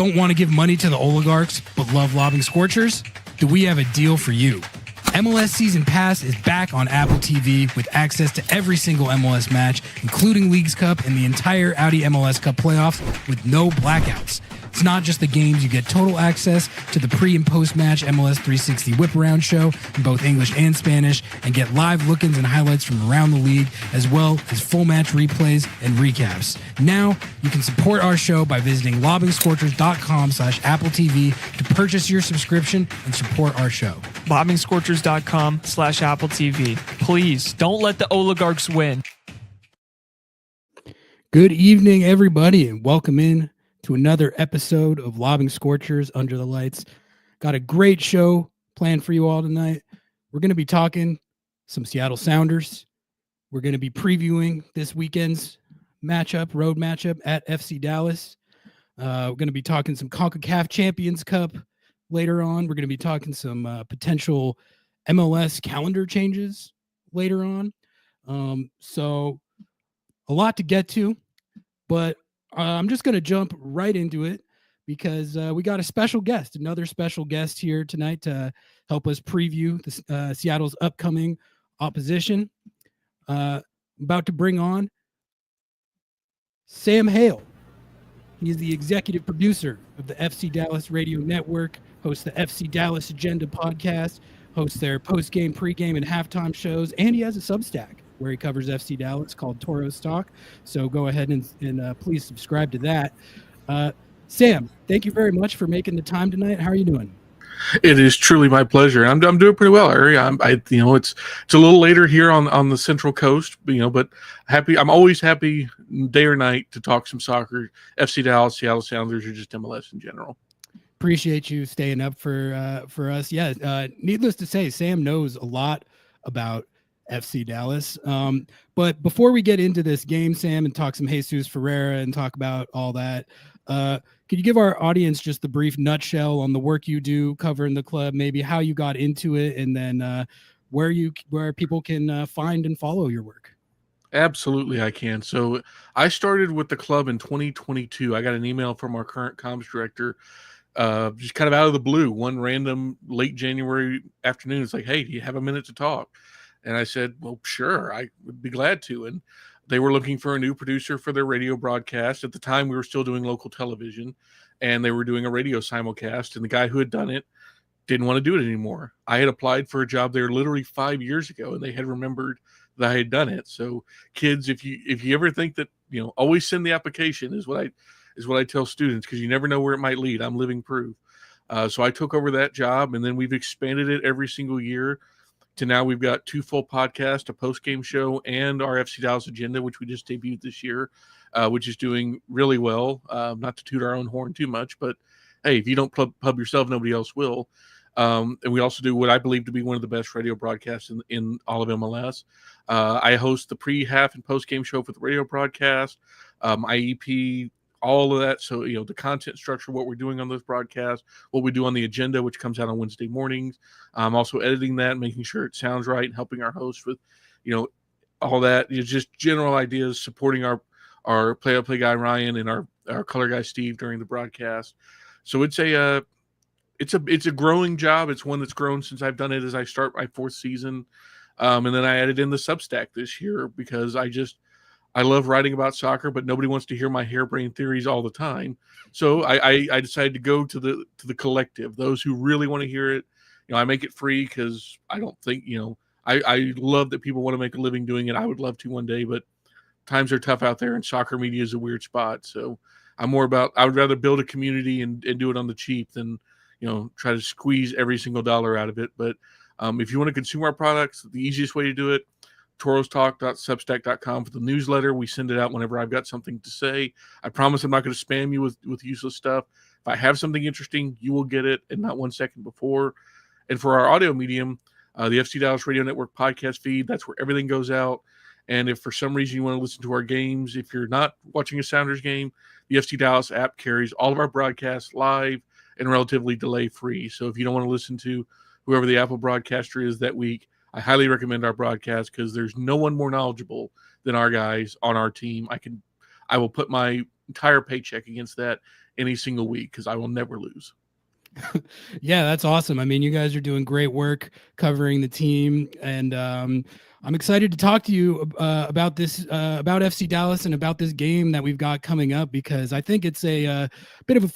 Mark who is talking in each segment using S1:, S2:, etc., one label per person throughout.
S1: Don't want to give money to the oligarchs, but love lobbing Scorchers? Do we have a deal for you? MLS Season Pass is back on Apple TV with access to every single MLS match, including Leagues Cup and the entire Audi MLS Cup playoffs with no blackouts. It's not just the games, you get total access to the pre- and post-match MLS 360 whip-around show in both English and Spanish, and get live look-ins and highlights from around the league, as well as full match replays and recaps. Now, you can support our show by visiting lobbingscorchers.com/Apple TV to purchase your subscription and support our show.
S2: lobbingscorchers.com/Apple TV. Please, don't let the oligarchs win.
S1: Good evening, everybody, and welcome in to another episode of Lobbing Scorchers Under the Lights. Got a great show planned for you all tonight. We're going to be talking some Seattle Sounders. We're going to be previewing this weekend's road matchup at FC Dallas. We're going to be talking some CONCACAF Champions Cup later on. We're going to be talking some potential MLS calendar changes later on. So a lot to get to, but I'm just going to jump right into it because we got another special guest here tonight to help us preview the, Seattle's upcoming opposition. About to bring on Sam Hale. He is the executive producer of the FC Dallas Radio Network, hosts the FC Dallas Agenda podcast, hosts their post-game, pre-game, and halftime shows, and he has a Substack where he covers FC Dallas called Toros Talk. So go ahead and please subscribe to that. Sam, thank you very much for making the time tonight. How are you doing?
S3: It is truly my pleasure. I'm doing pretty well, Ari. It's a little later here on the Central Coast, but happy. I'm always happy, day or night, to talk some soccer, FC Dallas, Seattle Sounders, or just MLS in general.
S1: Appreciate you staying up for us. Yeah, needless to say, Sam knows a lot about FC Dallas. But before we get into this game, Sam, and talk some Jesus Ferreira and talk about all that, could you give our audience just the brief nutshell on the work you do covering the club, maybe how you got into it, and then where people can find and follow your work?
S3: Absolutely, I can. So I started with the club in 2022. I got an email from our current comms director, just kind of out of the blue, one random late January afternoon. It's like, hey, do you have a minute to talk? And I said, well, sure, I would be glad to. And they were looking for a new producer for their radio broadcast. At the time, we were still doing local television, and they were doing a radio simulcast. And the guy who had done it didn't want to do it anymore. I had applied for a job there literally 5 years ago, and they had remembered that I had done it. So kids, if you ever think that, always send the application is what I tell students, because you never know where it might lead. I'm living proof. So I took over that job, and then we've expanded it every single year to now we've got 2 full podcasts, a post-game show, and our FC Dallas Agenda, which we just debuted this year, which is doing really well. Not to toot our own horn too much, but hey, if you don't pub yourself, nobody else will. And we also do what I believe to be one of the best radio broadcasts in all of MLS. I host the pre-half and post-game show for the radio broadcast, IEP, all of that. So, the content structure, what we're doing on those broadcasts, what we do on the agenda, which comes out on Wednesday mornings. I'm also editing that, making sure it sounds right, and helping our hosts with, all that. Just general ideas, supporting our play-by-play guy, Ryan, and our color guy, Steve, during the broadcast. So it's a growing job. It's one that's grown since I've done it as I start my 4th season. And then I added in the Substack this year because I love writing about soccer, but nobody wants to hear my harebrained theories all the time. So I decided to go to the collective, those who really want to hear it. I make it free because I don't think, I love that people want to make a living doing it. I would love to one day, but times are tough out there, and soccer media is a weird spot. So I would rather build a community and do it on the cheap than, try to squeeze every single dollar out of it. But if you want to consume our products, the easiest way to do it, torostalk.substack.com for the newsletter. We send it out whenever I've got something to say. I promise I'm not going to spam you with useless stuff. If I have something interesting, you will get it, and not 1 second before. And for our audio medium, the FC Dallas Radio Network podcast feed, that's where everything goes out. And if for some reason you want to listen to our games, if you're not watching a Sounders game, the FC Dallas app carries all of our broadcasts live and relatively delay-free. So if you don't want to listen to whoever the Apple broadcaster is that week, I highly recommend our broadcast because there's no one more knowledgeable than our guys on our team. I will put my entire paycheck against that any single week because I will never lose.
S1: Yeah, that's awesome. I mean, you guys are doing great work covering the team, and I'm excited to talk to you about this, about FC Dallas, and about this game that we've got coming up, because I think it's a bit of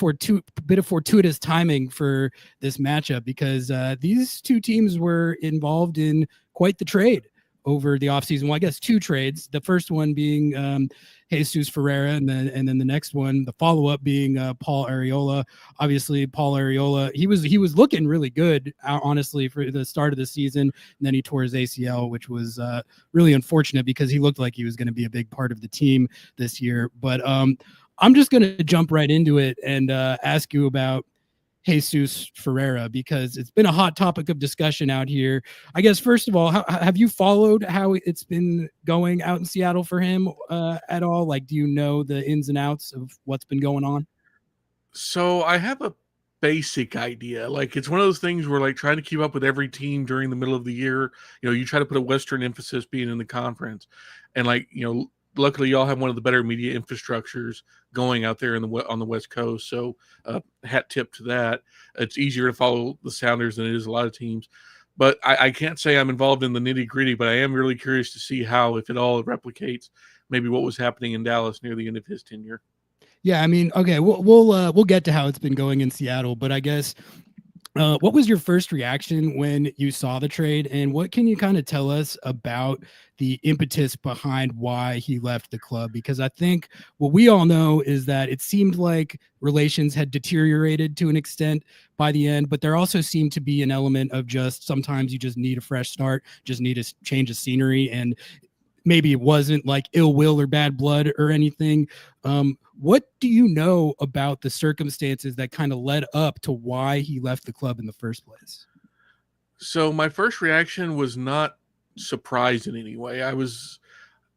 S1: fortuitous timing for this matchup, because these two teams were involved in quite the trade over the offseason. Well, I guess two trades. The first one being Jesus Ferreira, and then the next one, the follow-up, being Paul Arriola. Obviously, Paul Arriola, he was looking really good, honestly, for the start of the season, and then he tore his ACL, which was really unfortunate because he looked like he was going to be a big part of the team this year. But I'm just going to jump right into it and ask you about Jesus Ferreira, because it's been a hot topic of discussion out here. I guess, first of all, have you followed how it's been going out in Seattle for him at all? Like, do you know the ins and outs of what's been going on?
S3: So I have a basic idea. Like, it's one of those things where, like, trying to keep up with every team during the middle of the year, you try to put a Western emphasis being in the conference. And, like, luckily y'all have one of the better media infrastructures going out there on the West Coast. So hat tip to that. It's easier to follow the Sounders than it is a lot of teams. But I can't say I'm involved in the nitty gritty, but I am really curious to see how, if it all replicates maybe what was happening in Dallas near the end of his tenure.
S1: Yeah, I mean, okay, we'll get to how it's been going in Seattle, but I guess what was your first reaction when you saw the trade, and what can you kind of tell us about the impetus behind why he left the club? Because I think what we all know is that it seemed like relations had deteriorated to an extent by the end, but there also seemed to be an element of just sometimes you just need a fresh start, just need a change of scenery, and maybe it wasn't like ill will or bad blood or anything. What do you know about the circumstances that kind of led up to why he left the club in the first place?
S3: So my first reaction was not surprised in any way.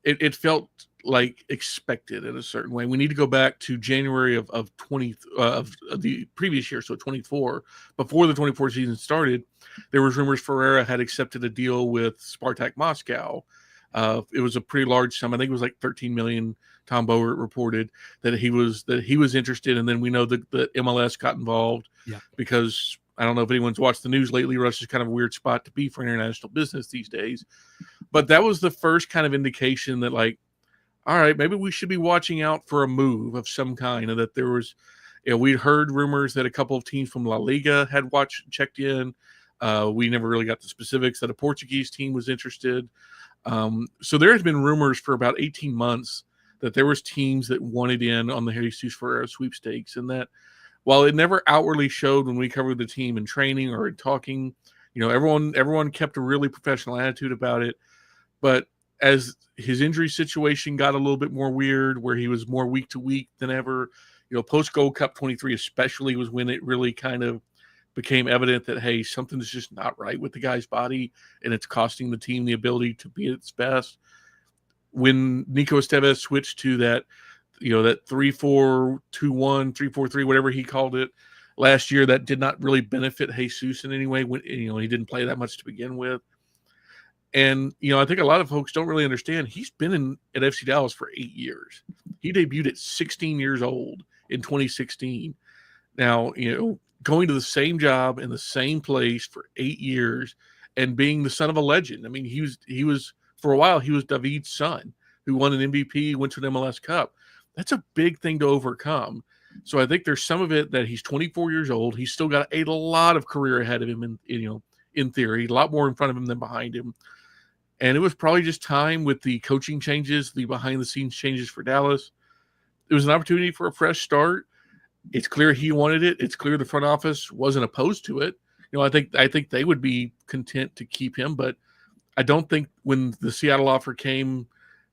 S3: It felt like expected in a certain way. We need to go back to January of the previous year, so 24. Before the 24 season started, there was rumors Ferreira had accepted a deal with Spartak Moscow. It was a pretty large sum. I think it was like 13 million. Tom Bowert reported that he was interested, and then we know that the MLS got involved because I don't know if anyone's watched the news lately. Russia's kind of a weird spot to be for international business these days. But that was the first kind of indication that, like, all right, maybe we should be watching out for a move of some kind, and that there was, we'd heard rumors that a couple of teams from La Liga had checked in. We never really got the specifics that a Portuguese team was interested. So there has been rumors for about 18 months that there was teams that wanted in on the Jesus Ferreira sweepstakes, and that while it never outwardly showed when we covered the team in training or in talking, everyone kept a really professional attitude about it. But as his injury situation got a little bit more weird, where he was more week to week than ever, post Gold Cup 23 especially was when it really kind of became evident that, hey, something's just not right with the guy's body, and it's costing the team the ability to be at its best. When Nico Estevez switched to that 3-4-2-1, 3-4-3, whatever he called it last year, that did not really benefit Jesus in any way. When he didn't play that much to begin with. And I think a lot of folks don't really understand he's been at FC Dallas for 8 years. He debuted at 16 years old in 2016. Now, going to the same job in the same place for 8 years and being the son of a legend. I mean, he was for a while, he was David's son who won an MVP, went to an MLS Cup. That's a big thing to overcome. So I think there's some of it that he's 24 years old. He's still got a lot of career ahead of him, in theory, a lot more in front of him than behind him. And it was probably just time with the coaching changes, the behind-the-scenes changes for Dallas. It was an opportunity for a fresh start. It's clear he wanted it. It's clear the front office wasn't opposed to it. I think they would be content to keep him, but I don't think when the Seattle offer came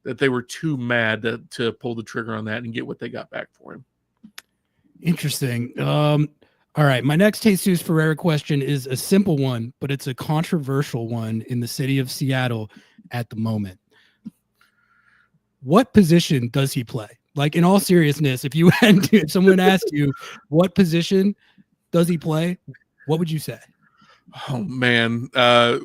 S3: that they were too mad to pull the trigger on that and get what they got back for him.
S1: Interesting. All right. My next Jesus Ferreira question is a simple one, but it's a controversial one in the city of Seattle at the moment. What position does he play? Like, in all seriousness, if someone asked you what position does he play, what would you say?
S3: Oh, man.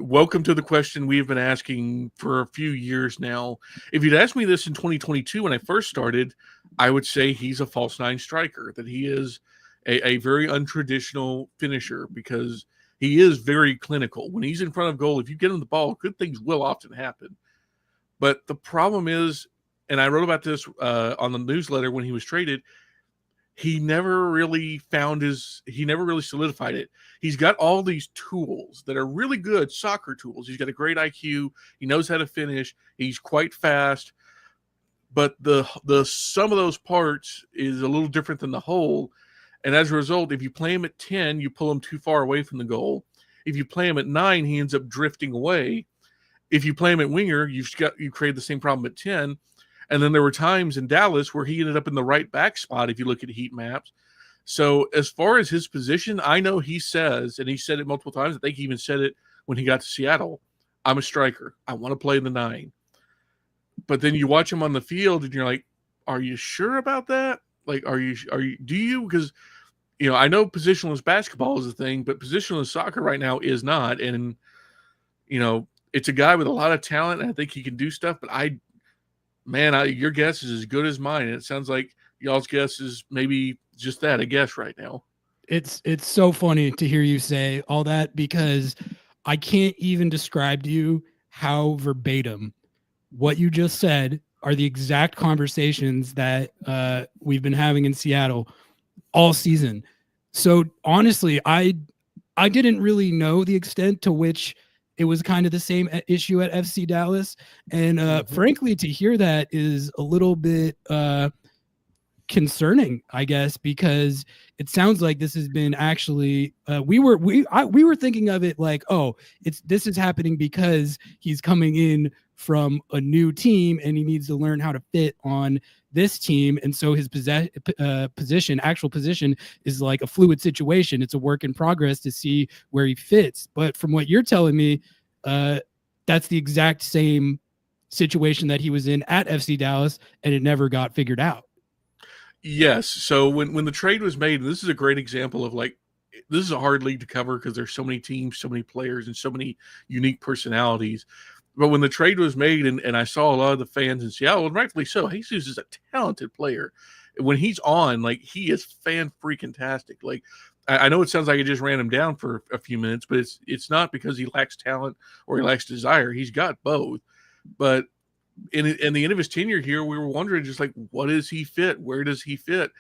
S3: Welcome to the question we've been asking for a few years now. If you'd asked me this in 2022 when I first started, I would say he's a false nine striker, that he is a very untraditional finisher because he is very clinical. When he's in front of goal, if you get him the ball, good things will often happen. But the problem is, and I wrote about this on the newsletter when he was traded, he never really solidified it. He's got all these tools that are really good soccer tools. He's got a great IQ. He knows how to finish. He's quite fast. But the sum of those parts is a little different than the whole. And as a result, if you play him at 10, you pull him too far away from the goal. If you play him at 9, he ends up drifting away. If you play him at winger, you create the same problem at 10. And then there were times in Dallas where he ended up in the right back spot if you look at heat maps. So as far as his position, I know he says, and he said it multiple times, I think he even said it when he got to Seattle, I'm a striker. I want to play the 9. But then you watch him on the field and you're like, are you sure about that? Like, do you? Because, I know positionless basketball is a thing, but positionless soccer right now is not. And, it's a guy with a lot of talent, and I think he can do stuff, but your guess is as good as mine. And it sounds like y'all's guess is maybe just that, a guess right now.
S1: It's so funny to hear you say all that because I can't even describe to you how verbatim what you just said are the exact conversations that we've been having in Seattle all season. So honestly, I didn't really know the extent to which it was kind of the same issue at FC Dallas. And frankly, to hear that is a little bit concerning, I guess, because it sounds like this has been actually we were thinking of it like, oh, this is happening because he's coming in from a new team and he needs to learn how to fit on this team, and so his actual position is like a fluid situation. It's a work in progress to see where he fits. But from what you're telling me, that's the exact same situation that he was in at FC Dallas, and it never got figured out.
S3: Yes. So when the trade was made, and this is a great example of like, this is a hard league to cover because there's so many teams, so many players, and so many unique personalities. But when the trade was made, and I saw a lot of the fans in Seattle, and rightfully so, Jesus is a talented player. When he's on, like, he is fan-freaking-tastic. Like, I know it sounds like I just ran him down for a few minutes, but it's not because he lacks talent or he lacks desire. He's got both. But in the end of his tenure here, we were wondering just like, what does he fit? Where does he fit?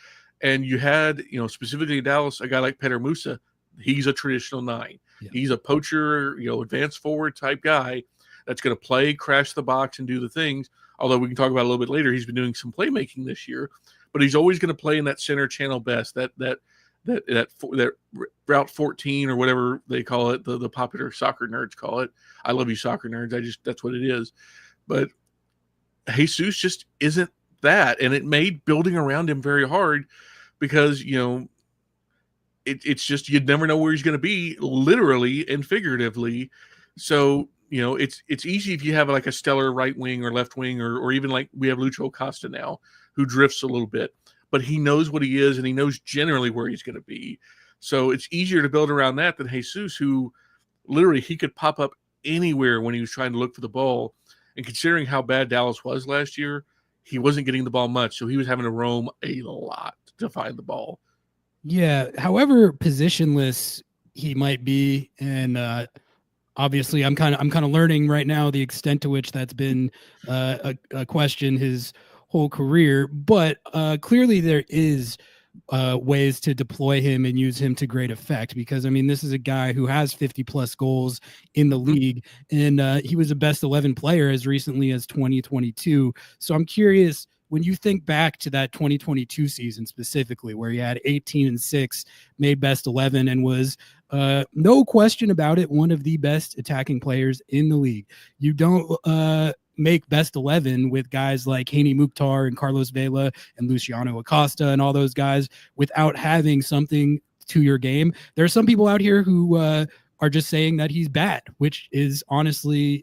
S3: And you had, specifically in Dallas, a guy like Peter Musa. He's a traditional 9. Yeah. He's a poacher, advanced forward type guy that's going to play, crash the box, and do the things. Although we can talk about it a little bit later, he's been doing some playmaking this year, but he's always going to play in that center channel best, that route 14 or whatever they call it, the popular soccer nerds call it. I love you, soccer nerds. That's what it is. But Jesus just isn't that, and it made building around him very hard because it's just you'd never know where he's going to be, literally and figuratively. So it's easy if you have like a stellar right wing or left wing, or even like we have Lucho Costa now, who drifts a little bit, but he knows what he is and he knows generally where he's going to be. So it's easier to build around that than Jesus, who literally he could pop up anywhere when he was trying to look for the ball. And considering how bad Dallas was last year, he wasn't getting the ball much, so he was having to roam a lot to find the ball.
S1: Yeah, however positionless he might be, and obviously I'm kind of learning right now the extent to which that's been a question his whole career, but clearly there is ways to deploy him and use him to great effect, because I mean, this is a guy who has 50 plus goals in the league, and he was a best 11 player as recently as 2022. So I'm curious, when you think back to that 2022 season specifically, where he had 18 and 6, made best 11, and was no question about it, one of the best attacking players in the league. You don't make best 11 with guys like Haney Mukhtar and Carlos Vela and Luciano Acosta and all those guys without having something to your game. There are some people out here who are just saying that he's bad, which is honestly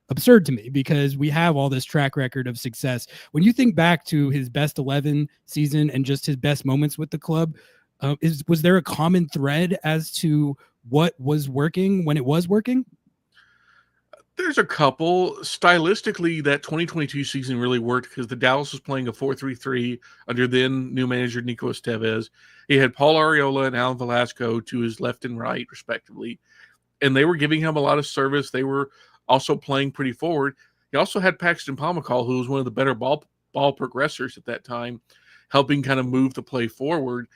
S1: absurd to me, because we have all this track record of success. When you think back to his best 11 season and just his best moments with the club, was there a common thread as to what was working when it was working?
S3: There's a couple. Stylistically, that 2022 season really worked because the Dallas was playing a 4-3-3 under then new manager Nico Estevez. He had Paul Arriola and Alan Velasco to his left and right, respectively, and they were giving him a lot of service. They were also playing pretty forward. He also had Paxton Pomacall, who was one of the better ball progressors at that time, helping kind of move the play forward.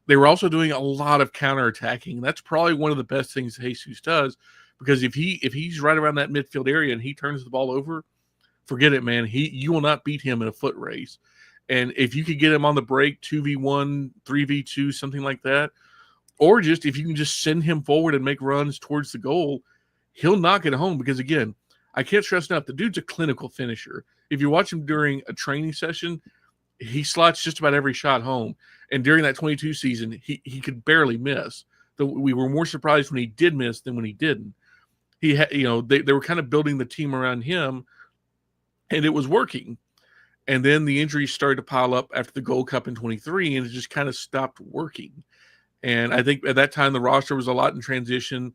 S3: They were also doing a lot of counterattacking. That's probably one of the best things Jesus does, because if he's right around that midfield area and he turns the ball over, forget it, man. You will not beat him in a foot race. And if you could get him on the break, 2v1, 3v2, something like that, or just if you can just send him forward and make runs towards the goal, he'll knock it home. Because again, I can't stress enough, the dude's a clinical finisher. If you watch him during a training session, he slots just about every shot home. And during that 22 season, he could barely miss. We were more surprised when he did miss than when he didn't. He had, they were kind of building the team around him, and it was working. And then the injuries started to pile up after the Gold Cup in 23, and it just kind of stopped working. And I think at that time the roster was a lot in transition.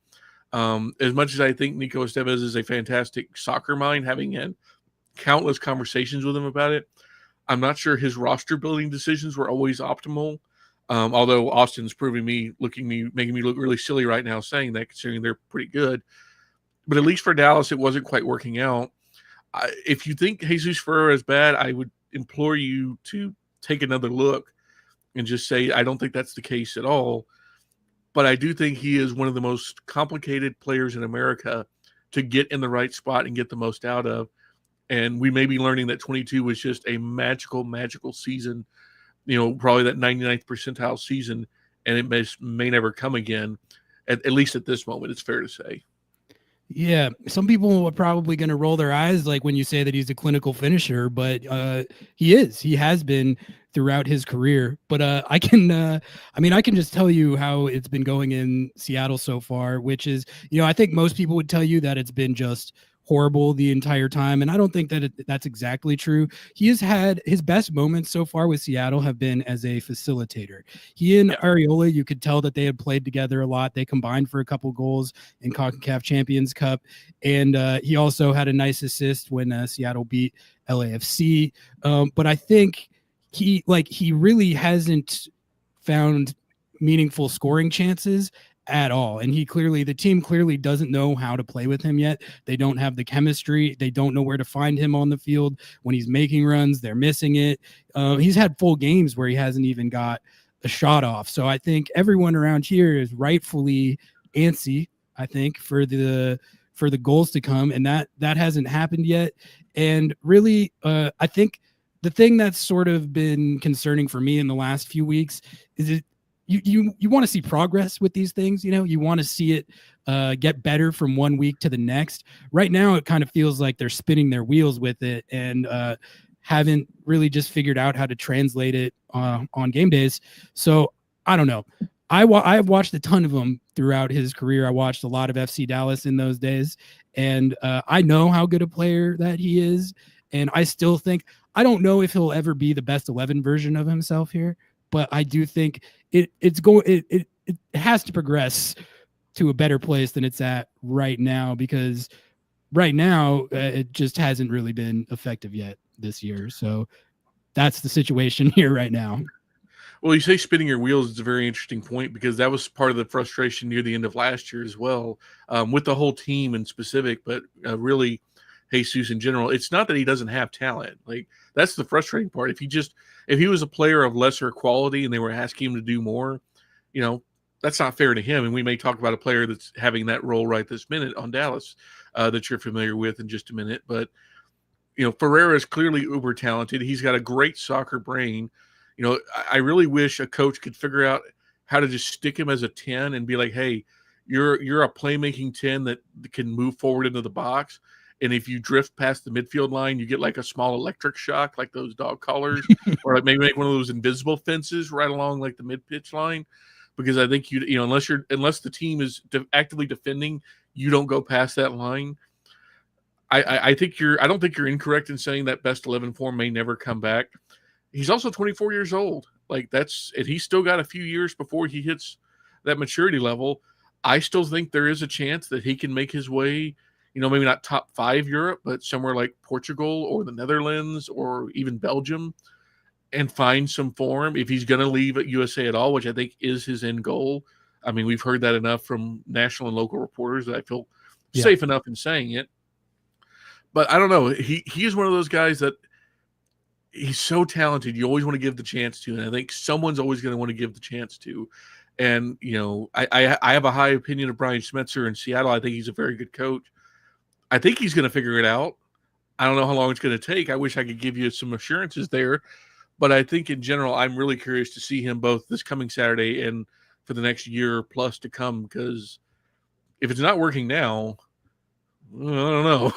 S3: As much as I think Nico Estevez is a fantastic soccer mind, having had countless conversations with him about it, I'm not sure his roster building decisions were always optimal. Although Austin's making me look really silly right now saying that, considering they're pretty good. But at least for Dallas, it wasn't quite working out. If you think Jesus Ferreira is bad, I would implore you to take another look and just say, I don't think that's the case at all. But I do think he is one of the most complicated players in America to get in the right spot and get the most out of. And we may be learning that 22 was just a magical, magical season, probably that 99th percentile season, and it may never come again, at least at this moment, it's fair to say.
S1: Yeah, some people are probably going to roll their eyes like when you say that he's a clinical finisher, but he has been throughout his career. But I can just tell you how it's been going in Seattle so far, which is, I think most people would tell you that it's been just horrible the entire time, and I don't think that that's exactly true. He has had his best moments so far with Seattle have been as a facilitator. He and Arriola, you could tell that they had played together a lot. They combined for a couple goals in CONCACAF Champions Cup, and he also had a nice assist when Seattle beat LAFC. But I think he really hasn't found meaningful scoring chances at all. And the team clearly doesn't know how to play with him yet. They don't have the chemistry. They don't know where to find him on the field. When he's making runs, they're missing it. He's had full games where he hasn't even got a shot off. So I think everyone around here is rightfully antsy, I think, for the goals to come. And that hasn't happened yet. And really, I think the thing that's sort of been concerning for me in the last few weeks is you want to see progress with these things. You want to see it get better from one week to the next. Right now, it kind of feels like they're spinning their wheels with it and haven't really just figured out how to translate it on game days. So I don't know. I've watched a ton of him throughout his career. I watched a lot of FC Dallas in those days, and I know how good a player that he is. And I still think, I don't know if he'll ever be the best 11 version of himself here, but I do think it has to progress to a better place than it's at right now, because right now it just hasn't really been effective yet this year. So that's the situation here right now.
S3: Well, you say spinning your wheels is a very interesting point, because that was part of the frustration near the end of last year as well, with the whole team in specific, but really Jesus in general. It's not that he doesn't have talent. Like, that's the frustrating part. If he was a player of lesser quality and they were asking him to do more, that's not fair to him. And we may talk about a player that's having that role right this minute on Dallas that you're familiar with in just a minute. But, Ferreira is clearly uber talented. He's got a great soccer brain. I really wish a coach could figure out how to just stick him as a 10 and be like, hey, you're a playmaking 10 that can move forward into the box. And if you drift past the midfield line, you get like a small electric shock, like those dog collars, or like maybe make one of those invisible fences right along like the mid-pitch line. Because I think unless the team is actively defending, you don't go past that line. I don't think you're incorrect in saying that best 11 form may never come back. He's also 24 years old. And he's still got a few years before he hits that maturity level. I still think there is a chance that he can make his way maybe not top 5 Europe, but somewhere like Portugal or the Netherlands or even Belgium, and find some form if he's going to leave at USA at all, which I think is his end goal. I mean, we've heard that enough from national and local reporters that I feel safe enough in saying it. But I don't know. He is one of those guys that he's so talented. You always want to give the chance to, and I think someone's always going to want to give the chance to. And I have a high opinion of Brian Schmetzer in Seattle. I think he's a very good coach. I think he's going to figure it out. I don't know how long it's going to take. I wish I could give you some assurances there, but I think in general, I'm really curious to see him both this coming Saturday and for the next year plus to come. Because if it's not working now, I don't know.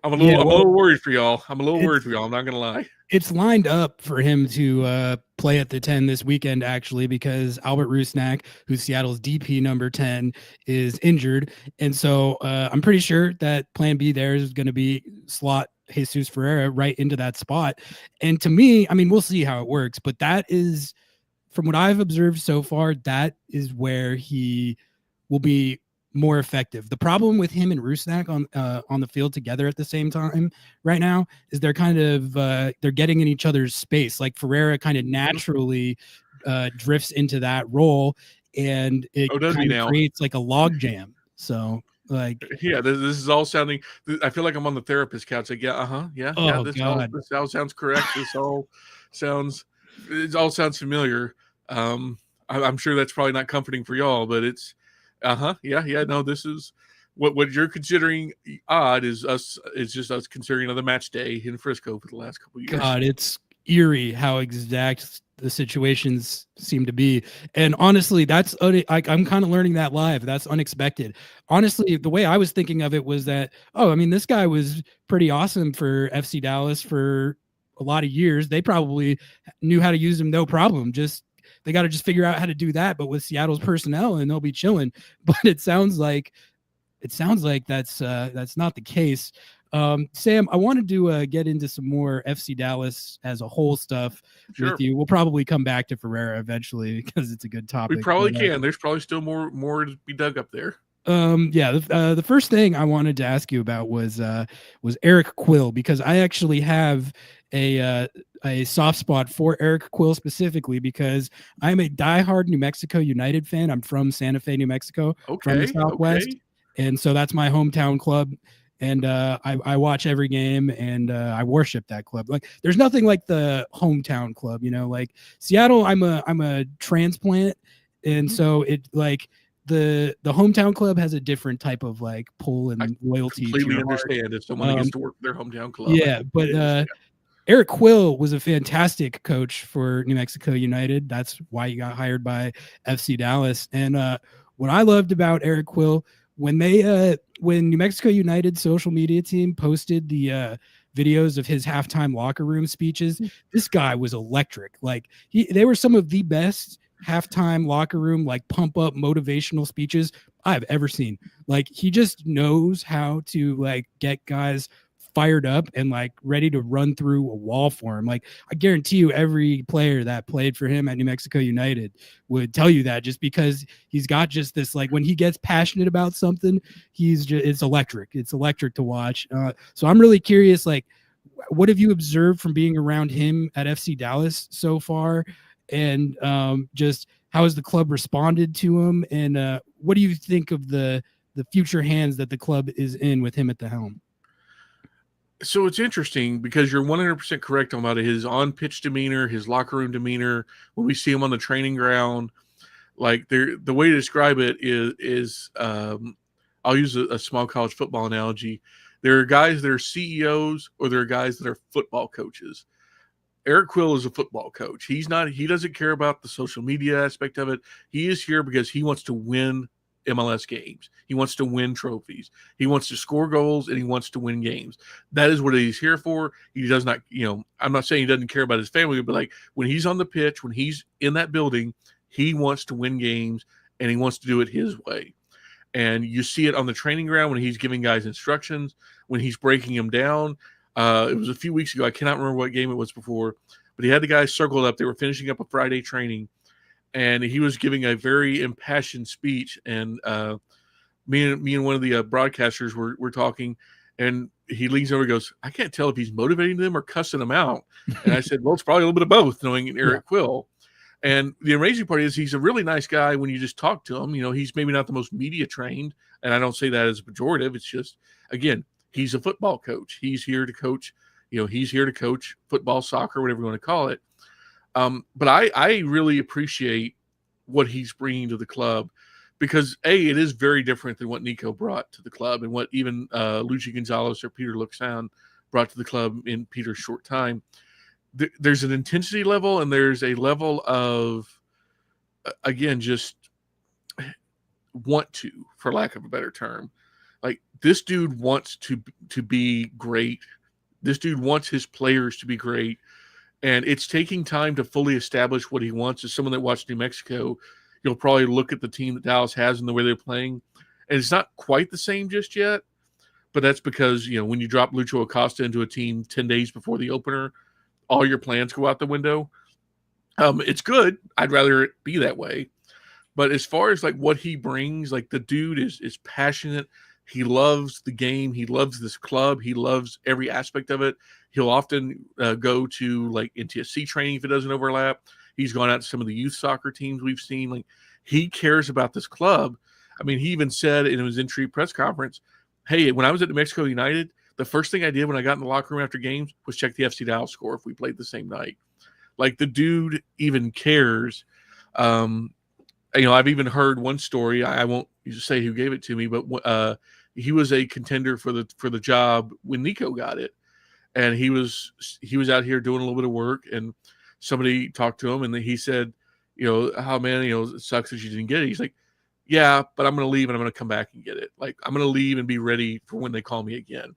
S3: I'm a little worried for y'all. I'm not going to lie.
S1: It's lined up for him to play at the 10 this weekend, actually, because Albert Rusnak, who's Seattle's DP number 10, is injured. And so I'm pretty sure that plan B there is going to be slot Jesus Ferreira right into that spot. And to me, I mean, we'll see how it works, but that is, from what I've observed so far, that is where he will be more effective. The problem with him and Rusnak on the field together at the same time right now is they're kind of they're getting in each other's space. Like Ferreira kind of naturally drifts into that role, and it kind of creates like a log jam. So like,
S3: yeah, this is all sounding. I feel like I'm on the therapist couch. Like, yeah. This all sounds correct. It all sounds familiar. I'm sure that's probably not comforting for y'all, but it's. No, this is what you're considering odd is just us considering another match day in Frisco for the last couple of years.
S1: God, it's eerie how exact the situations seem to be. And honestly, that's I'm kind of learning that live. That's unexpected. Honestly, the way I was thinking of it was that, this guy was pretty awesome for FC Dallas for a lot of years. They probably knew how to use him, no problem. They got to just figure out how to do that, but with Seattle's personnel, and they'll be chilling. But it sounds like that's not the case. Sam, I wanted to get into some more FC Dallas as a whole stuff with you. We'll probably come back to Ferreira eventually because it's a good topic.
S3: We probably can. There's probably still more to be dug up there.
S1: The first thing I wanted to ask you about was Eric Quill, because I actually have a soft spot for Eric Quill specifically because I'm a diehard New Mexico United fan. I'm from Santa Fe, New Mexico, from the Southwest. And so that's my hometown club. And I watch every game, and I worship that club. Like, there's nothing like the hometown club, like Seattle. I'm a transplant. And so it like the hometown club has a different type of like pull and loyalty.
S3: I completely understand if someone gets to work for their hometown club.
S1: Yeah, but Eric Quill was a fantastic coach for New Mexico United. That's why he got hired by FC Dallas. And what I loved about Eric Quill, when New Mexico United social media team posted the videos of his halftime locker room speeches, this guy was electric. Like they were some of the best halftime locker room, like pump up motivational speeches I've ever seen. Like he just knows how to like get guys fired up and like ready to run through a wall for him. Like I guarantee you every player that played for him at New Mexico United would tell you that, just because he's got just this, like when he gets passionate about something, it's electric. It's electric to watch. So I'm really curious, like what have you observed from being around him at FC Dallas so far? And just how has the club responded to him? And what do you think of the future hands that the club is in with him at the helm?
S3: So it's interesting because you're 100% correct about his on-pitch demeanor, his locker room demeanor. When we see him on the training ground, like the way to describe it is I'll use a small college football analogy. There are guys that are CEOs, or there are guys that are football coaches. Eric Quill is a football coach. He doesn't care about the social media aspect of it. He is here because he wants to win MLS games. He wants to win trophies. He wants to score goals, and he wants to win games. That is what he's here for. He does not, I'm not saying he doesn't care about his family, but like when he's on the pitch, when he's in that building, he wants to win games, and he wants to do it his way. And you see it on the training ground when he's giving guys instructions, when he's breaking them down. It was a few weeks ago. I cannot remember what game it was before, but he had the guys circled up. They were finishing up a Friday training, and he was giving a very impassioned speech. And me and one of the broadcasters were talking, and he leans over and goes, I can't tell if he's motivating them or cussing them out. And I said, well, it's probably a little bit of both, knowing Eric Quill. And the amazing part is he's a really nice guy when you just talk to him. He's maybe not the most media trained, and I don't say that as a pejorative. It's just, again, he's a football coach. He's here to coach, he's here to coach football, soccer, whatever you want to call it. But I really appreciate what he's bringing to the club, because it is very different than what Nico brought to the club and what even Luigi Gonzalez or Peter Luxan brought to the club in Peter's short time. There's an intensity level, and there's a level of, again, just want to, for lack of a better term. Like, this dude wants to be great. This dude wants his players to be great. And it's taking time to fully establish what he wants. As someone that watched New Mexico, you'll probably look at the team that Dallas has and the way they're playing, and it's not quite the same just yet. But that's because, when you drop Lucho Acosta into a team 10 days before the opener, all your plans go out the window. It's good. I'd rather it be that way. But as far as like what he brings, like, the dude is passionate. He loves the game. He loves this club. He loves every aspect of it. He'll often go to like NTSC training if it doesn't overlap. He's gone out to some of the youth soccer teams we've seen. Like, he cares about this club. I mean, he even said in his entry press conference, hey, when I was at New Mexico United, the first thing I did when I got in the locker room after games was check the FC Dallas score if we played the same night. Like, the dude even cares. I've even heard one story. I won't say who gave it to me, but he was a contender for the job when Nico got it, and he was out here doing a little bit of work, and somebody talked to him, and he said, how, man, it sucks that you didn't get it. He's like, yeah, but I'm going to leave and I'm going to come back and get it. Like, I'm going to leave and be ready for when they call me again.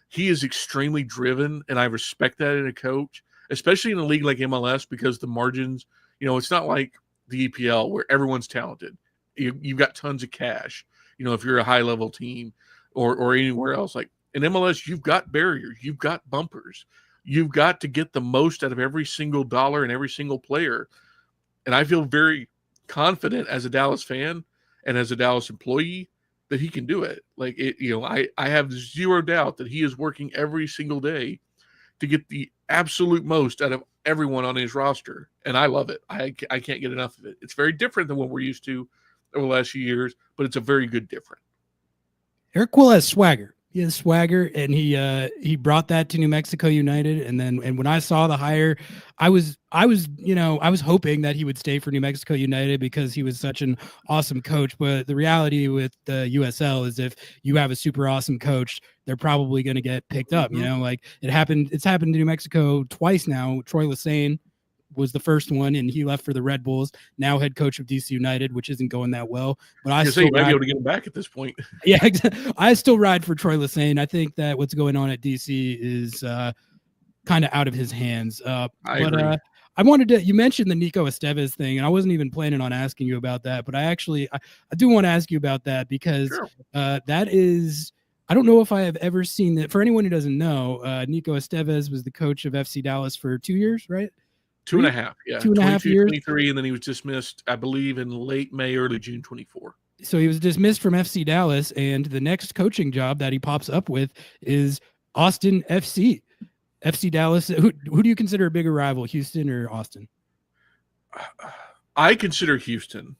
S3: He is extremely driven, and I respect that in a coach, especially in a league like MLS, because the margins, it's not like the EPL where everyone's talented. You've got tons of cash, if you're a high level team or anywhere else. Like, in MLS, you've got barriers, you've got bumpers, you've got to get the most out of every single dollar and every single player. And I feel very confident as a Dallas fan and as a Dallas employee that he can do it. Like, I have zero doubt that he is working every single day to get the absolute most out of everyone on his roster. And I love it. I can't get enough of it. It's very different than what we're used to over the last few years, but it's a very good different.
S1: Eric Quill has swagger. He has swagger, and he brought that to New Mexico United. And when I saw the hire, I was hoping that he would stay for New Mexico United because he was such an awesome coach. But the reality with the USL is, if you have a super awesome coach, they're probably going to get picked up. Like, it's happened to New Mexico twice now. Troy Lesane was the first one, and he left for the Red Bulls, now head coach of DC United, which isn't going that well. But I still
S3: might be able to get him back at this point.
S1: Yeah, I still ride for Troy Lesane. I think that what's going on at DC is kind of out of his hands. I agree. I wanted to, you mentioned the Nico Estevez thing, and I wasn't even planning on asking you about that, but I do want to ask you about that, because
S3: sure.
S1: That is, I don't know if I have ever seen that. For anyone who doesn't know, Nico Estevez was the coach of FC Dallas for 2 years, right?
S3: 2.5, yeah.
S1: 2.5 years.
S3: 23, and then he was dismissed, I believe, in late May, early June 24.
S1: So he was dismissed from FC Dallas, and the next coaching job that he pops up with is Austin FC. FC Dallas. Who do you consider a bigger rival, Houston or Austin?
S3: I consider Houston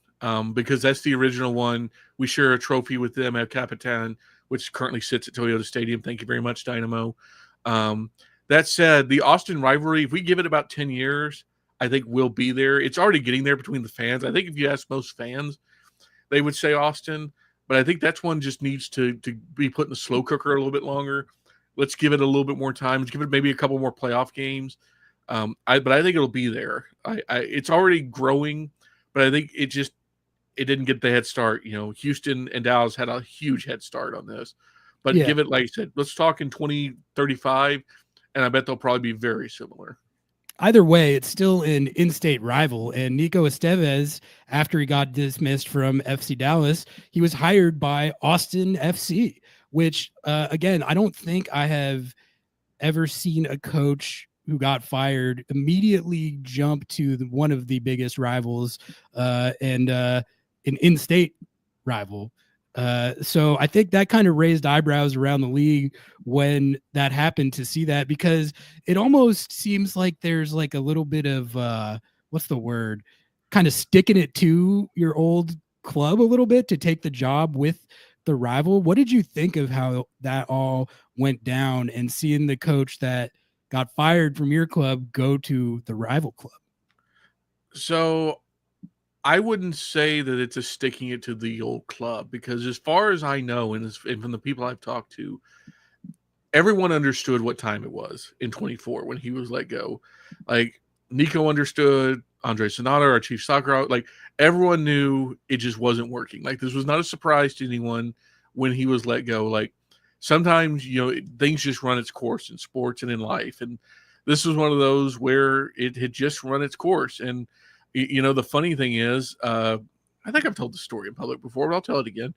S3: because that's the original one. We share a trophy with them at Capitan, which currently sits at Toyota Stadium. Thank you very much, Dynamo. That said, the Austin rivalry, if we give it about 10 years, I think we'll be there. It's already getting there between the fans. I think if you ask most fans, they would say Austin. But I think that's one just needs to be put in the slow cooker a little bit longer. Let's give it a little bit more time. Let's give it maybe a couple more playoff games. But I think it'll be there. It's already growing, but I think it didn't get the head start. Houston and Dallas had a huge head start on this. But give it, like I said, let's talk in 2035, and I bet they'll probably be very similar.
S1: Either way, it's still an in-state rival. And Nico Estevez, after he got dismissed from FC Dallas, he was hired by Austin FC, which, again, I don't think I have ever seen a coach who got fired immediately jump to one of the biggest rivals and an in-state rival. So I think that kind of raised eyebrows around the league when that happened, to see that, because it almost seems like there's like a little bit of what's the word, kind of sticking it to your old club a little bit to take the job with the rival. What did you think of how that all went down, and seeing the coach that got fired from your club go to the rival club?
S3: So I wouldn't say that it's a sticking it to the old club, because as far as I know, and from the people I've talked to, everyone understood what time it was in 24 when he was let go. Like, Nico understood, Andre Sonata, our chief soccer, like, everyone knew it just wasn't working. Like, this was not a surprise to anyone when he was let go. Like, sometimes, things just run its course in sports and in life. And this was one of those where it had just run its course. And, the funny thing is, I think I've told the story in public before, but I'll tell it again.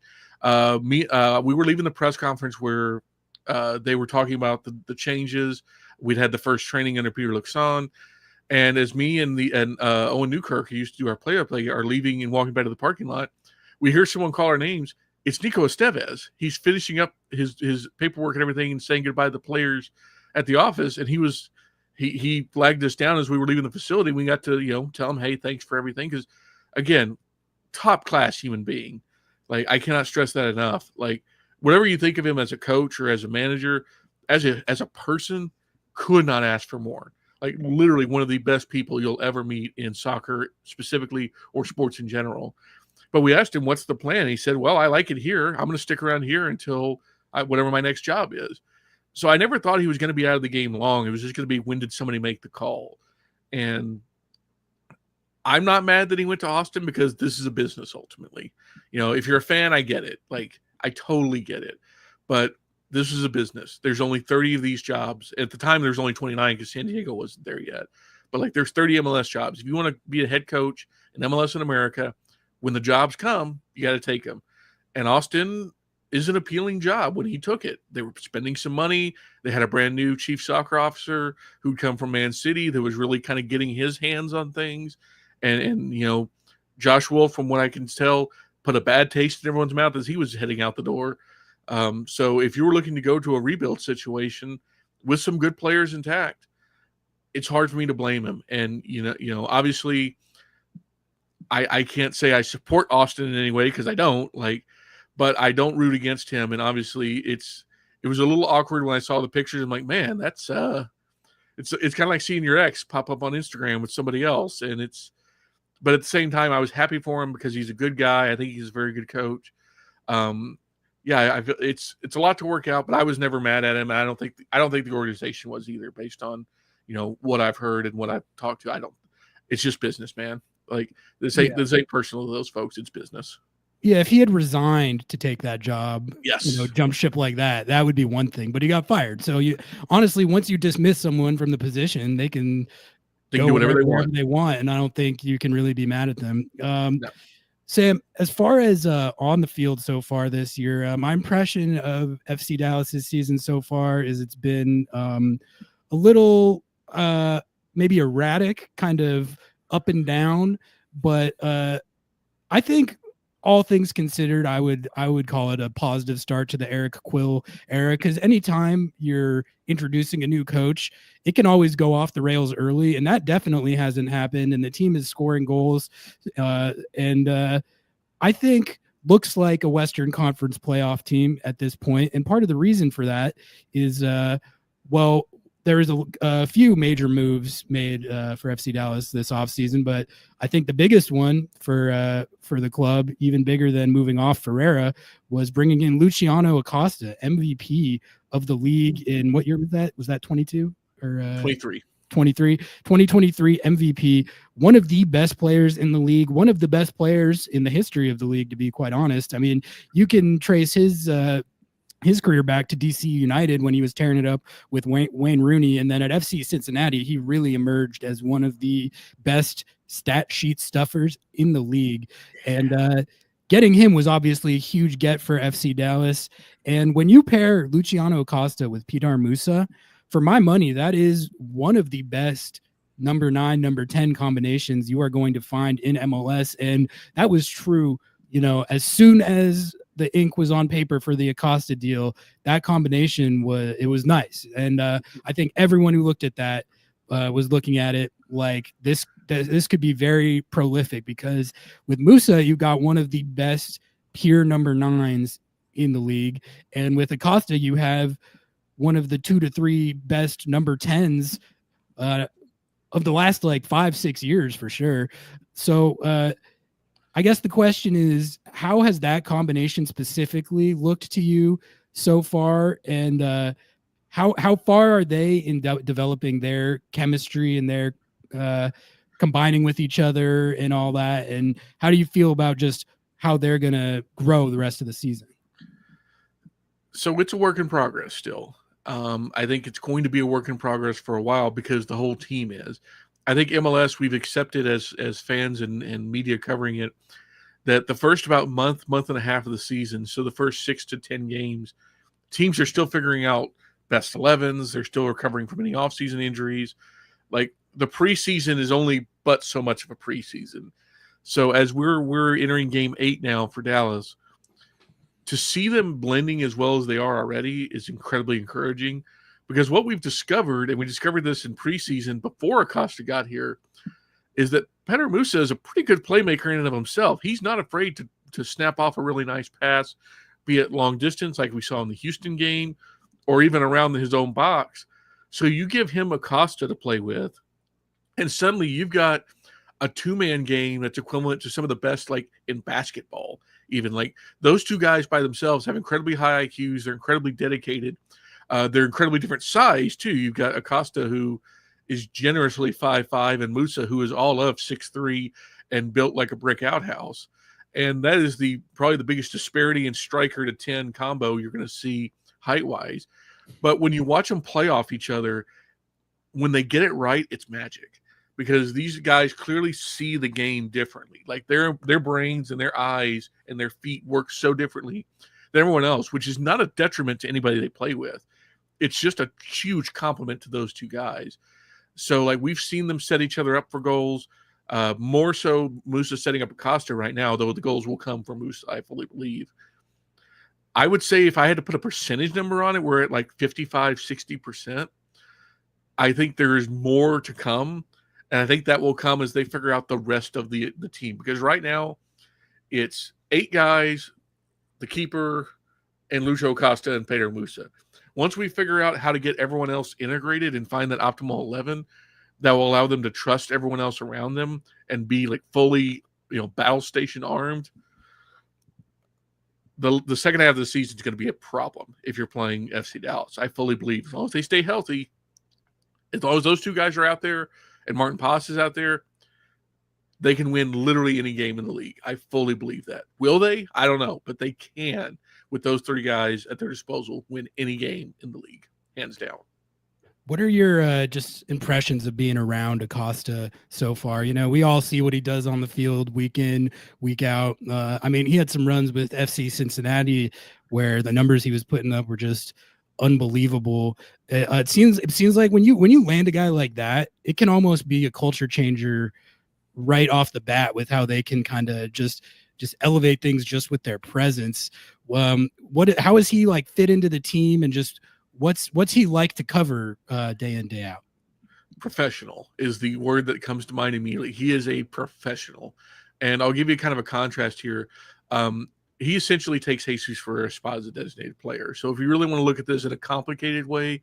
S3: We were leaving the press conference where they were talking about the changes. We'd had the first training under Peter Luxon, and as me and Owen Newkirk, who used to do our play-by-play, are leaving and walking back to the parking lot, we hear someone call our names. It's Nico Estevez. He's finishing up his paperwork and everything and saying goodbye to the players at the office, and he flagged us down as we were leaving the facility. We got to tell him, hey, thanks for everything, because again, top class human being. Like, I cannot stress that enough. Like, whatever you think of him as a coach or as a manager, as a person, could not ask for more. Like, literally one of the best people you'll ever meet in soccer specifically, or sports in general. But we asked him, what's the plan? He said, well, I like it here. I'm going to stick around here until whatever my next job is. So I never thought he was going to be out of the game long. It was just going to be, when did somebody make the call? And I'm not mad that he went to Austin, because this is a business ultimately. If you're a fan, I get it. Like, I totally get it. But this is a business. There's only 30 of these jobs. At the time, there's only 29 because San Diego wasn't there yet. But, like, there's 30 MLS jobs. If you want to be a head coach in MLS in America, when the jobs come, you got to take them. And Austin is an appealing job when he took it. They were spending some money. They had a brand new chief soccer officer who'd come from Man City that was really kind of getting his hands on things. And Josh Wolf, from what I can tell, put a bad taste in everyone's mouth as he was heading out the door. So if you were looking to go to a rebuild situation with some good players intact, it's hard for me to blame him. And, obviously I can't say I support Austin in any way, because I don't, but I don't root against him. And obviously it was a little awkward when I saw the pictures. I'm like, man, that's it's kind of like seeing your ex pop up on Instagram with somebody else. But at the same time, I was happy for him because he's a good guy. I think he's a very good coach. I feel it's a lot to work out, but I was never mad at him. And I don't think the organization was either, based on what I've heard and what I've talked to. It's just business, man. Like, this ain't personal to those folks. It's business.
S1: Yeah, if he had resigned to take that job,
S3: yes,
S1: jump ship like that would be one thing. But he got fired. So honestly, once you dismiss someone from the position, they can
S3: do whatever
S1: they want, and I don't think you can really be mad at them.
S3: No.
S1: Sam, as far as on the field so far this year, my impression of FC Dallas's season so far is it's been a little maybe erratic, kind of up and down, but I think, all things considered, I would call it a positive start to the Eric Quill era, because anytime you're introducing a new coach, it can always go off the rails early, and that definitely hasn't happened. And the team is scoring goals, and I think looks like a Western Conference playoff team at this point. And part of the reason for that is, there is a few major moves made for FC Dallas this offseason, but I think the biggest one for the club, even bigger than moving off Ferreira, was bringing in Luciano Acosta, MVP of the league in what year was that? Was that 22 or
S3: 23?
S1: 2023 MVP, one of the best players in the league, one of the best players in the history of the league, to be quite honest. I mean, you can trace his career back to DC United when he was tearing it up with Wayne Rooney. And then at FC Cincinnati, he really emerged as one of the best stat sheet stuffers in the league. And getting him was obviously a huge get for FC Dallas. And when you pair Luciano Acosta with Pitar Musa, for my money, that is one of the best number 9, number 10 combinations you are going to find in MLS. And that was true, as soon as the ink was on paper for the Acosta deal, that combination was nice. And I think everyone who looked at that was looking at it like this could be very prolific, because with Musa, you got one of the best pure number 9s in the league. And with Acosta, you have one of the 2 to 3 best number 10s of the last like 5-6 years for sure. So I guess the question is, how has that combination specifically looked to you so far? And how far are they in developing their chemistry and their combining with each other and all that? And how do you feel about just how they're going to grow the rest of the season?
S3: So it's a work in progress still. I think it's going to be a work in progress for a while because the whole team is. I think MLS, we've accepted as fans and media covering it, that the first about month and a half of the season, so the first 6 to 10 games, teams are still figuring out best 11s. They're still recovering from any offseason injuries. Like, the preseason is only but so much of a preseason. So as we're entering game 8 now for Dallas, to see them blending as well as they are already is incredibly encouraging, because what we've discovered, and we discovered this in preseason before Acosta got here, is that Pedro Musa is a pretty good playmaker in and of himself. He's not afraid to snap off a really nice pass, be it long distance like we saw in the Houston game, or even around his own box. So you give him Acosta to play with, and suddenly you've got a 2-man game that's equivalent to some of the best, like in basketball. Even like those two guys by themselves have incredibly high IQs. They're incredibly dedicated. They're incredibly different size too. You've got Acosta, who is generously 5'5", and Musa, who is all of 6'3" and built like a brick outhouse. And that is probably the biggest disparity in striker to 10 combo you're going to see height-wise. But when you watch them play off each other, when they get it right, it's magic. Because these guys clearly see the game differently. Like their brains and their eyes and their feet work so differently than everyone else, which is not a detriment to anybody they play with. It's just a huge compliment to those two guys. So, like, we've seen them set each other up for goals. More so, Musa setting up Acosta right now, though the goals will come from Musa, I fully believe. I would say if I had to put a percentage number on it, we're at like 55, 60%. I think there is more to come. And I think that will come as they figure out the rest of the team. Because right now, it's 8 guys, the keeper, and Lucho Acosta and Pedro Musa. Once we figure out how to get everyone else integrated and find that optimal 11, that will allow them to trust everyone else around them and be like fully, battle station armed. The second half of the season is going to be a problem if you're playing FC Dallas. I fully believe as long as they stay healthy, as long as those two guys are out there, and Martin Paz is out there, they can win literally any game in the league. I fully believe that. Will they? I don't know. But they can, with those 3 guys at their disposal, win any game in the league, hands down.
S1: What are your just impressions of being around Acosta so far? We all see what he does on the field week in, week out. I mean, he had some runs with FC Cincinnati where the numbers he was putting up were just unbelievable. It seems like when you land a guy like that, it can almost be a culture changer right off the bat with how they can kind of just elevate things just with their presence. How is he like fit into the team, and just what's he like to cover day in, day out?
S3: Professional is the word that comes to mind immediately. He is a professional, and I'll give you kind of a contrast here. He essentially takes Jesus Ferreira spot as a designated player. So if you really want to look at this in a complicated way,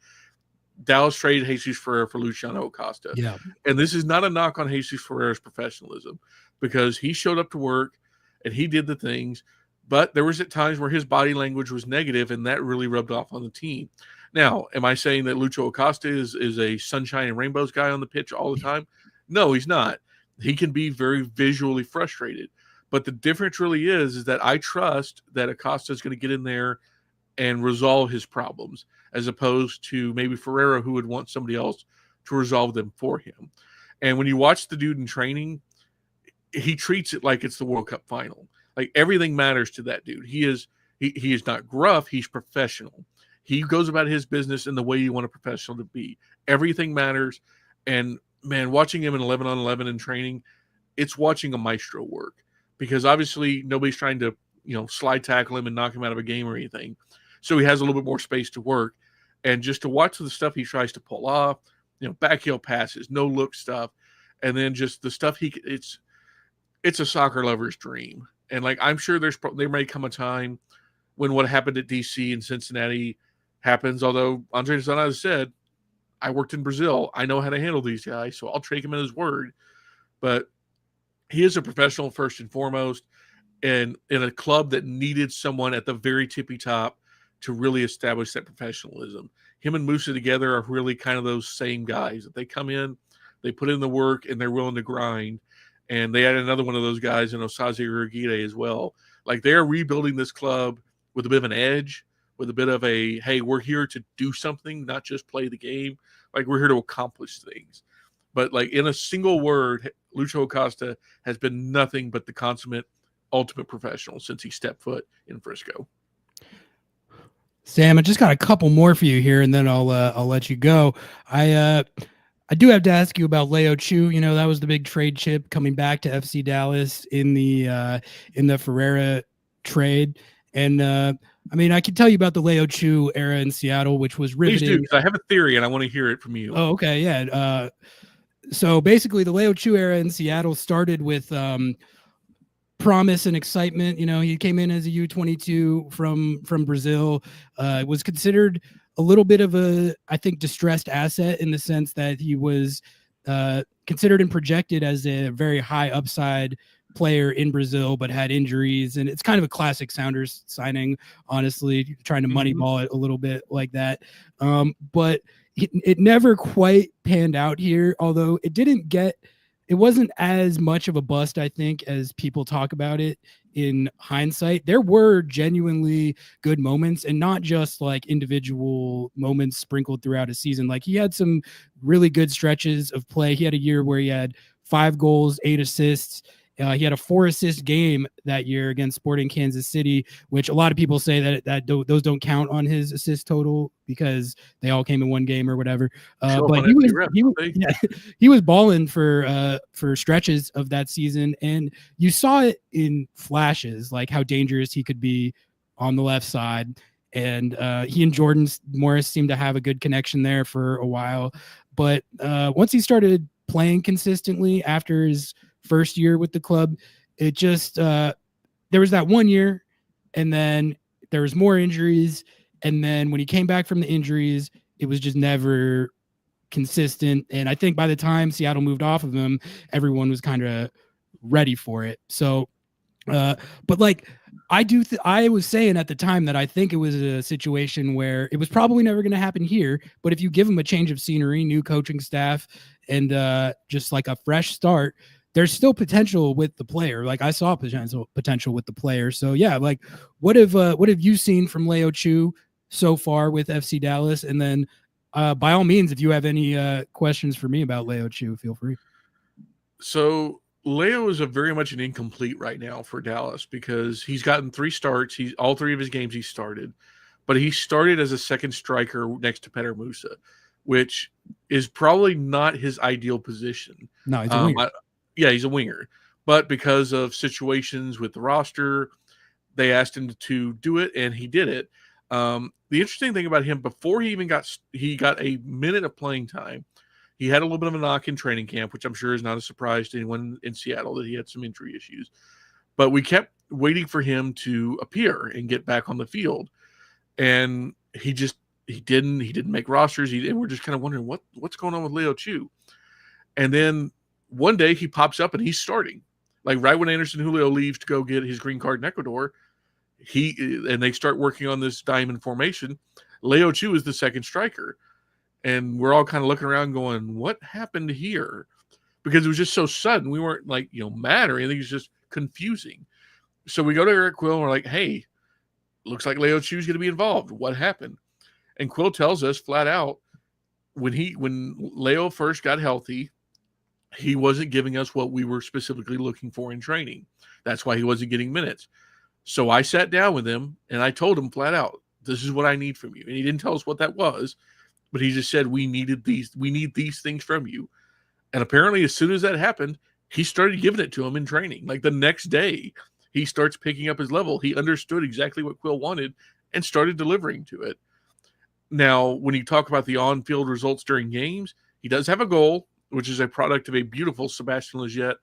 S3: Dallas traded Jesus Ferreira for Luciano Acosta.
S1: Yeah.
S3: And this is not a knock on Jesus Ferreira's professionalism, because he showed up to work and he did the things, but there was at times where his body language was negative, and that really rubbed off on the team. Now, am I saying that Lucho Acosta is a sunshine and rainbows guy on the pitch all the time? No, he's not. He can be very visually frustrated. But the difference really is that I trust that Acosta is going to get in there and resolve his problems, as opposed to maybe Ferreira, who would want somebody else to resolve them for him. And when you watch the dude in training, he treats it like it's the World Cup final. Like, everything matters to that dude. He is not gruff. He's professional. He goes about his business in the way you want a professional to be. Everything matters. And, man, watching him in 11-on-11 in training, it's watching a maestro work. Because obviously nobody's trying to slide tackle him and knock him out of a game or anything. So he has a little bit more space to work. And just to watch the stuff he tries to pull off, back heel passes, no look stuff, and then just the stuff it's a soccer lover's dream. And like, I'm sure there may come a time when what happened at DC and Cincinnati happens. Although Andre Sanada said, I worked in Brazil, I know how to handle these guys, so I'll take him at his word. But he is a professional first and foremost, and in a club that needed someone at the very tippy top to really establish that professionalism. Him and Musa together are really kind of those same guys that they come in, they put in the work, and they're willing to grind. And they had another one of those guys in Osaze Urugide as well. Like, they're rebuilding this club with a bit of an edge, with a bit of a, hey, we're here to do something, not just play the game. Like, we're here to accomplish things. But like, in a single word, Lucho Acosta has been nothing but the consummate ultimate professional since he stepped foot in Frisco.
S1: Sam, I just got a couple more for you here, and then I'll let you go. I do have to ask you about Leo Chu. That was the big trade chip coming back to FC Dallas in the Ferreira trade. And I can tell you about the Leo Chu era in Seattle, which was riveting.
S3: Please do, because I have a theory and I want to hear it from you.
S1: Oh, okay, yeah. So basically, the Leo Chu era in Seattle started with promise and excitement. He came in as a U22 from Brazil. Was considered a little bit of a, I think, distressed asset in the sense that he was considered and projected as a very high upside player in Brazil, but had injuries. And it's kind of a classic Sounders signing, honestly, trying to moneyball it a little bit like that. But it never quite panned out here, although it wasn't as much of a bust, I think, as people talk about it in hindsight. There were genuinely good moments, and not just like individual moments sprinkled throughout a season. Like, he had some really good stretches of play. He had a year where he had 5 goals, 8 assists. He had a 4-assist game that year against Sporting Kansas City, which a lot of people say that those don't count on his assist total because they all came in one game or whatever. But he was balling for stretches of that season, and you saw it in flashes, like how dangerous he could be on the left side. And he and Jordan Morris seemed to have a good connection there for a while. But once he started playing consistently after his first year with the club, it just there was that one year, and then there was more injuries, and then when he came back from the injuries, it was just never consistent. And I think by the time Seattle moved off of him, everyone was kind of ready for it. So but like, I was saying at the time that I think it was a situation where it was probably never going to happen here, but if you give him a change of scenery, new coaching staff, and just like a fresh start, there's still potential with the player. Like, I saw potential with the player. So yeah, like, what have you seen from Leo Chu so far with FC Dallas? And then by all means, if you have any questions for me about Leo Chu, feel free.
S3: So Leo is very much an incomplete right now for Dallas because he's gotten 3 starts. All 3 of his games he started, but he started as a second striker next to Peter Musa, which is probably not his ideal position.
S1: No, he's a winger.
S3: He's a winger, but because of situations with the roster, they asked him to do it, and he did it. The interesting thing about him, before he even got a minute of playing time, he had a little bit of a knock in training camp, which I'm sure is not a surprise to anyone in Seattle that he had some injury issues. But we kept waiting for him to appear and get back on the field, and he didn't make rosters. And we're just kind of wondering what's going on with Leo Chu. And then one day he pops up and he's starting. Like, right when Anderson Julio leaves to go get his green card in Ecuador, and they start working on this diamond formation. Leo Chu is the second striker. And we're all kind of looking around going, what happened here? Because it was just so sudden. We weren't like, mad or anything. It was just confusing. So we go to Eric Quill and we're like, hey, looks like Leo Chu's going to be involved. What happened? And Quill tells us flat out, when Leo first got healthy, he wasn't giving us what we were specifically looking for in training. That's why he wasn't getting minutes. So I sat down with him and I told him flat out, this is what I need from you. And he didn't tell us what that was, but he just said, we need these things from you. And apparently as soon as that happened, he started giving it to him in training. Like, the next day he starts picking up his level. He understood exactly what Quill wanted and started delivering to it. Now, when you talk about the on-field results during games, he does have a goal, which is a product of a beautiful Sebastian Lletget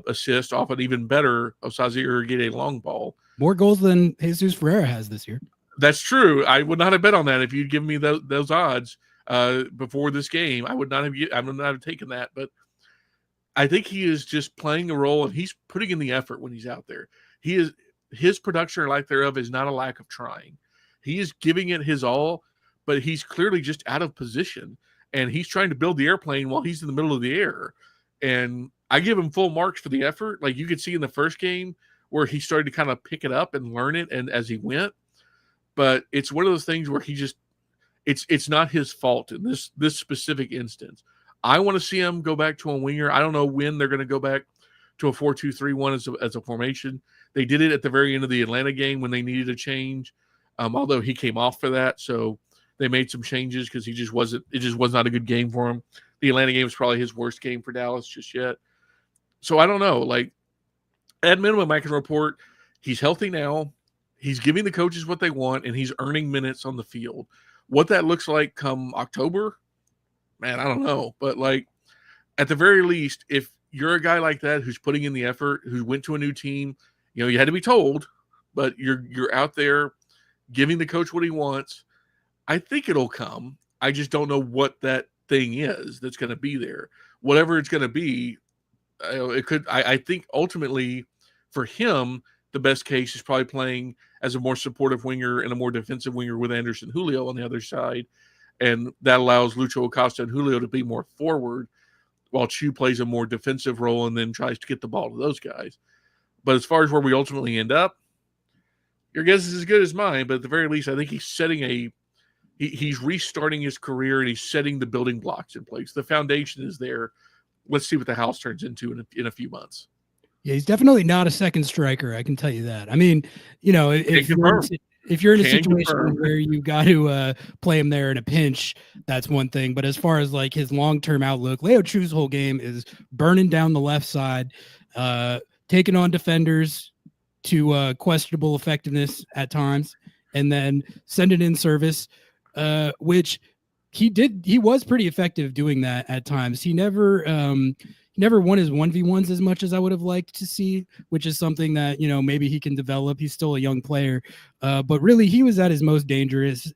S3: assist off an even better Osaze Urugide long ball.
S1: More goals than Jesus Ferreira has this year.
S3: That's true. I would not have bet on that if you'd given me those odds before this game. I would not have taken that. But I think he is just playing a role, and he's putting in the effort when he's out there. His production or lack thereof is not a lack of trying. He is giving it his all, but he's clearly just out of position, and he's trying to build the airplane while he's in the middle of the air. And I give him full marks for the effort. Like you could see in the first game where he started to kind of pick it up and learn it, and as he went. But it's one of those things where it's not his fault in this specific instance. I want to see him go back to a winger. I don't know when they're going to go back to a 4-2-3-1 as a formation. They did it at the very end of the Atlanta game when they needed a change, although he came off for that. So they made some changes because it just was not a good game for him. The Atlanta game was probably his worst game for Dallas just yet. So I don't know. Like, at minimum, I can report he's healthy now. He's giving the coaches what they want, and he's earning minutes on the field. What that looks like come October, man, I don't know. But, like, at the very least, if you're a guy like that who's putting in the effort, who went to a new team, you had to be told, but you're out there giving the coach what he wants, I think it'll come. I just don't know what that thing is that's going to be there. Whatever it's going to be, it could. I think ultimately for him, the best case is probably playing as a more supportive winger and a more defensive winger with Anderson Julio on the other side. And that allows Lucho Acosta and Julio to be more forward while Chu plays a more defensive role and then tries to get the ball to those guys. But as far as where we ultimately end up, your guess is as good as mine. But at the very least, I think he's restarting his career and he's setting the building blocks in place. The foundation is there. Let's see what the house turns into in a few months.
S1: Yeah, he's definitely not a second striker. I can tell you that. I mean, if you're in a situation where you got to play him there in a pinch, that's one thing. But as far as like his long-term outlook, Leo Chu's whole game is burning down the left side, taking on defenders to questionable effectiveness at times, and then sending in service, which he did. He was pretty effective doing that at times. He never won his 1v1s as much as I would have liked to see, which is something that, maybe he can develop. He's still a young player. But really, he was at his most dangerous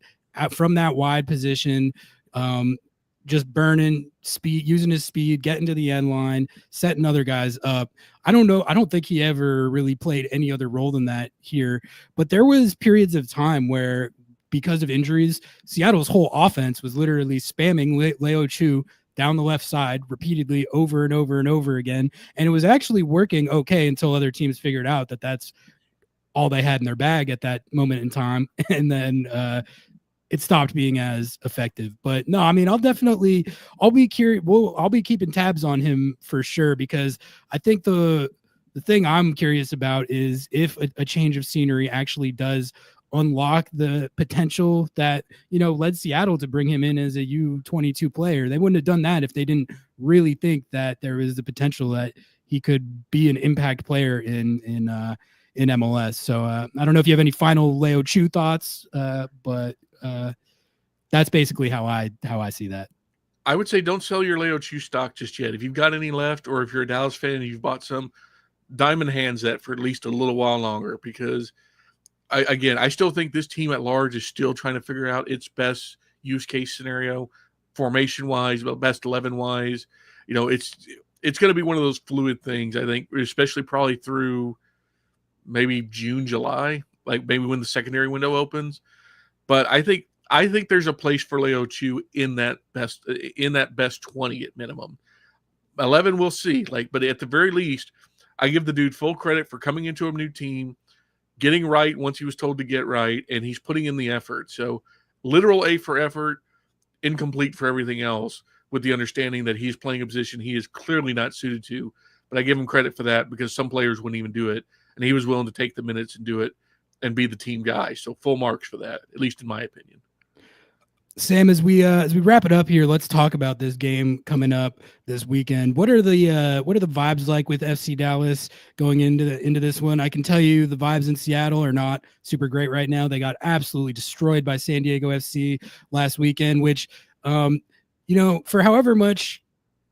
S1: from that wide position, just burning speed, using his speed, getting to the end line, setting other guys up. I don't know. I don't think he ever really played any other role than that here. But there was periods of time where, because of injuries, Seattle's whole offense was literally spamming Leo Chu down the left side repeatedly over and over and over again. And it was actually working okay until other teams figured out that that's all they had in their bag at that moment in time. And then it stopped being as effective. But no, I mean, I'll be curious. I'll be keeping tabs on him for sure, because I think the thing I'm curious about is if a change of scenery actually does unlock the potential that, led Seattle to bring him in as a U22 player. They wouldn't have done that if they didn't really think that there was the potential that he could be an impact player in MLS. So I don't know if you have any final Leo Chu thoughts, but that's basically how I see that.
S3: I would say don't sell your Leo Chu stock just yet. If you've got any left, or if you're a Dallas fan and you've bought some, diamond hands that for at least a little while longer, because I still think this team at large is still trying to figure out its best use case scenario, formation wise, best 11 wise. It's going to be one of those fluid things, I think, especially probably through maybe June, July, like maybe when the secondary window opens. But I think there's a place for Leo Chu in that best 20 at minimum. 11, we'll see. But at the very least, I give the dude full credit for coming into a new team, getting right once he was told to get right, and he's putting in the effort. So literal A for effort, incomplete for everything else, with the understanding that he's playing a position he is clearly not suited to. But I give him credit for that, because some players wouldn't even do it, and he was willing to take the minutes and do it and be the team guy. So full marks for that, at least in my opinion.
S1: Sam, as we wrap it up here, let's talk about this game coming up this weekend. What are the vibes like with FC Dallas going into this one? I can tell you the vibes in Seattle are not super great right now. They got absolutely destroyed by San Diego FC last weekend, which for however much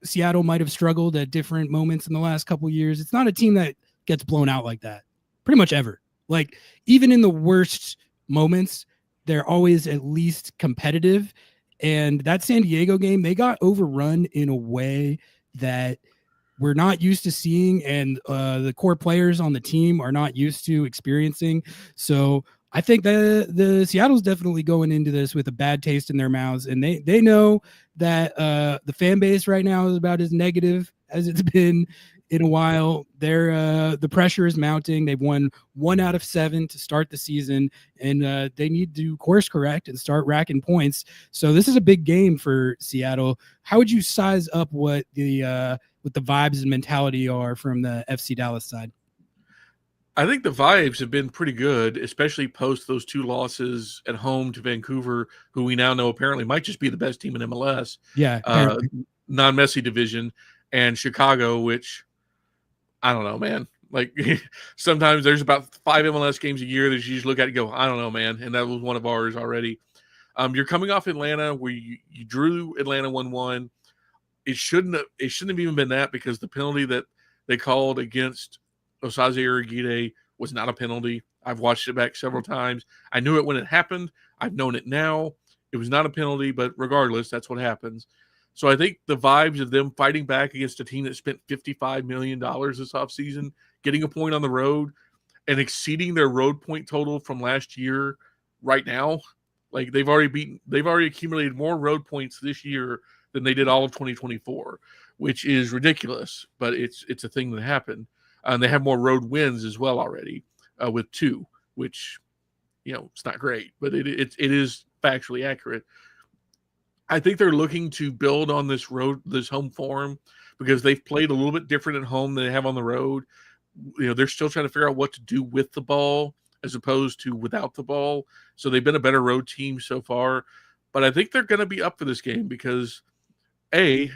S1: Seattle might have struggled at different moments in the last couple of years, it's not a team that gets blown out like that pretty much ever. Like even in the worst moments, they're always at least competitive. And that San Diego game, they got overrun in a way that we're not used to seeing, and the core players on the team are not used to experiencing. So I think the Seattle's definitely going into this with a bad taste in their mouths, and they know that the fan base right now is about as negative as it's been in a while. The pressure is mounting. They've won 1 out of 7 to start the season, and they need to course correct and start racking points. So this is a big game for Seattle. How would you size up what the vibes and mentality are from the FC Dallas side?
S3: I think the vibes have been pretty good, especially post those 2 losses at home to Vancouver, who we now know apparently might just be the best team in MLS.
S1: Yeah,
S3: non-Messi division, and Chicago, which I don't know, man. Like sometimes there's about 5 MLS games a year that you just look at and go, I don't know, man. And that was one of ours already. You're coming off Atlanta where you drew Atlanta 1-1. It shouldn't have even been that, because the penalty that they called against Osaze Urugide was not a penalty. I've watched it back several times. I knew it when it happened. I've known it now. It was not a penalty, but regardless, that's what happens. So I think the vibes of them fighting back against a team that spent $55 million this offseason, getting a point on the road, and exceeding their road point total from last year right now. Like they've already accumulated more road points this year than they did all of 2024, which is ridiculous, but it's a thing that happened. And they have more road wins as well already with 2, which, it's not great, but it is factually accurate. I think they're looking to build on this home form, because they've played a little bit different at home than they have on the road. They're still trying to figure out what to do with the ball as opposed to without the ball. So they've been a better road team so far, but I think they're going to be up for this game because Eric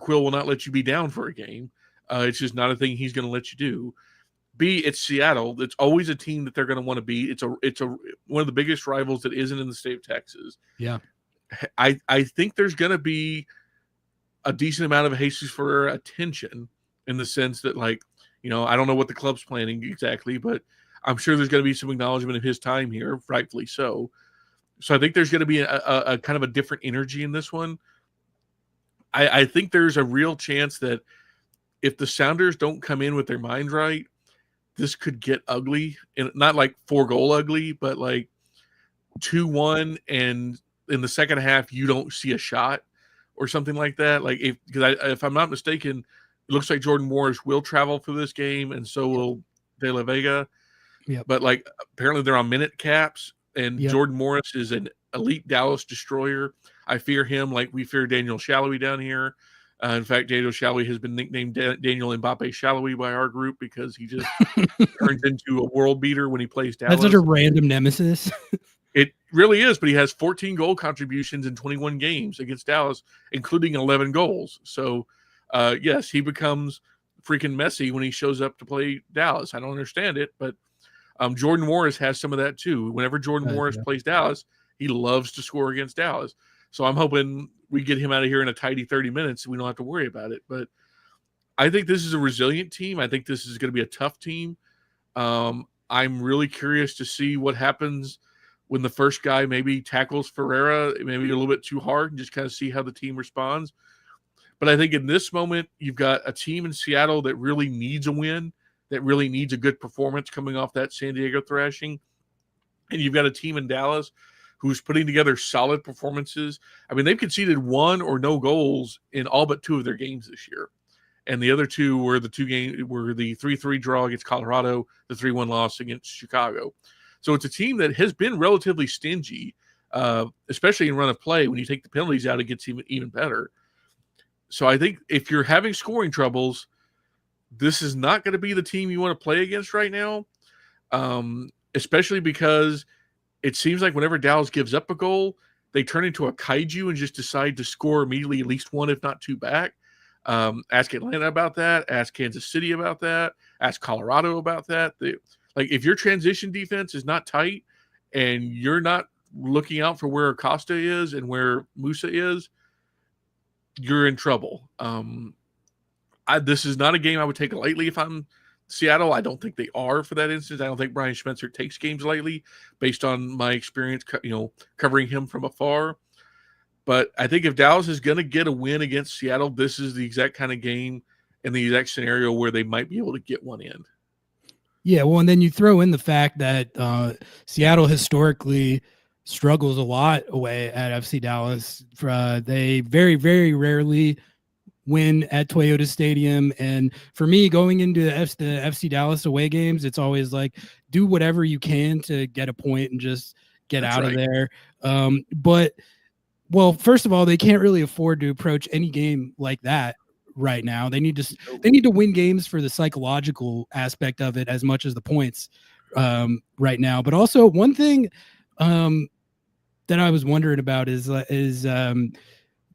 S3: Quill will not let you be down for a game. It's just not a thing he's going to let you do. B, it's Seattle. It's always a team that they're going to want to beat. It's one of the biggest rivals that isn't in the state of Texas.
S1: Yeah.
S3: I think there's going to be a decent amount of Jesus Ferreira attention, in the sense that, like, I don't know what the club's planning exactly, but I'm sure there's going to be some acknowledgement of his time here, rightfully so. So I think there's going to be a kind of a different energy in this one. I think there's a real chance that if the Sounders don't come in with their mind right, this could get ugly, and not like 4-goal ugly, but like 2-1, and in the second half you don't see a shot or something like that. Like if I'm not mistaken, it looks like Jordan Morris will travel for this game, and so will De La Vega.
S1: Yep.
S3: But like apparently they're on minute caps, and Jordan Morris is an elite Dallas destroyer. I fear him like we fear Daniel Shallowy down here. In fact, Daniel Shallowy has been nicknamed Daniel Mbappe Shallowy by our group, because he just turns into a world beater when he plays Dallas.
S1: That's such a random nemesis.
S3: It really is, but he has 14 goal contributions in 21 games against Dallas, including 11 goals. So, yes, he becomes freaking Messi when he shows up to play Dallas. I don't understand it, but Jordan Morris has some of that too. Whenever Jordan Morris plays Dallas, he loves to score against Dallas. So I'm hoping we get him out of here in a tidy 30 minutes so we don't have to worry about it. But I think this is a resilient team. I think this is going to be a tough team. I'm really curious to see what happens when the first guy maybe tackles Ferreira, maybe a little bit too hard, and just kind of see how the team responds. But I think in this moment, you've got a team in Seattle that really needs a win, that really needs a good performance coming off that San Diego thrashing. And you've got a team in Dallas who's putting together solid performances. I mean, they've conceded 1 or no goals in all but 2 of their games this year. And the other 2 were the 3-3 draw against Colorado, the 3-1 loss against Chicago. So it's a team that has been relatively stingy, especially in run of play. When you take the penalties out, it gets even better. So I think if you're having scoring troubles, this is not going to be the team you want to play against right now, especially because it seems like whenever Dallas gives up a goal, they turn into a kaiju and just decide to score immediately at least one, if not two back. Ask Atlanta about that. Ask Kansas City about that. Ask Colorado about that. Like, if your transition defense is not tight and you're not looking out for where Acosta is and where Musa is, you're in trouble. This is not a game I would take lightly if I'm Seattle. I don't think they are for that instance. I don't think Brian Schmetzer takes games lightly based on my experience, covering him from afar. But I think if Dallas is going to get a win against Seattle, this is the exact kind of game and the exact scenario where they might be able to get one in.
S1: Yeah, well, and then you throw in the fact that Seattle historically struggles a lot away at FC Dallas. They very, very rarely win at Toyota Stadium. And for me, going into the FC Dallas away games, it's always like, do whatever you can to get a point and just get out of there. But, well, first of all, they can't really afford to approach any game like that right now. They need to win games for the psychological aspect of it as much as the points right now. But also one thing that I was wondering about is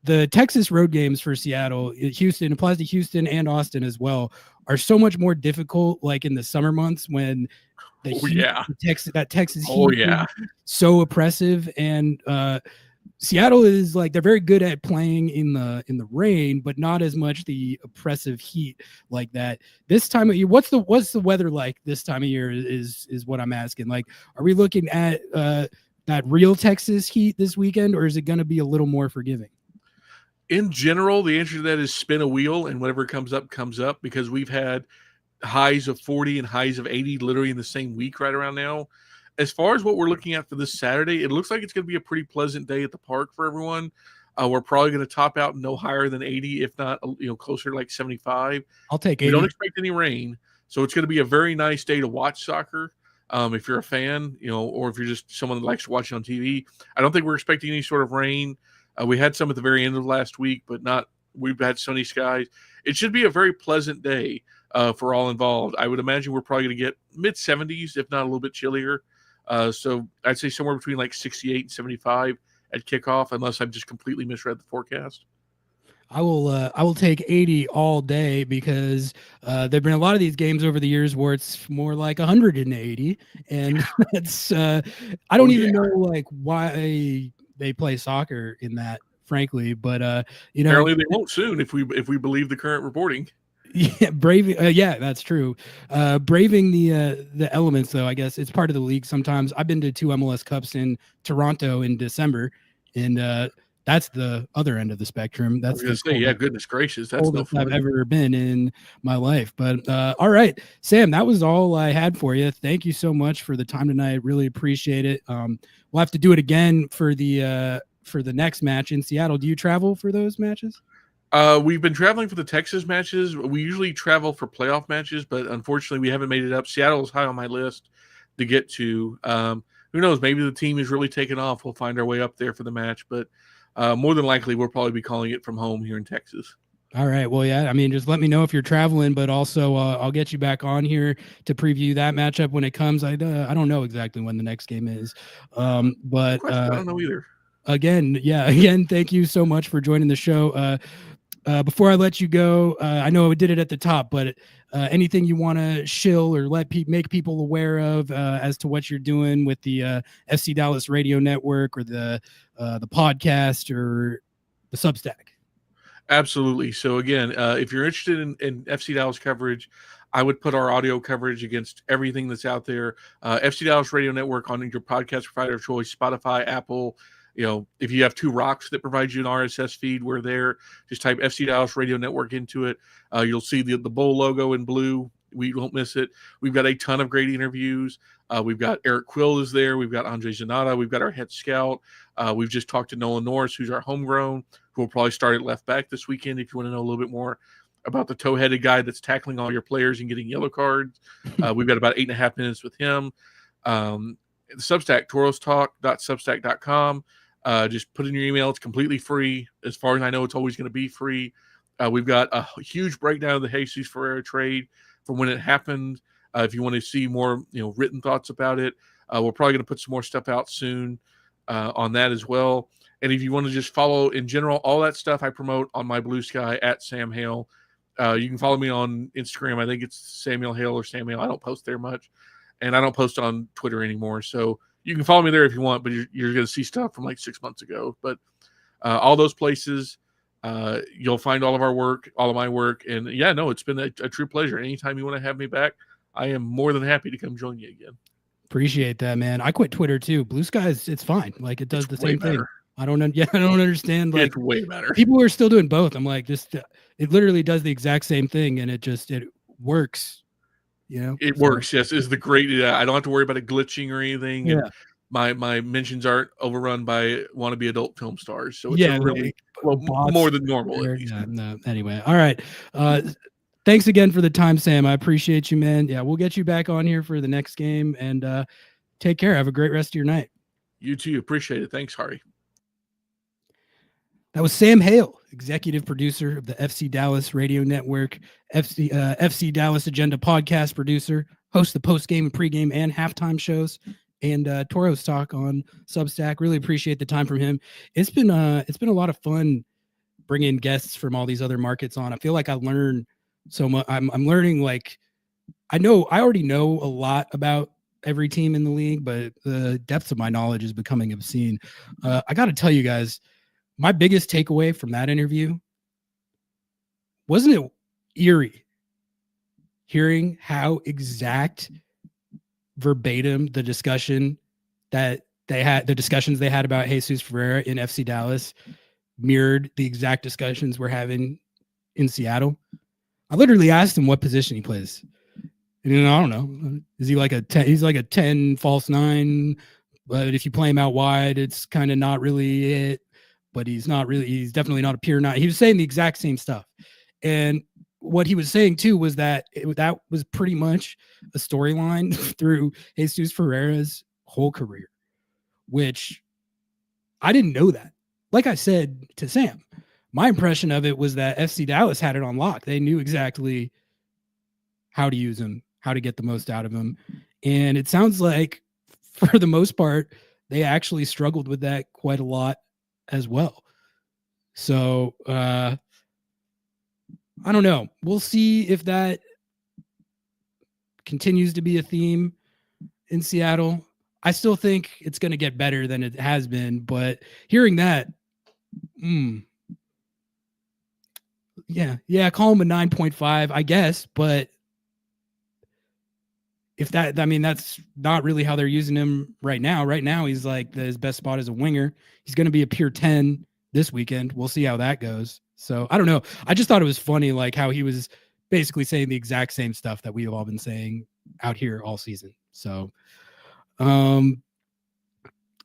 S1: the Texas road games for Seattle, Houston, applies to Houston and Austin as well, are so much more difficult, like in the summer months when that Texas heat is so oppressive. And Seattle is like, they're very good at playing in the rain, but not as much the oppressive heat like that. This time of year, what's the weather like this time of year is what I'm asking. Like, are we looking at that real Texas heat this weekend, or is it going to be a little more forgiving?
S3: In general, the answer to that is spin a wheel, and whatever comes up, because we've had highs of 40 and highs of 80 literally in the same week right around now. As far as what we're looking at for this Saturday, it looks like it's going to be a pretty pleasant day at the park for everyone. We're probably going to top out no higher than 80, if not closer to like 75.
S1: I'll take 80.
S3: We don't expect any rain, so it's going to be a very nice day to watch soccer. If you're a fan, or if you're just someone that likes to watch it on TV. I don't think we're expecting any sort of rain. We had some at the very end of last week, but we've had sunny skies. It should be a very pleasant day for all involved. I would imagine we're probably going to get mid-70s, if not a little bit chillier. So I'd say somewhere between like 68 and 75 at kickoff, unless I've just completely misread the forecast.
S1: I will take 80 all day, because there've been a lot of these games over the years where it's more like 180, and that's I don't even know like why they play soccer in that, frankly. But
S3: apparently they won't soon if we believe the current reporting.
S1: Yeah, braving. Yeah, that's true. Braving the elements, though. I guess it's part of the league. Sometimes I've been to 2 MLS Cups in Toronto in December, and that's the other end of the spectrum. That's
S3: goodness gracious, that's no fun
S1: I've ever been in my life. But all right, Sam, that was all I had for you. Thank you so much for the time tonight. Really appreciate it. We'll have to do it again for the next match in Seattle. Do you travel for those matches?
S3: We've been traveling for the Texas matches. We usually travel for playoff matches, but unfortunately we haven't made it up. Seattle is high on my list to get to. Who knows? Maybe the team is really taking off. We'll find our way up there for the match, but more than likely we'll probably be calling it from home here in Texas.
S1: All right. Well, yeah, I mean, just let me know if you're traveling, but also I'll get you back on here to preview that matchup when it comes. I don't know exactly when the next game is, but
S3: I don't know either.
S1: Again, thank you so much for joining the show. Before I let you go, I know I did it at the top, but anything you want to shill or make people aware of as to what you're doing with the FC Dallas Radio Network, or the podcast, or the Substack?
S3: Absolutely. So again, if you're interested in FC Dallas coverage, I would put our audio coverage against everything that's out there. FC Dallas Radio Network on your podcast provider of choice, Spotify, Apple. If you have 2 rocks that provide you an RSS feed, we're there. Just type FC Dallas Radio Network into it. You'll see the Bull logo in blue. We won't miss it. We've got a ton of great interviews. We've got Eric Quill is there. We've got Andre Zanata. We've got our head scout. We've just talked to Nolan Norris, who's our homegrown, who will probably start at left back this weekend if you want to know a little bit more about the toe-headed guy that's tackling all your players and getting yellow cards. We've got about 8.5 minutes with him. The Substack, torostalk.substack.com. Just put in your email. It's completely free. As far as I know, it's always going to be free. We've got a huge breakdown of the Jesus Ferreira trade from when it happened. If you want to see more, written thoughts about it, we're probably going to put some more stuff out soon on that as well. And if you want to just follow in general, all that stuff I promote on my Blue Sky at Sam Hale. You can follow me on Instagram. I think it's Samuel Hale or Sam Hale. I don't post there much, and I don't post on Twitter anymore. So you can follow me there if you want, but you're going to see stuff from like 6 months ago. But all those places, you'll find all of our work, all of my work. And yeah, no, it's been a true pleasure. Anytime you want to have me back, I am more than happy to come join you again.
S1: Appreciate that, man. I quit Twitter too. Blue Sky it's fine. Like it does the same thing. I don't understand. Like
S3: it's way better.
S1: People are still doing both. I'm like, just it literally does the exact same thing, and it works. You know,
S3: it works. Yes, is the great. I don't have to worry about it glitching or anything.
S1: Yeah.
S3: And my mentions aren't overrun by wannabe adult film stars. So it's really more than normal.
S1: Yeah, no, anyway, all right. Thanks again for the time, Sam. I appreciate you, man. Yeah, we'll get you back on here for the next game, and take care. Have a great rest of your night.
S3: You too. Appreciate it. Thanks, Hardy.
S1: That was Sam Hale, executive producer of the FC Dallas Radio Network, FC Dallas Agenda podcast producer, host the post-game and pre-game and halftime shows, and Toros Talk on Substack. Really appreciate the time from him. It's been a lot of fun bringing guests from all these other markets on. I feel like I learn so much. I'm learning, like, I already know a lot about every team in the league, but the depth of my knowledge is becoming obscene. I got to tell you guys, my biggest takeaway from that interview, wasn't it eerie hearing how exact verbatim the discussions they had about Jesus Ferreira in FC Dallas mirrored the exact discussions we're having in Seattle? I literally asked him what position he plays. And I don't know. Is he like a 10? He's like a 10 false 9, but if you play him out wide, it's kind of not really it. But he's definitely not a pure 9. He was saying the exact same stuff. And what he was saying too was that that was pretty much a storyline through Jesus Ferreira's whole career, which I didn't know that. Like I said to Sam, my impression of it was that FC Dallas had it on lock. They knew exactly how to use him, how to get the most out of him. And it sounds like for the most part, they actually struggled with that quite a lot as well. So I don't know. We'll see if that continues to be a theme in Seattle. I still think it's going to get better than it has been, but hearing that, yeah, call him a 9.5, I guess, but if that, I mean, that's not really how they're using him right now. Right now, he's like his best spot as a winger. He's going to be a pure 10 this weekend. We'll see how that goes. So I don't know. I just thought it was funny, like how he was basically saying the exact same stuff that we've all been saying out here all season. So, all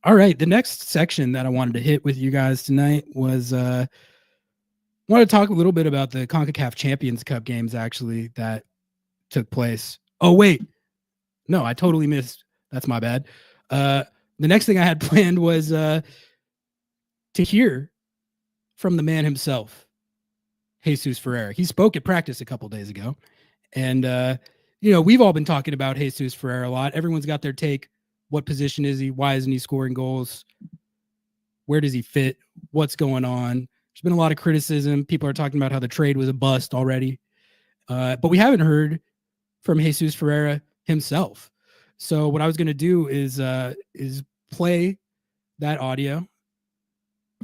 S1: right. The next section that I wanted to hit with you guys tonight was, I want to talk a little bit about the CONCACAF Champions Cup games actually that took place. Oh, wait. No, I totally missed. That's my bad. The next thing I had planned was to hear from the man himself, Jesus Ferreira. He spoke at practice a couple days ago. And, we've all been talking about Jesus Ferreira a lot. Everyone's got their take. What position is he? Why isn't he scoring goals? Where does he fit? What's going on? There's been a lot of criticism. People are talking about how the trade was a bust already. But we haven't heard from Jesus Ferreira himself. So what I was going to do is play that audio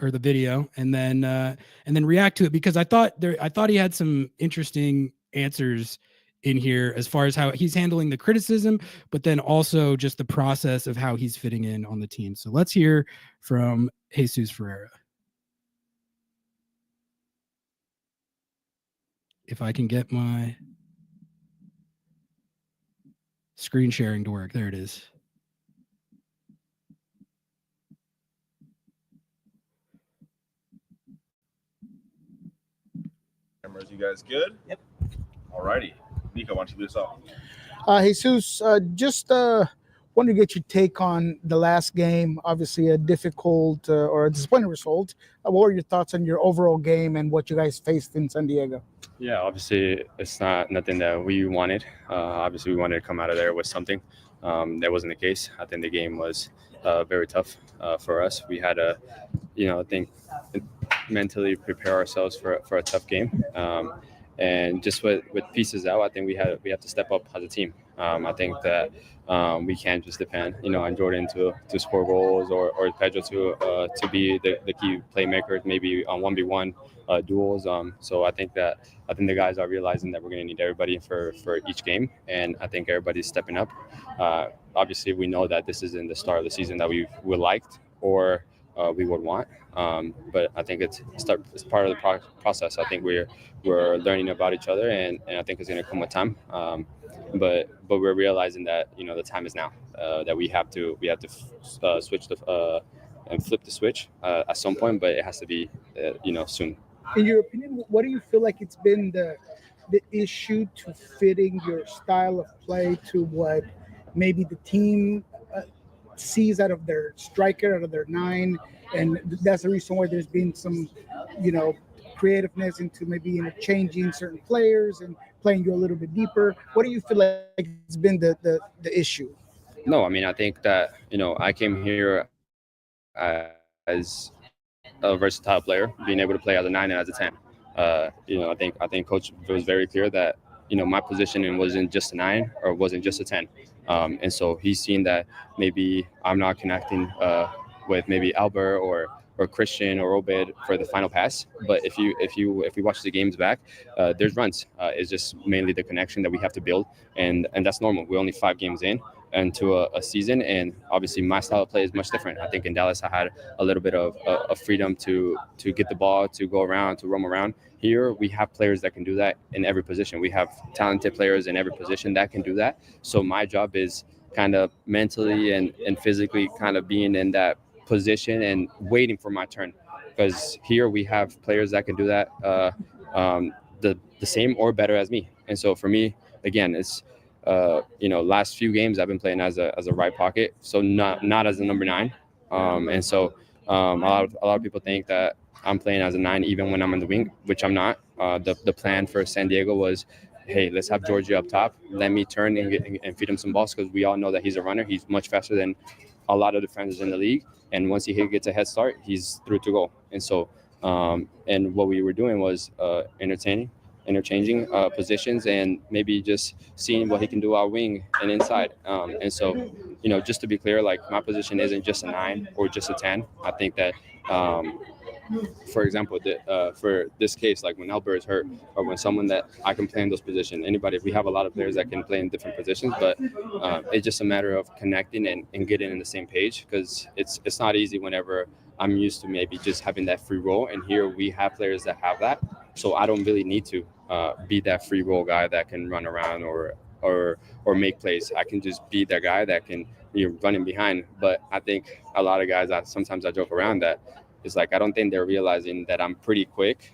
S1: or the video and then react to it, because I thought he had some interesting answers in here as far as how he's handling the criticism, but then also just the process of how he's fitting in on the team. So let's hear from Jesus Ferreira. If I can get my screen sharing to work. There it is.
S4: Cameras, you guys good?
S5: Yep.
S4: All righty. Nico, why don't you lead us off?
S5: Jesus, just wanted to get your take on the last game. Obviously, a difficult or a disappointing result. What were your thoughts on your overall game and what you guys faced in San Diego?
S6: Yeah, obviously, it's not nothing that we wanted. Obviously, we wanted to come out of there with something. that wasn't the case. I think the game was very tough for us. We had to, I think, mentally prepare ourselves for a tough game. And just with pieces out, I think we have to step up as a team. I think that we can't just depend, on Jordan to score goals or Pedro to be the key playmakers, maybe on 1v1 duels. So I think the guys are realizing that we're going to need everybody for each game, and I think everybody's stepping up. Obviously, we know that this isn't the start of the season that we would liked or we would want, but I think it's part of the process. I think we're learning about each other, and I think it's going to come with time. But we're realizing that the time is now. That we have to switch and flip the switch at some point, but it has to be soon.
S5: In your opinion, what do you feel like it's been the issue to fitting your style of play to what maybe the team sees out of their striker, out of their 9, and that's the reason why there's been some, creativeness into maybe changing certain players and playing you a little bit deeper. What do you feel like it's been the issue?
S6: No, I mean, I think that I came here as a versatile player, being able to play as a 9 and as a 10. I think Coach was very clear that my position wasn't just a 9 or wasn't just a 10. And so he's seen that maybe I'm not connecting with maybe Albert or Christian or Obed for the final pass. But if we watch the games back, there's runs. It's just mainly the connection that we have to build, and that's normal. We're only 5 games into a season, and obviously my style of play is much different. I think in Dallas I had a little bit of freedom to get the ball, to go around, to roam around. Here we have players that can do that in every position. We have talented players in every position that can do that. So my job is kind of mentally and physically kind of being in that position and waiting for my turn, because here we have players that can do that the same or better as me. And so for me, again, it's last few games I've been playing as a right pocket, so not as a number 9. And so a lot of people think that I'm playing as a 9 even when I'm in the wing, which I'm not. The plan for San Diego was, hey, let's have Georgie up top. Let me turn and feed him some balls, because we all know that he's a runner. He's much faster than a lot of defenders in the league. And once he gets a head start, he's through to goal. And so, and what we were doing was interchanging positions and maybe just seeing what he can do out wing and inside. And so, just to be clear, like my position isn't just a 9 or just a 10. I think that, for example, for this case, like when Albert is hurt or when someone that I can play in those positions, anybody, we have a lot of players that can play in different positions, but it's just a matter of connecting and getting in the same page, because it's not easy whenever I'm used to maybe just having that free role, and here we have players that have that. So I don't really need to be that free role guy that can run around or make plays. I can just be that guy that can be running behind. But I think a lot of guys, sometimes I joke around that it's like I don't think they're realizing that I'm pretty quick.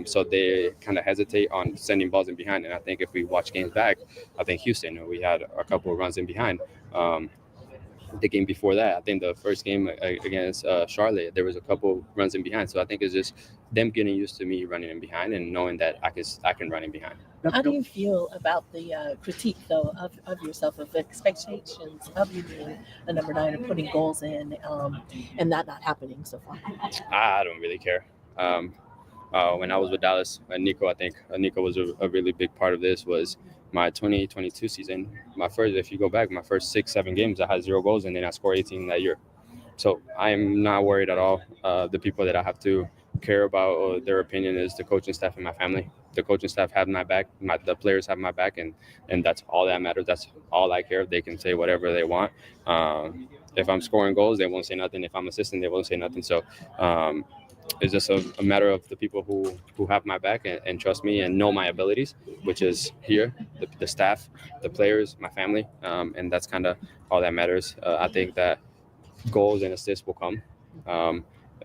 S6: So they kind of hesitate on sending balls in behind. And I think if we watch games back, I think Houston, we had a couple of runs in behind. The game before that, I think the first game against Charlotte, there was a couple runs in behind. So I think it's just them getting used to me running in behind and knowing that I can run in behind.
S7: How do you feel about the critique, though, of yourself, of expectations of you being a number 9 and putting goals in, and that not happening so far?
S6: I don't really care. When I was with Dallas and Nico, I think Nico was a really big part of this. Was my 2022 season, if you go back, my first 6-7 games, I had 0 goals, and then I scored 18 that year. So I'm not worried at all. The people that I have to care about, or their opinion, is the coaching staff and my family. The coaching staff have my back, the players have my back, and that's all that matters. That's all I care. They can say whatever they want. If I'm scoring goals, they won't say nothing. If I'm assisting, they won't say nothing. So it's just a matter of the people who have my back and trust me and know my abilities, which is here, the staff, the players, my family, and that's kind of all that matters. I think that goals and assists will come.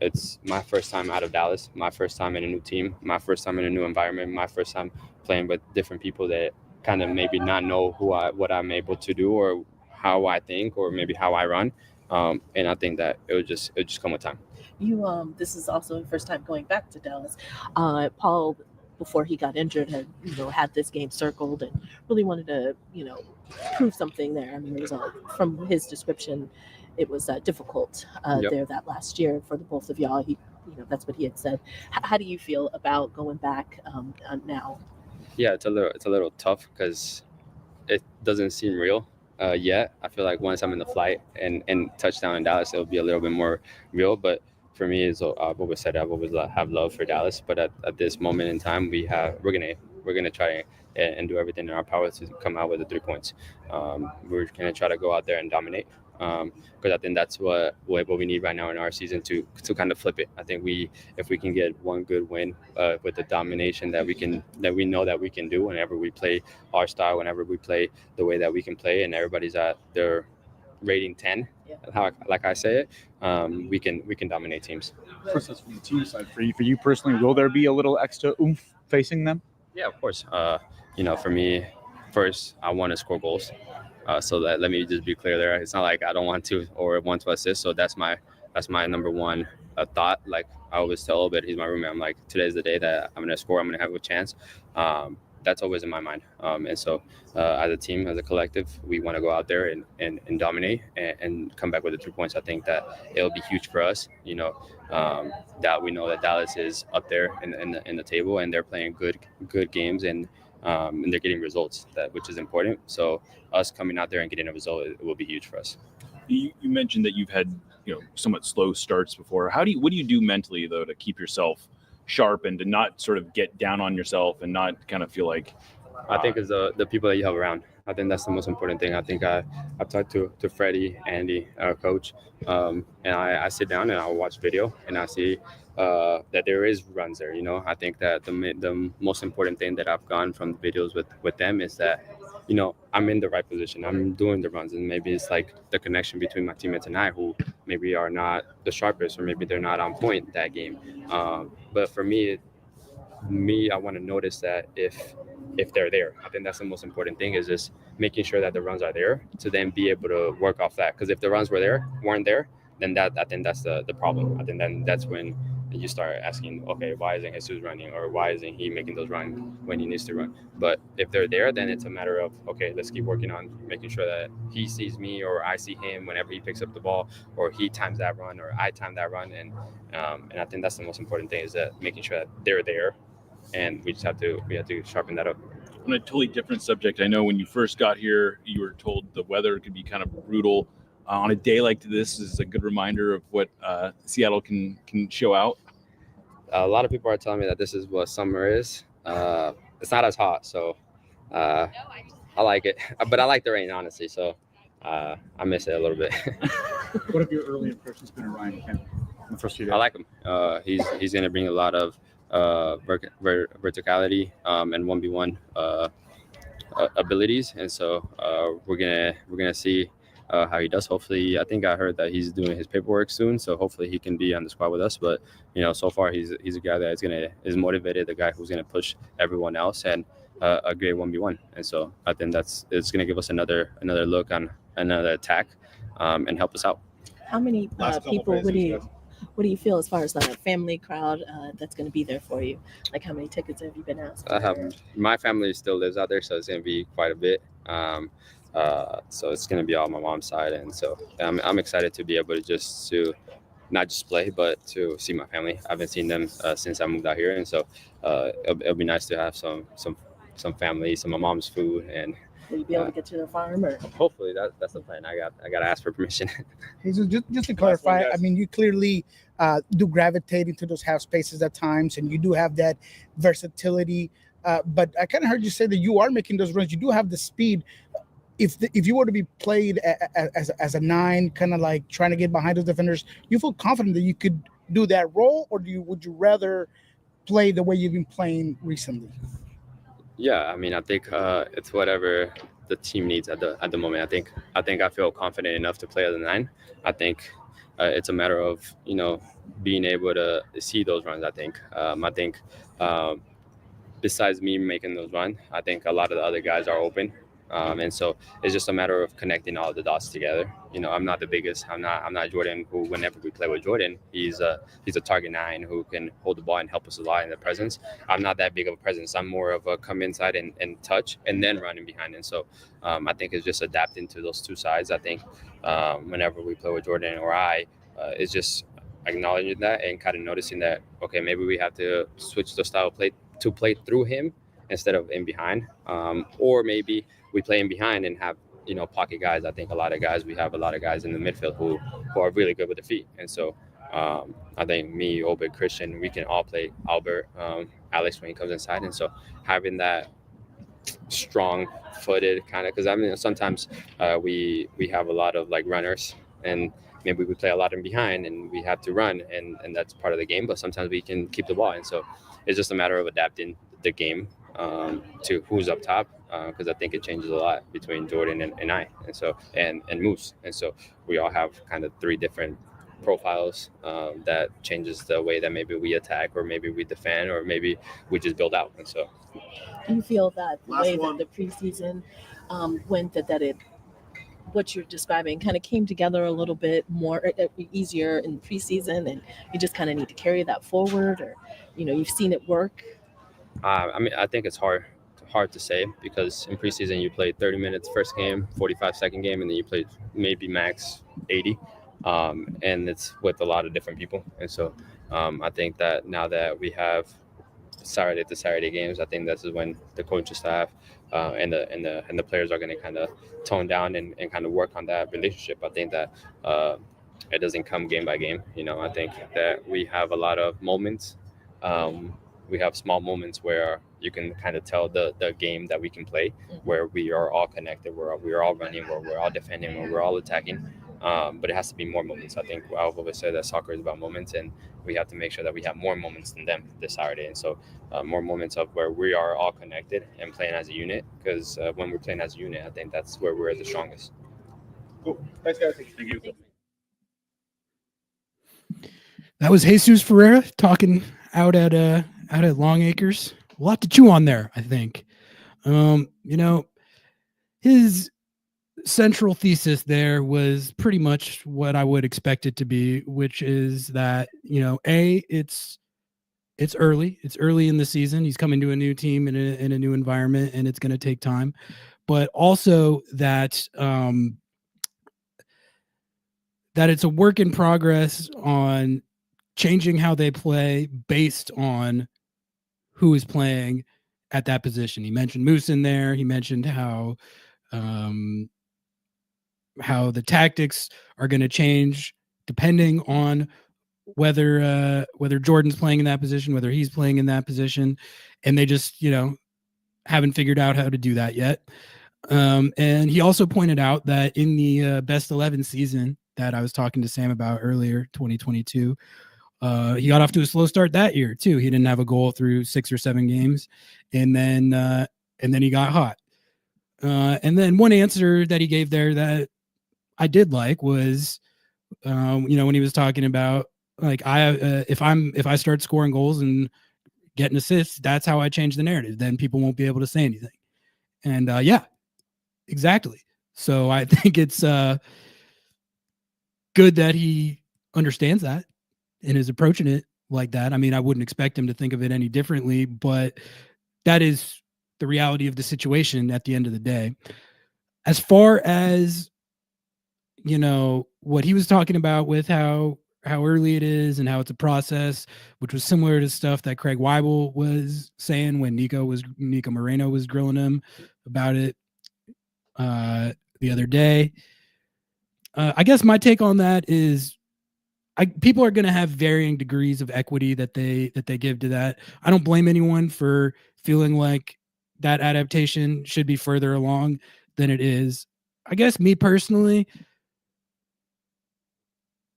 S6: It's my first time out of Dallas, my first time in a new team, my first time in a new environment, my first time playing with different people that kind of maybe not know what I'm able to do or how I think or maybe how I run. And I think that it would just come with time.
S7: You this is also the first time going back to Dallas. Paul before he got injured, had had this game circled and really wanted to prove something there. I mean, it was from his description, it was difficult
S6: Yep.
S7: there that last year for the both of y'all. That's what he had said. How do you feel about going back now?
S6: Yeah, it's a little tough because it doesn't seem real yet. I feel like once I'm in the flight and touchdown in Dallas, it'll be a little bit more real. But for me, I've always said I've always have love for Dallas. But at this moment in time, we're gonna try and do everything in our power to come out with the 3 points. We're gonna try to go out there and dominate. Because I think that's what we need right now in our season to kind of flip it. I think if we can get one good win with the domination that we know that we can do whenever we play our style, whenever we play the way that we can play, and everybody's at their rating 10, like I say it, we can dominate teams.
S8: First, that's from the team side. For you personally, will there be a little extra oomph facing them?
S6: Yeah, of course. For me, first I want to score goals. So that let me just be clear there. It's not like I don't want to or want to assist. So that's my number one thought. Like I always tell, but he's my roommate. I'm like, today's the day that I'm gonna score. I'm gonna have a chance. That's always in my mind. And so as a team, as a collective, we want to go out there and dominate and come back with the 3 points. I think that it'll be huge for us. That we know that Dallas is up there in the table and they're playing good games and they're getting results, which is important. So us coming out there and getting a result, it will be huge for us.
S8: You mentioned that you've had somewhat slow starts before. What do you do mentally though to keep yourself sharp and to not sort of get down on yourself and not kind of feel like?
S6: I think it's the people that you have around. I think that's the most important thing. I think I've talked to Freddie, Andy, our coach, and I sit down and I watch video and I see that there is runs there. I think that the most important thing that I've gone from the videos with them is that I'm in the right position. I'm doing the runs, and maybe it's like the connection between my teammates and I, who maybe are not the sharpest or maybe they're not on point that game. But for me, I want to notice that if they're there. I think that's the most important thing, is just making sure that the runs are there to then be able to work off that. Because if the runs weren't there, then I think that's the problem. I think then that's when you start asking, okay, why isn't Jesus running, or why isn't he making those runs when he needs to run? But if they're there, then it's a matter of, okay, let's keep working on making sure that he sees me or I see him whenever he picks up the ball, or he times that run or I time that run. And I think that's the most important thing, is that making sure that they're there, and we have to sharpen that up.
S8: On a totally different subject, I know when you first got here, you were told the weather could be kind of brutal. On a day like this, is a good reminder of what Seattle can show out.
S6: A lot of people are telling me that this is what summer is. It's not as hot, so I like it. But I like the rain, honestly, so I miss it a little bit.
S8: What have your early impressions been of Ryan Kemp in the first few days?
S6: I like him. He's going to bring a lot of verticality and 1v1 abilities, and so we're gonna see how he does. Hopefully, I think I heard that he's doing his paperwork soon, so hopefully he can be on the squad with us. But so far he's a guy that is motivated, the guy who's gonna push everyone else, and a great 1v1. And so I think it's gonna give us another look on another attack and help us out.
S7: How many people what do you feel as far as the family crowd that's going to be there for you? Like, how many tickets have you been asked?
S6: My family still lives out there, so it's going to be quite a bit. So it's going to be all my mom's side, and so I'm excited to be able to not just play, but to see my family. I haven't seen them since I moved out here, and so it'll be nice to have some family, some of my mom's food, and
S7: will you be able to get to the farm? Or
S6: hopefully that's the plan. I got to ask for permission.
S5: Hey, so just to clarify, I mean, you clearly do gravitate into those half spaces at times, and you do have that versatility. But I kind of heard you say that you are making those runs. You do have the speed. If you were to be played as a 9, kind of like trying to get behind those defenders, you feel confident that you could do that role, or would you rather play the way you've been playing recently?
S6: Yeah, I mean, I think it's whatever the team needs at the moment. I think I feel confident enough to play as a 9. I think it's a matter of being able to see those runs. I think besides me making those runs, I think a lot of the other guys are open, And so it's just a matter of connecting all the dots together. I'm not the biggest. I'm not Jordan, who whenever we play with Jordan, he's a target 9 who can hold the ball and help us a lot in the presence. I'm not that big of a presence. I'm more of a come inside and touch and then running behind. And so I think it's just adapting to those two sides. I think whenever we play with Jordan or it's just acknowledging that and kind of noticing that, okay, maybe we have to switch the style of play to play through him instead of in behind, or maybe we play in behind and have pocket guys. I think we have a lot of guys in the midfield who are really good with their feet, and so I think me, Obed, Christian, we can all play Albert, Alex when he comes inside, and so having that strong-footed kind of, because I mean sometimes we have a lot of like runners, and maybe we play a lot in behind and we have to run, and that's part of the game, but sometimes we can keep the ball, and so it's just a matter of adapting the game to who's up top, because I think it changes a lot between Jordan and I, and so and Moose, and so we all have kind of 3 different profiles that changes the way that maybe we attack, or maybe we defend, or maybe we just build out, and so.
S7: Do you feel that the
S4: Last
S7: way
S4: one.
S7: that the preseason went, that it, what you're describing, kind of came together a little bit more easier in preseason, and you just kind of need to carry that forward, or you've seen it work?
S6: I mean, I think it's hard to say, because in preseason you play 30 minutes first game, 45 second game, and then you play maybe max 80, and it's with a lot of different people. And so I think that now that we have Saturday to Saturday games, I think this is when the coaching staff and the players are going to kind of tone down and kind of work on that relationship. I think that it doesn't come game by game. I think that we have a lot of moments. We have small moments where you can kind of tell the game that we can play, where we are all connected, where we are all running, where we're all defending, where we're all attacking. But it has to be more moments. I think I've always said that soccer is about moments, and we have to make sure that we have more moments than them this Saturday. And so more moments of where we are all connected and playing as a unit, because when we're playing as a unit, I think that's where we're the strongest.
S4: Cool. Thanks, guys.
S3: Thank you.
S1: That was Jesus Ferreira talking out at Long Acres. A lot to chew on there, I think. His central thesis there was pretty much what I would expect it to be, which is that, it's early. It's early in the season. He's coming to a new team in a new environment, and it's going to take time. But also that that it's a work in progress on changing how they play based on who is playing at that position. He mentioned Moose in there. He mentioned how the tactics are going to change depending on whether Jordan's playing in that position, whether he's playing in that position, and they just haven't figured out how to do that yet. And he also pointed out that in the best 11 season that I was talking to Sam about earlier, 2022, he got off to a slow start that year too. He didn't have a goal through 6 or 7 games, and then he got hot. And then one answer that he gave there that I did like was, when he was talking about like if I start scoring goals and getting assists, that's how I change the narrative. Then people won't be able to say anything. And yeah, exactly. So I think it's good that he understands that and is approaching it like that. I mean, I wouldn't expect him to think of it any differently, but that is the reality of the situation at the end of the day. As far as, what he was talking about with how early it is and how it's a process, which was similar to stuff that Craig Weibel was saying when Nico Moreno was grilling him about it the other day. I guess my take on that is people are going to have varying degrees of equity that they give to that. I don't blame anyone for feeling like that adaptation should be further along than it is. I guess me personally,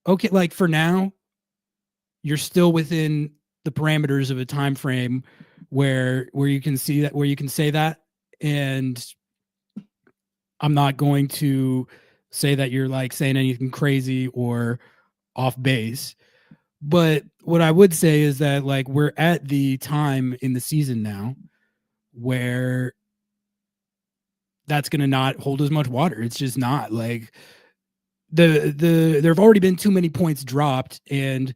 S1: okay, like for now, you're still within the parameters of a time frame where you can see that, where you can say that, and I'm not going to say that you're like saying anything crazy or off base. But what I would say is that like we're at the time in the season now where that's going to not hold as much water. It's just not like there have already been too many points dropped and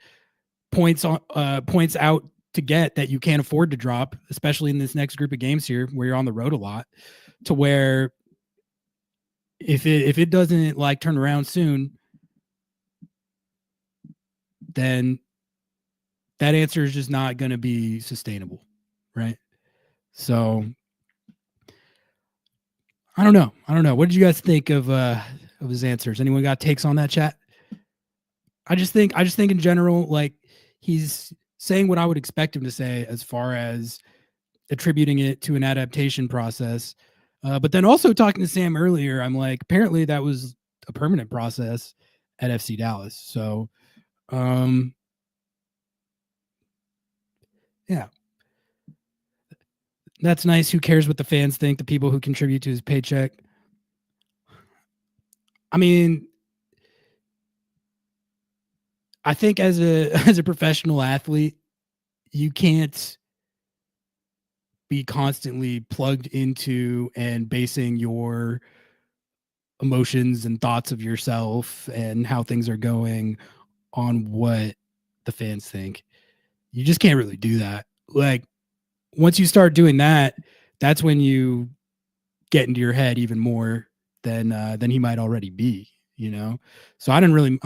S1: points out to get that you can't afford to drop, especially in this next group of games here where you're on the road a lot, to where if it doesn't like turn around soon, then that answer is just not going to be sustainable, right? So I don't know. What did you guys think of his answers? Anyone got takes on that, chat? I just think in general, like, he's saying what I would expect him to say as far as attributing it to an adaptation process. But then also talking to Sam earlier, I'm like, apparently that was a permanent process at FC Dallas. So, yeah, that's nice. Who cares what the fans think? The people who contribute to his paycheck. I mean, I think as a professional athlete, you can't be constantly plugged into and basing your emotions and thoughts of yourself and how things are going on what the fans think. You just can't really do that. Like, once you start doing that, that's when you get into your head even more than he might already be, you know? So I don't really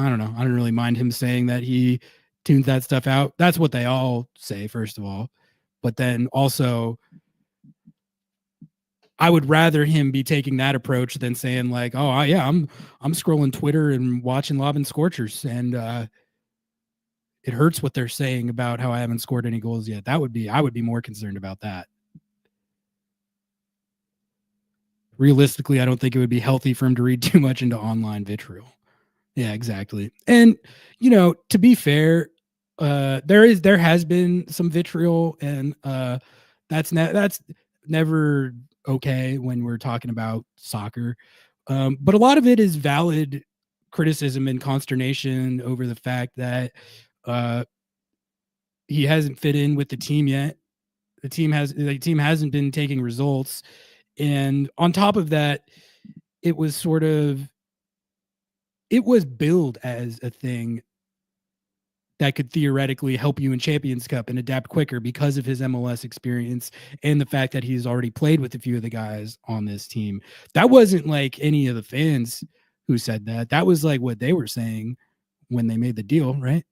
S1: mind him saying that he tunes that stuff out. That's what they all say, first of all. But then also, I would rather him be taking that approach than saying like, oh yeah, I'm scrolling Twitter and watching Lobbing Scorchers, and it hurts what they're saying about how I haven't scored any goals yet. I would be more concerned about that. Realistically, I don't think it would be healthy for him to read too much into online vitriol. Yeah, exactly. And, you know, to be fair, there has been some vitriol, and that's never okay when we're talking about soccer. But a lot of it is valid criticism and consternation over the fact that he hasn't fit in with the team yet. The team hasn't been taking results. And on top of that, it was billed as a thing that could theoretically help you in Champions Cup and adapt quicker because of his MLS experience and the fact that he's already played with a few of the guys on this team. That wasn't like any of the fans who said that. That was like what they were saying when they made the deal, right?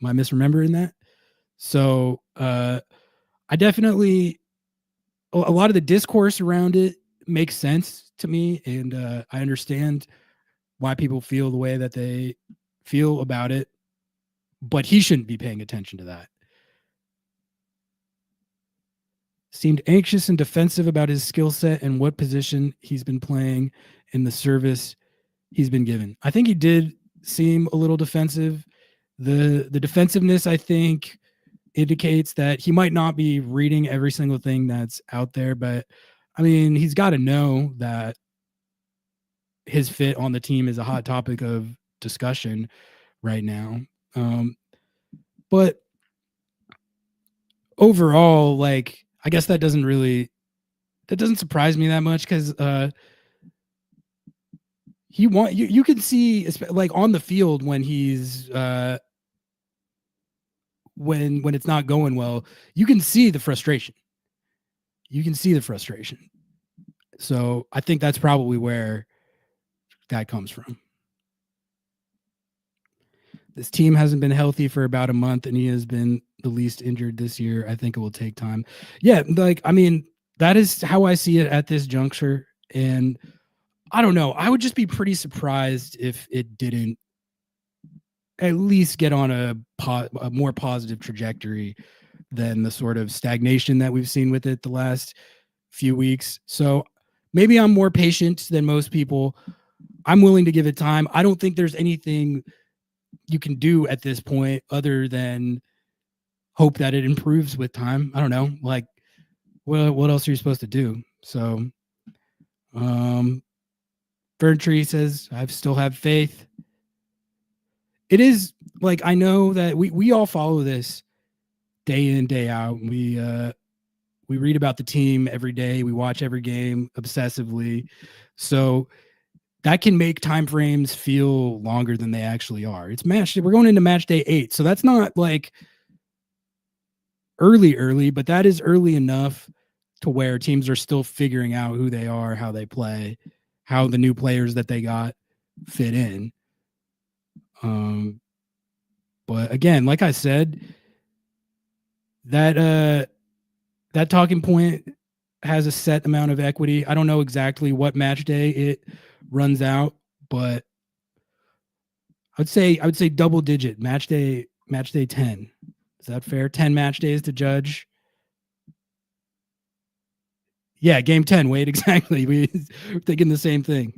S1: Am I misremembering that? So I definitely, a lot of the discourse around it makes sense to me, and I understand why people feel the way that they feel about it, but he shouldn't be paying attention to that. Seemed anxious and defensive about his skill set and what position he's been playing in the service he's been given. I think he did seem a little defensive. The defensiveness, I think, indicates that he might not be reading every single thing that's out there, but I mean, he's got to know that his fit on the team is a hot topic of discussion right now. But overall, like, I guess that doesn't surprise me that much, because you can see, like, on the field when he's when it's not going well, you can see the frustration. So I think that's probably where that comes from. This team hasn't been healthy for about a month, and he has been the least injured this year. I think it will take time. Yeah, like, I mean, that is how I see it at this juncture. And I don't know. I would just be pretty surprised if it didn't at least get on a more positive trajectory than the sort of stagnation that we've seen with it the last few weeks. So maybe I'm more patient than most people. I'm willing to give it time. I don't think there's anything you can do at this point other than hope that it improves with time. I don't know. Like, what else are you supposed to do? So, Fern Tree says, I still have faith. It is, like, I know that we all follow this day in, day out. We We read about the team every day. We watch every game obsessively. So that can make time frames feel longer than they actually are. We're going into match day 8. So that's not like early, but that is early enough to where teams are still figuring out who they are, how they play, how the new players that they got fit in. But again, like I said, that talking point has a set amount of equity. I don't know exactly what match day it runs out, but I would say double digit match day 10. Is that fair? 10 match days to judge. Yeah, game 10. Wait, exactly. We're thinking the same thing.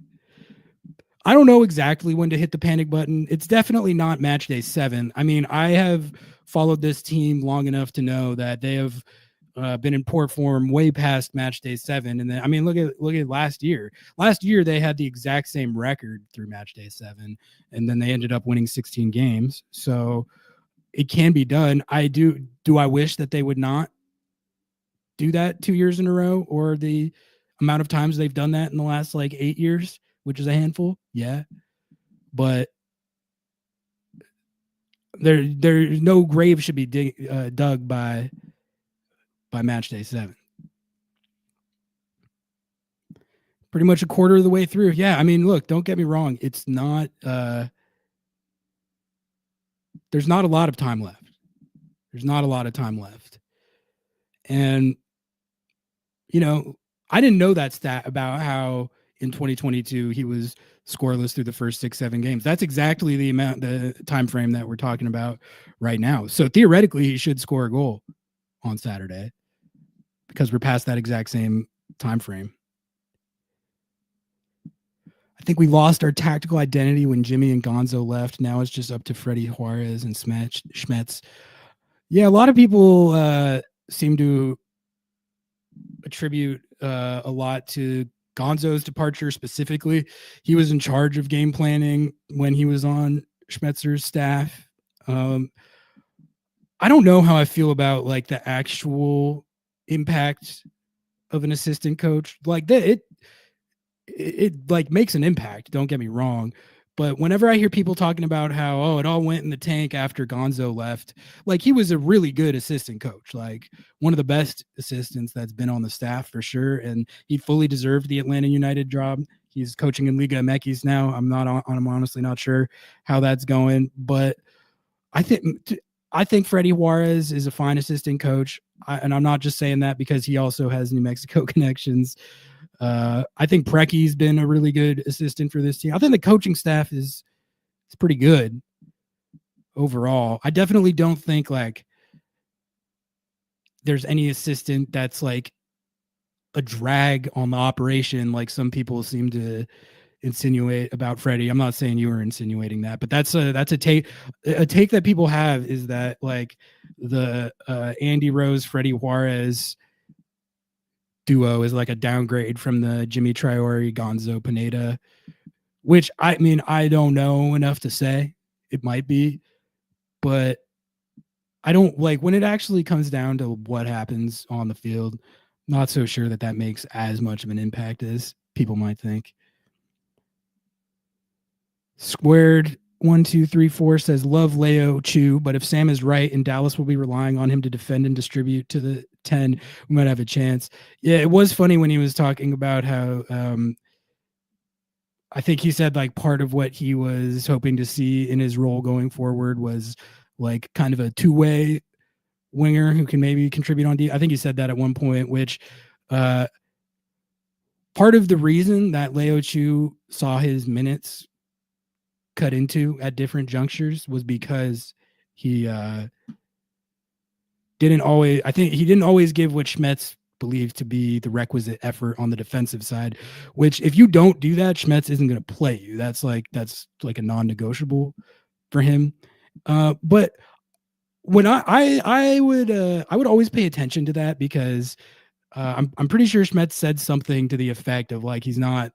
S1: I don't know exactly when to hit the panic button. It's definitely not match day 7. I mean, I have followed this team long enough to know that they have been in poor form way past match day 7. And then, I mean, look at last year. Last year, they had the exact same record through match day 7, and then they ended up winning 16 games. So it can be done. Do I wish that they would not do that 2 years in a row, or the amount of times they've done that in the last like 8 years, which is a handful. Yeah. But there's no grave should be dug by match day 7. Pretty much a quarter of the way through. Yeah. I mean, look, don't get me wrong. It's not, there's not a lot of time left. And, you know, I didn't know that stat about how in 2022 he was scoreless through the first 6-7 games. That's exactly the time frame that we're talking about right now. So theoretically, he should score a goal on Saturday because we're past that exact same time frame. I think we lost our tactical identity when Jimmy and Gonzo left. Now it's just up to Freddie Juarez and Schmetz. Yeah, a lot of people seem to attribute a lot to Gonzo's departure specifically. He was in charge of game planning when he was on Schmetzer's staff. I don't know how I feel about like the actual impact of an assistant coach. Like that, it like makes an impact. Don't get me wrong. But whenever I hear people talking about how, it all went in the tank after Gonzo left, like he was a really good assistant coach, like one of the best assistants that's been on the staff for sure. And he fully deserved the Atlanta United job. He's coaching in Liga MX now. I'm honestly not sure how that's going, but I think Freddie Juarez is a fine assistant coach. And I'm not just saying that because he also has New Mexico connections. I think Precky's been a really good assistant for this team. I think the coaching staff is pretty good overall. I definitely don't think like there's any assistant that's like a drag on the operation like some people seem to insinuate about Freddie. I'm not saying you were insinuating that, but that's a take that people have is that like the Andy Rose, Freddie Juarez duo is like a downgrade from the Jimmy Traore, Gonzo Pineda, which I mean, I don't know enough to say. It might be, but I don't like when it actually comes down to what happens on the field. Not so sure that makes as much of an impact as people might think. Squared 1234 says love Leo Chu, but if Sam is right and Dallas will be relying on him to defend and distribute to the 10, we might have a chance. Yeah, it was funny when he was talking about how I think he said like part of what he was hoping to see in his role going forward was like kind of a two-way winger who can maybe contribute on D. I think he said that at one point, which part of the reason that Leo Chu saw his minutes cut into at different junctures was because he didn't always give what Schmetz believed to be the requisite effort on the defensive side, which if you don't do that, Schmetz isn't going to play you. That's like a non-negotiable for him. But when I would always pay attention to that because I'm pretty sure Schmetz said something to the effect of like he's not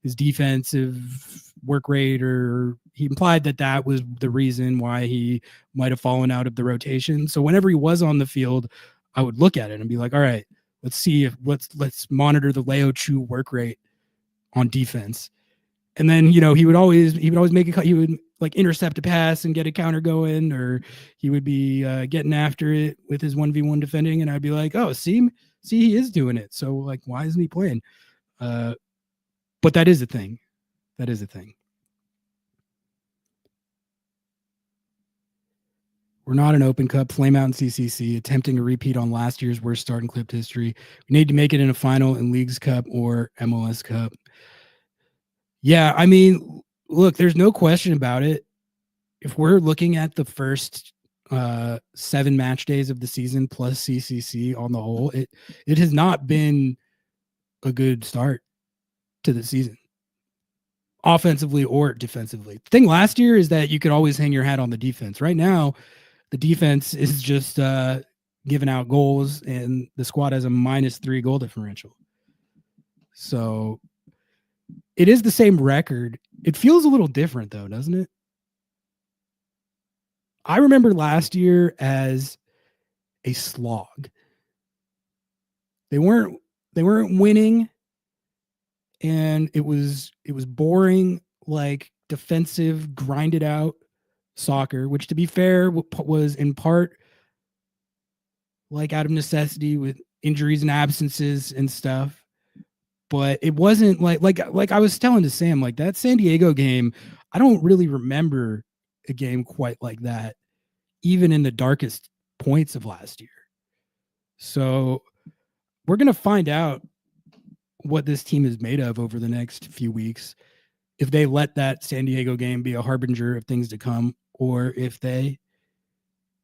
S1: his defensive work rate, or he implied that was the reason why he might have fallen out of the rotation. So whenever he was on the field, I would look at it and be like, all right, let's monitor the Leo Chu work rate on defense. And then, he would always make he would like intercept a pass and get a counter going, or he would be getting after it with his 1v1 defending. And I'd be like, oh, see, he is doing it. So like, why isn't he playing? But that is a thing. That is a thing. We're not an Open Cup, flame out in CCC, attempting a repeat on last year's worst start in Clipped history. We need to make it in a final in Leagues Cup or MLS Cup. Yeah, I mean, look, there's no question about it. If we're looking at the first 7 match days of the season plus CCC on the whole, it has not been a good start to the season, offensively or defensively. The thing last year is that you could always hang your hat on the defense. Right now, the defense is just giving out goals, and the squad has a -3 goal differential. So it is the same record. It feels a little different, though, doesn't it? I remember last year as a slog. They weren't winning, and it was boring, like defensive, grinded out soccer, which, to be fair, was in part like out of necessity with injuries and absences and stuff. But it wasn't like I was telling to Sam, like that San Diego game, I don't really remember a game quite like that, even in the darkest points of last year. So we're going to find out what this team is made of over the next few weeks, if they let that San Diego game be a harbinger of things to come, or if they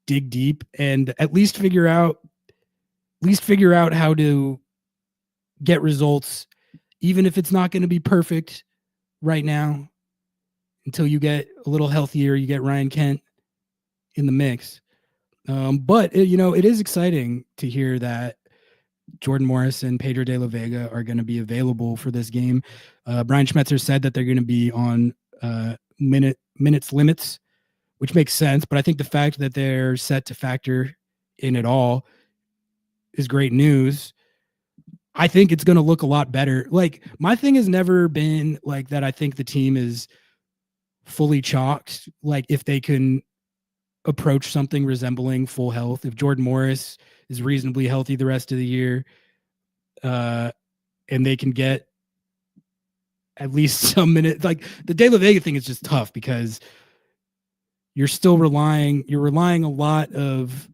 S1: dig deep and at least figure out how to get results, even if it's not going to be perfect right now, until you get a little healthier, you get Ryan Kent in the mix. But it is exciting to hear that Jordan Morris and Pedro de la Vega are going to be available for this game. Brian Schmetzer said that they're going to be on minutes limits, which makes sense. But I think the fact that they're set to factor in at all is great news. I think it's going to look a lot better. Like, my thing has never been like that. I think the team is fully chalked. Like, if they can approach something resembling full health, if Jordan Morris is reasonably healthy the rest of the year, and they can get at least some minutes. Like, the De La Vega thing is just tough because you're relying a lot of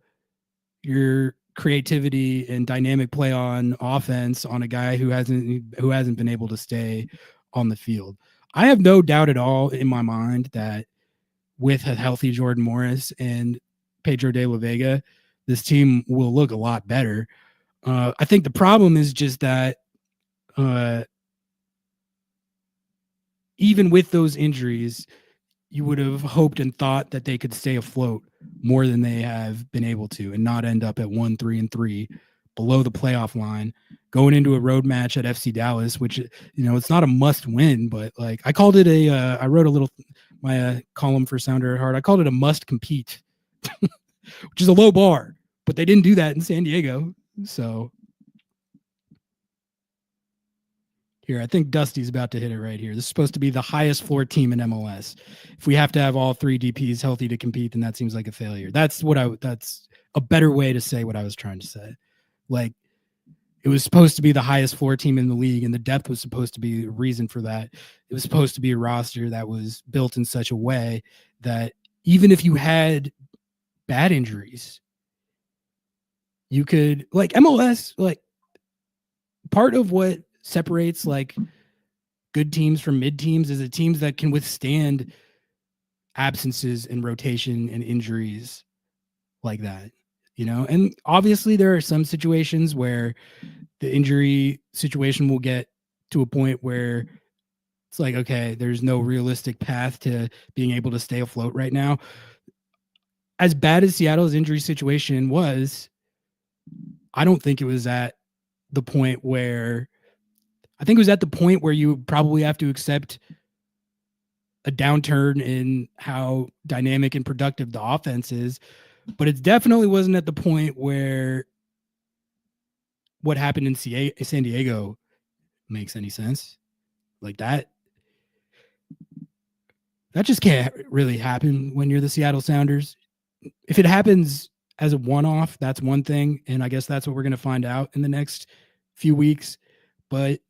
S1: your creativity and dynamic play on offense on a guy who hasn't been able to stay on the field. I have no doubt at all in my mind that with a healthy Jordan Morris and Pedro de la Vega, this team will look a lot better. I think the problem is just that even with those injuries, you would have hoped and thought that they could stay afloat more than they have been able to, and not end up at 1-3-3 below the playoff line, going into a road match at FC Dallas, which, it's not a must win, but like I called it I wrote my column for Sounder at Heart. I called it a must compete, which is a low bar, but they didn't do that in San Diego. So here, I think Dusty's about to hit it right here. This is supposed to be the highest floor team in MLS. If we have to have all 3 DPs healthy to compete, then that seems like a failure. That's a better way to say what I was trying to say. Like, it was supposed to be the highest floor team in the league, and the depth was supposed to be a reason for that. It was supposed to be a roster that was built in such a way that even if you had bad injuries, you could, like, MLS, like, part of what separates like good teams from mid teams is the teams that can withstand absences and rotation and injuries like that, and obviously there are some situations where the injury situation will get to a point where it's like, okay, there's no realistic path to being able to stay afloat right now. As bad as Seattle's injury situation was, I don't think it was at the point where you probably have to accept a downturn in how dynamic and productive the offense is, but it definitely wasn't at the point where what happened in San Diego makes any sense. Like that just can't really happen when you're the Seattle Sounders. If it happens as a one-off, that's one thing, and I guess that's what we're going to find out in the next few weeks. But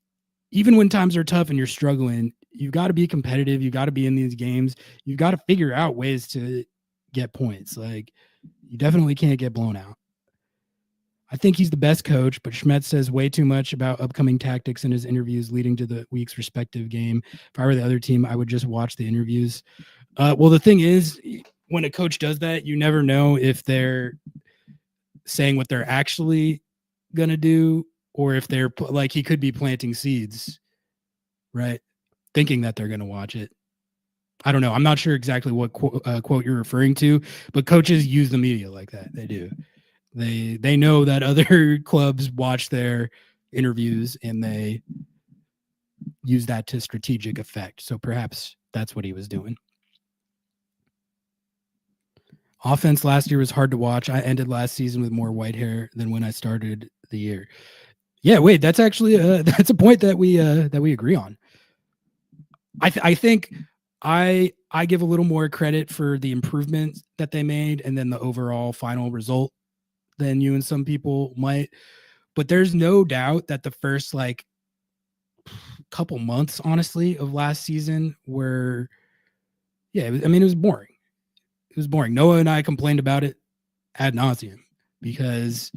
S1: even when times are tough and you're struggling, you've got to be competitive. You've got to be in these games. You've got to figure out ways to get points. Like, you definitely can't get blown out. I think he's the best coach, but Schmetz says way too much about upcoming tactics in his interviews leading to the week's respective game. If I were the other team, I would just watch the interviews. Well, the thing is, when a coach does that, you never know if they're saying what they're actually going to do, or if they're like, he could be planting seeds, right? Thinking that they're going to watch it. I don't know. I'm not sure exactly what quote you're referring to, but coaches use the media like that. They do. They know that other clubs watch their interviews and they use that to strategic effect. So perhaps that's what he was doing. Offense last year was hard to watch. I ended last season with more white hair than when I started the year. Yeah, wait, that's actually that's a point that we agree on. I think I give a little more credit for the improvements that they made and then the overall final result than you and some people might. But there's no doubt that the first like couple months, honestly, of last season were, it was boring. It was boring. Noah and I complained about it ad nauseum because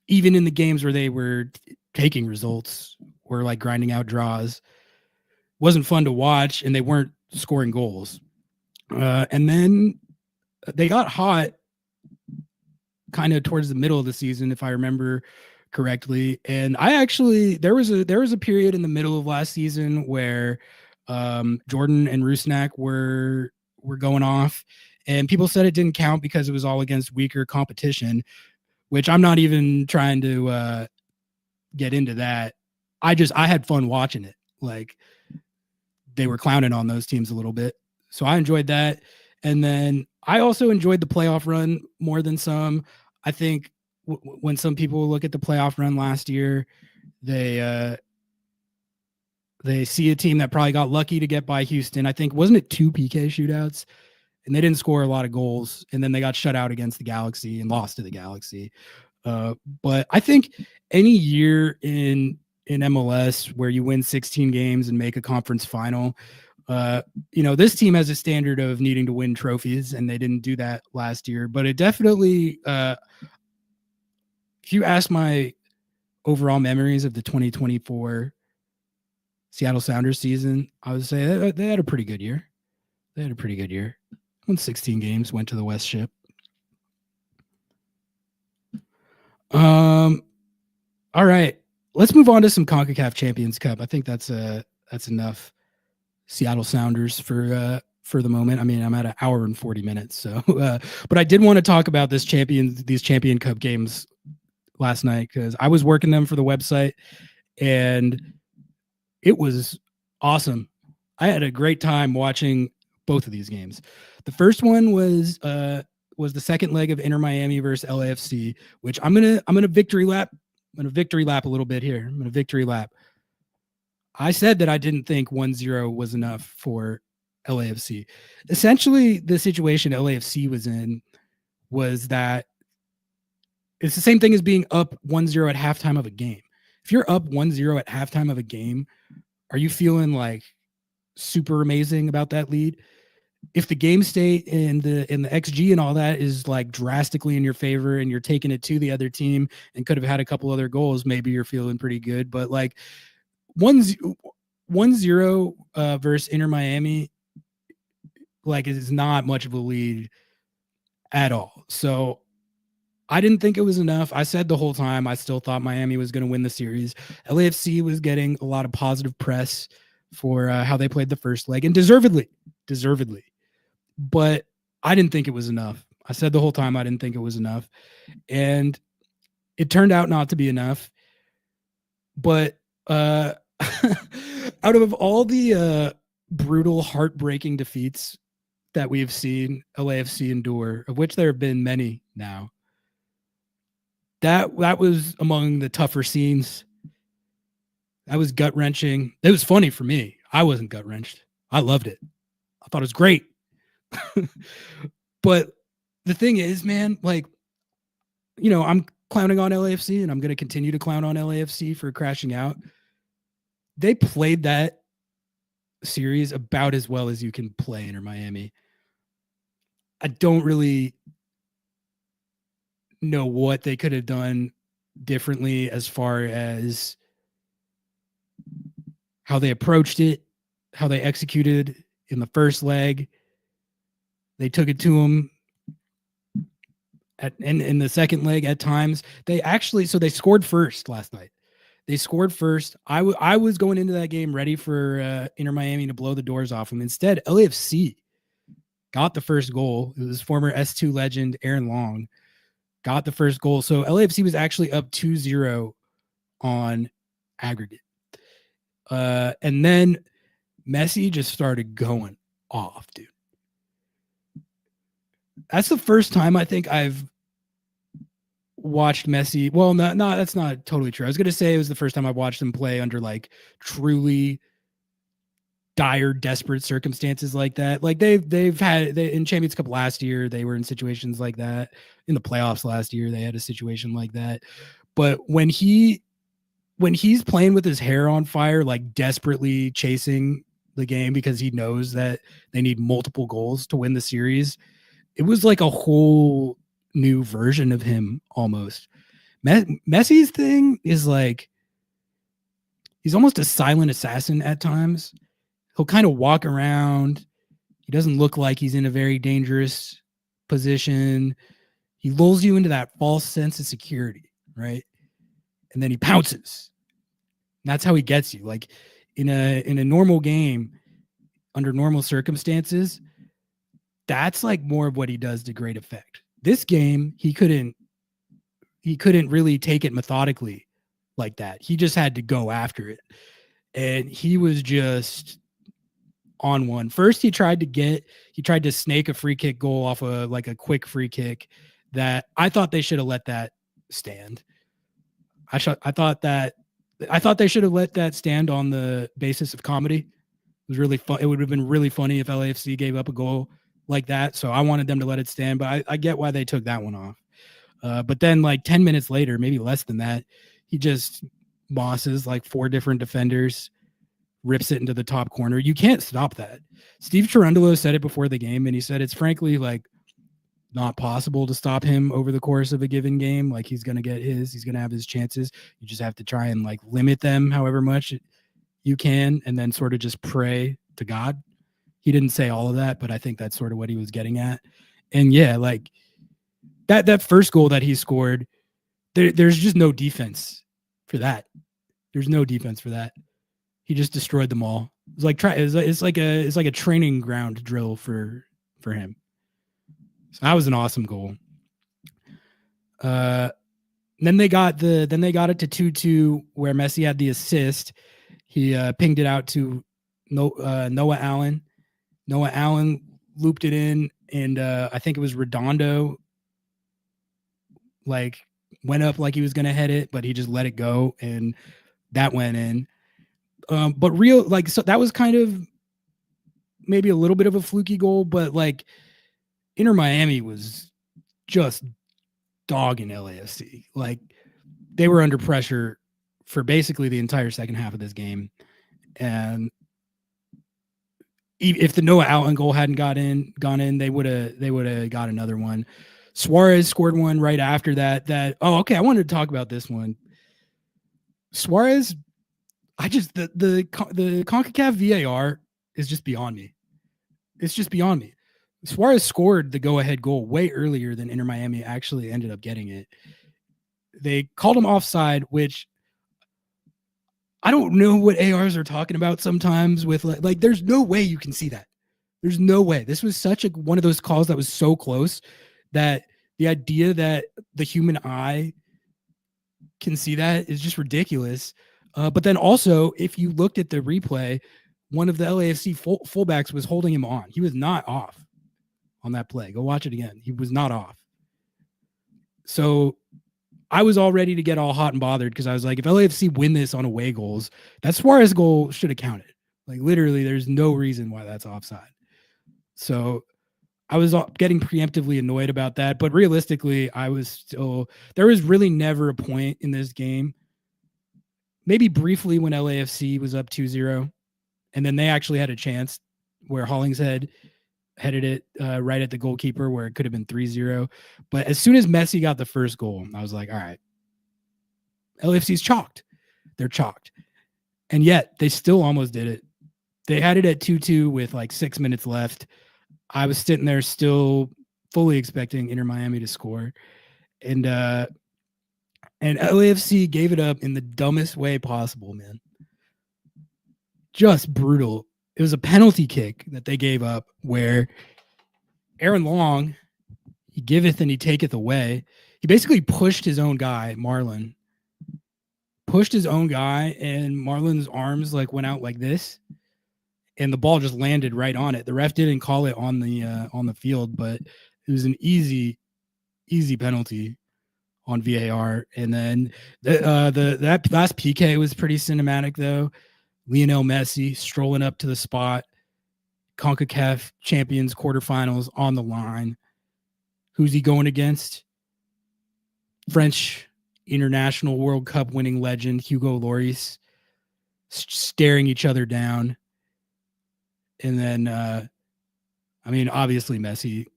S1: even in the games where they were taking results or like grinding out draws, wasn't fun to watch, and they weren't scoring goals. And then they got hot kind of towards the middle of the season, if I remember correctly. And I actually, there was a period in the middle of last season where Jordan and Rusnak were going off, and people said it didn't count because it was all against weaker competition, which I'm not even trying to get into that. I had fun watching it. Like, they were clowning on those teams a little bit. So I enjoyed that. And then I also enjoyed the playoff run more than some. I think when some people look at the playoff run last year, they see a team that probably got lucky to get by Houston. I think, wasn't it 2 PK shootouts? And they didn't score a lot of goals. And then they got shut out against the Galaxy and lost to the Galaxy. But I think any year in MLS where you win 16 games and make a conference final, this team has a standard of needing to win trophies, and they didn't do that last year. But it definitely, if you ask my overall memories of the 2024 Seattle Sounders season, I would say they had a pretty good year. Won 16 games, went to the West Ship. All right, let's move on to some CONCACAF Champions Cup. I think that's enough Seattle Sounders for the moment. I mean, I'm at an hour and 40 minutes. So, but I did want to talk about these Champion Cup games last night because I was working them for the website, and it was awesome. I had a great time watching both of these games. The first one was the second leg of Inter Miami versus LAFC, which I'm gonna victory lap. I'm gonna victory lap a little bit here. I'm gonna victory lap. I said that I didn't think 1-0 was enough for LAFC. Essentially, the situation LAFC was in was that it's the same thing as being up 1-0 at halftime of a game. If you're up 1-0 at halftime of a game, are you feeling like super amazing about that lead? If the game state and the XG and all that is like drastically in your favor and you're taking it to the other team and could have had a couple other goals, maybe you're feeling pretty good. But like 1-0 versus Inter Miami, like, it is not much of a lead at all. So I didn't think it was enough. I said the whole time I still thought Miami was going to win the series. LAFC was getting a lot of positive press for how they played the first leg, and deservedly. But I didn't think it was enough. I said the whole time I didn't think it was enough. And it turned out not to be enough. But out of all the brutal, heartbreaking defeats that we've seen LAFC endure, of which there have been many now, that was among the tougher scenes. That was gut wrenching. It was funny for me. I wasn't gut wrenched. I loved it. I thought it was great. But the thing is, man, like, I'm clowning on LAFC and I'm going to continue to clown on LAFC for crashing out. They played that series about as well as you can play Inter Miami. I don't really know what they could have done differently as far as how they approached it, how they executed in the first leg. They took it to them in the second leg at times. They scored first last night. They scored first. I was going into that game ready for Inter Miami to blow the doors off them. Instead, LAFC got the first goal. It was former S2 legend Aaron Long got the first goal. So LAFC was actually up 2-0 on aggregate. And then Messi just started going off, dude. That's the first time I think I've watched Messi. Well, no, that's not totally true. I was going to say it was the first time I've watched him play under like truly dire, desperate circumstances like that. Like they've had in Champions Cup last year, they were in situations like that. In the playoffs last year, they had a situation like that. But when he's playing with his hair on fire, like desperately chasing the game because he knows that they need multiple goals to win the series, it was like a whole new version of him almost. Messi's thing is like, he's almost a silent assassin at times. He'll kind of walk around. He doesn't look like he's in a very dangerous position. He lulls you into that false sense of security, right? And then he pounces. And that's how he gets you. Like in a normal game, under normal circumstances, that's like more of what he does to great effect. This game, he couldn't really take it methodically like that. He just had to go after it. And he was just on one. First, he tried to snake a free kick goal off like a quick free kick that I thought they should have let that stand. I thought they should have let that stand on the basis of comedy. It was really fun. It would have been really funny if LAFC gave up a goal like that. So I wanted them to let it stand, but I get why they took that one off. But then like 10 minutes later, maybe less than that, he just bosses like 4 different defenders, rips it into the top corner. You can't stop that. Steve Cherundolo said it before the game, and he said it's frankly like not possible to stop him over the course of a given game. Like he's going to have his chances. You just have to try and like limit them however much you can, and then sort of just pray to God. He didn't say all of that, but I think that's sort of what he was getting at. And yeah, like that first goal that he scored, there's just no defense for that. There's no defense for that. He just destroyed them all. It's like a training ground drill for him. So that was an awesome goal. Then they got it to 2-2 where Messi had the assist. He pinged it out to Noah Allen. Noah Allen looped it in, and I think it was Redondo like went up like he was going to head it, but he just let it go, and that went in. But so that was kind of maybe a little bit of a fluky goal, but like Inter Miami was just dogging LAFC. Like they were under pressure for basically the entire second half of this game. And if the Noah Allen goal hadn't gone in, they would have got another one. Suarez scored one right after that. I wanted to talk about this one. Suarez, the CONCACAF VAR is just beyond me. It's just beyond me. Suarez scored the go-ahead goal way earlier than Inter Miami actually ended up getting it. They called him offside, which I don't know what ARs are talking about sometimes with like there's no way you can see that. There's no way. This was such one of those calls that was so close that the idea that the human eye can see that is just ridiculous. But then also, if you looked at the replay, one of the LAFC fullbacks was holding him on. He was not off on that play. Go watch it again. He was not off. So I was all ready to get all hot and bothered because I was like, if LAFC win this on away goals, that Suarez goal should have counted. Like literally, there's no reason why that's offside. So I was getting preemptively annoyed about that, but realistically, there was really never a point in this game. Maybe briefly when LAFC was up 2-0, and then they actually had a chance where Hollingshead headed it right at the goalkeeper where it could have been 3-0. But as soon as Messi got the first goal, I was like, all right, LAFC's chalked. They're chalked. And yet they still almost did it. They had it at 2-2 with like 6 minutes left. I was sitting there still fully expecting Inter Miami to score. And LAFC gave it up in the dumbest way possible, man. Just brutal. It was a penalty kick that they gave up where Aaron Long, he giveth and he taketh away. He basically pushed his own guy, Marlon. Pushed his own guy, and Marlon's arms like went out like this, and the ball just landed right on it. The ref didn't call it on the field, but it was an easy penalty on VAR. And then that last PK was pretty cinematic though. Lionel Messi strolling up to the spot, CONCACAF Champions quarterfinals on the line. Who's he going against? French International World Cup winning legend Hugo Lloris, staring each other down. And then, obviously Messi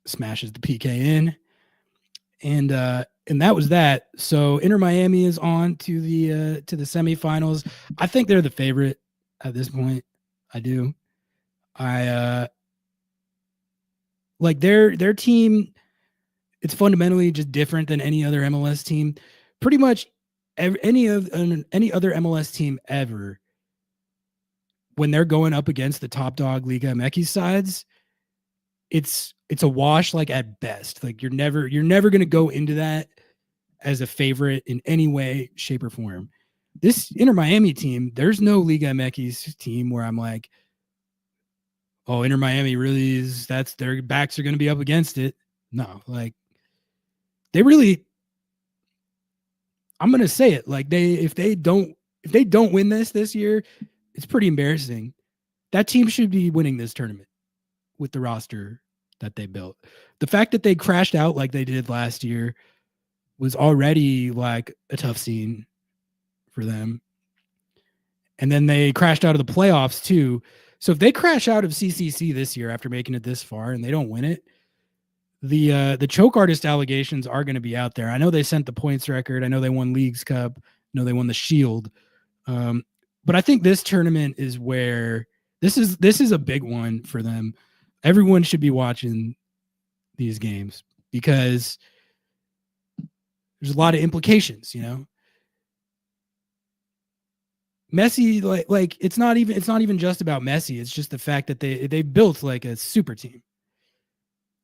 S1: smashes the PK in. And that was that. So Inter Miami is on to the semifinals. I think they're the favorite at this point. I do. Like their team. It's fundamentally just different than any other MLS team. Pretty much any other MLS team ever. When they're going up against the top dog Liga MX sides, it's a wash, like at best. Like you're never going to go into that as a favorite in any way, shape, or form. This Inter Miami team, there's no Liga MX team where I'm like, oh, Inter Miami really is, that's their backs are going to be up against it. No, like they really, I'm going to say it, like if they don't win this year, it's pretty embarrassing. That team should be winning this tournament with the roster that they built. The fact that they crashed out like they did last year was already like a tough scene for them. And then they crashed out of the playoffs too. So if they crash out of CCC this year after making it this far and they don't win it, the choke artist allegations are going to be out there. I know they sent the points record. I know they won Leagues Cup. I know they won the Shield. But I think this tournament is where this is a big one for them. Everyone should be watching these games because there's a lot of implications, you know. Messi, like it's not even just about Messi. It's just the fact that they built like a super team.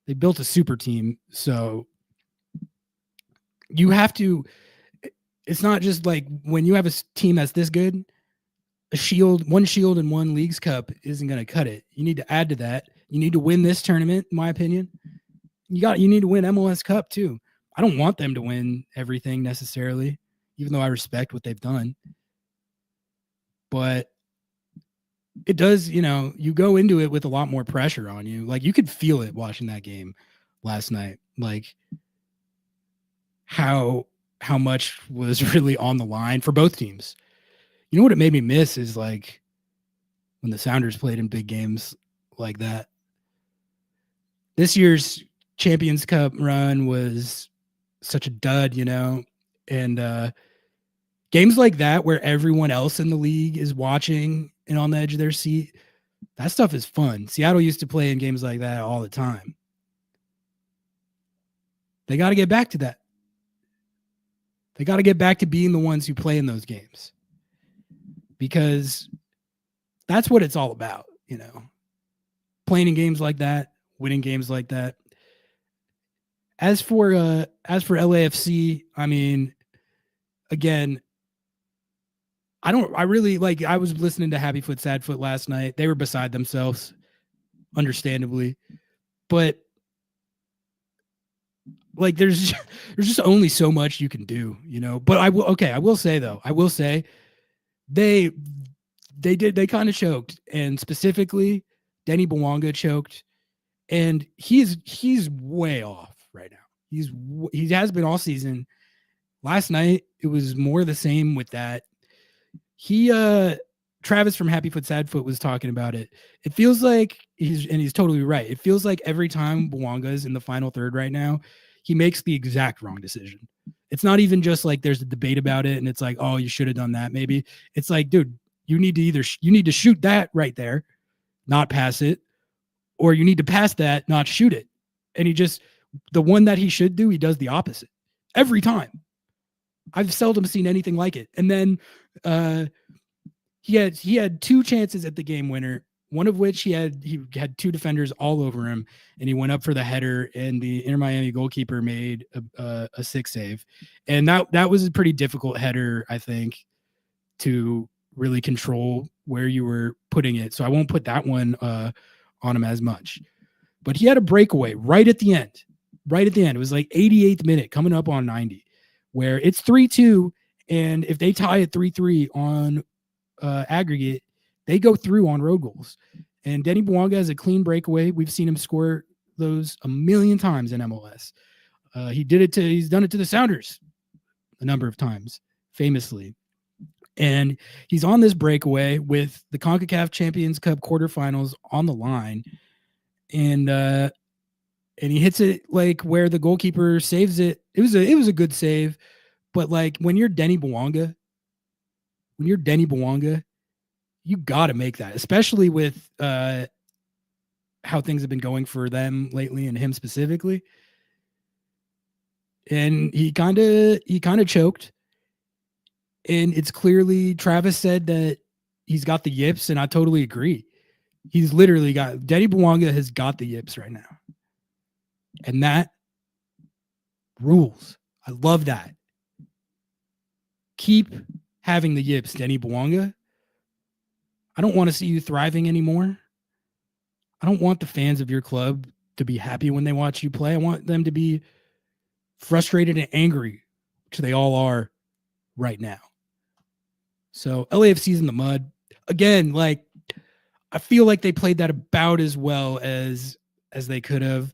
S1: They built a super team, so you have to. It's not just like when you have a team that's this good. One shield and one Leagues Cup isn't going to cut it. You need to add to that. You need to win this tournament, in my opinion. You need to win MLS Cup too. I don't want them to win everything necessarily, even though I respect what they've done. But it does, you go into it with a lot more pressure on you. Like you could feel it watching that game last night. Like how much was really on the line for both teams. You know what it made me miss is like when the Sounders played in big games like that. This year's Champions Cup run was such a dud, and games like that where everyone else in the league is watching and on the edge of their seat, that stuff is fun. Seattle used to play in games like that all the time. They got to get back to that. They got to get back to being the ones who play in those games. Because that's what it's all about, playing in games like that, winning games like that. As for LAFC, again, I was listening to Happy Foot, Sad Foot last night. They were beside themselves, understandably. But Like there's just only so much you can do, you know. But I will say though, they kind of choked, and specifically Denny Bwanga choked, and he's way off right now. He has been all season. Last night it was more the same with that. Travis from Happy Foot Sad Foot was talking about it. It feels like he's totally right. It feels like every time Bwanga's in the final third right now, he makes the exact wrong decision. It's not even just like there's a debate about it and it's like, oh, you should have done that maybe. It's like, dude, you need to shoot that right there, not pass it, or you need to pass that, not shoot it. And the one that he should do, he does the opposite every time. I've seldom seen anything like it. And then he had two chances at the game winner, one of which he had two defenders all over him, and he went up for the header, and the Inter Miami goalkeeper made a sick save. And that was a pretty difficult header, I think, to really control where you were putting it. So I won't put that one on him as much. But he had a breakaway right at the end. It was like 88th minute, coming up on 90, where it's 3-2, and if they tie at 3-3 on aggregate, they go through on road goals. And Denny Bwanga has a clean breakaway. We've seen him score those a million times in MLS. He's done it to the Sounders a number of times, famously. And he's on this breakaway with the CONCACAF Champions Cup quarterfinals on the line. And he hits it like where the goalkeeper saves it. It was a good save, but like when you're Denny Bwanga, you got to make that, especially with how things have been going for them lately and him specifically. And he kind of choked. And it's clearly, Travis said that he's got the yips, and I totally agree. He's literally Denny Bwanga has got the yips right now. And that rules. I love that. Keep having the yips, Denny Bwanga. I don't want to see you thriving anymore. I don't want the fans of your club to be happy when they watch you play. I want them to be frustrated and angry, which they all are right now. So LAFC's in the mud. Again, like, I feel like they played that about as well as they could have.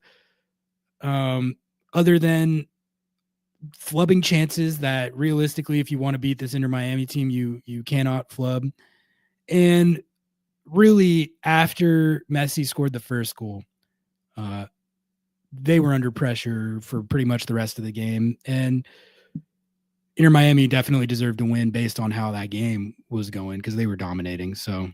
S1: Other than flubbing chances that realistically, if you want to beat this Inter Miami team, you cannot flub. And really, after Messi scored the first goal, they were under pressure for pretty much the rest of the game. And Inter Miami definitely deserved to win based on how that game was going, because they were dominating. So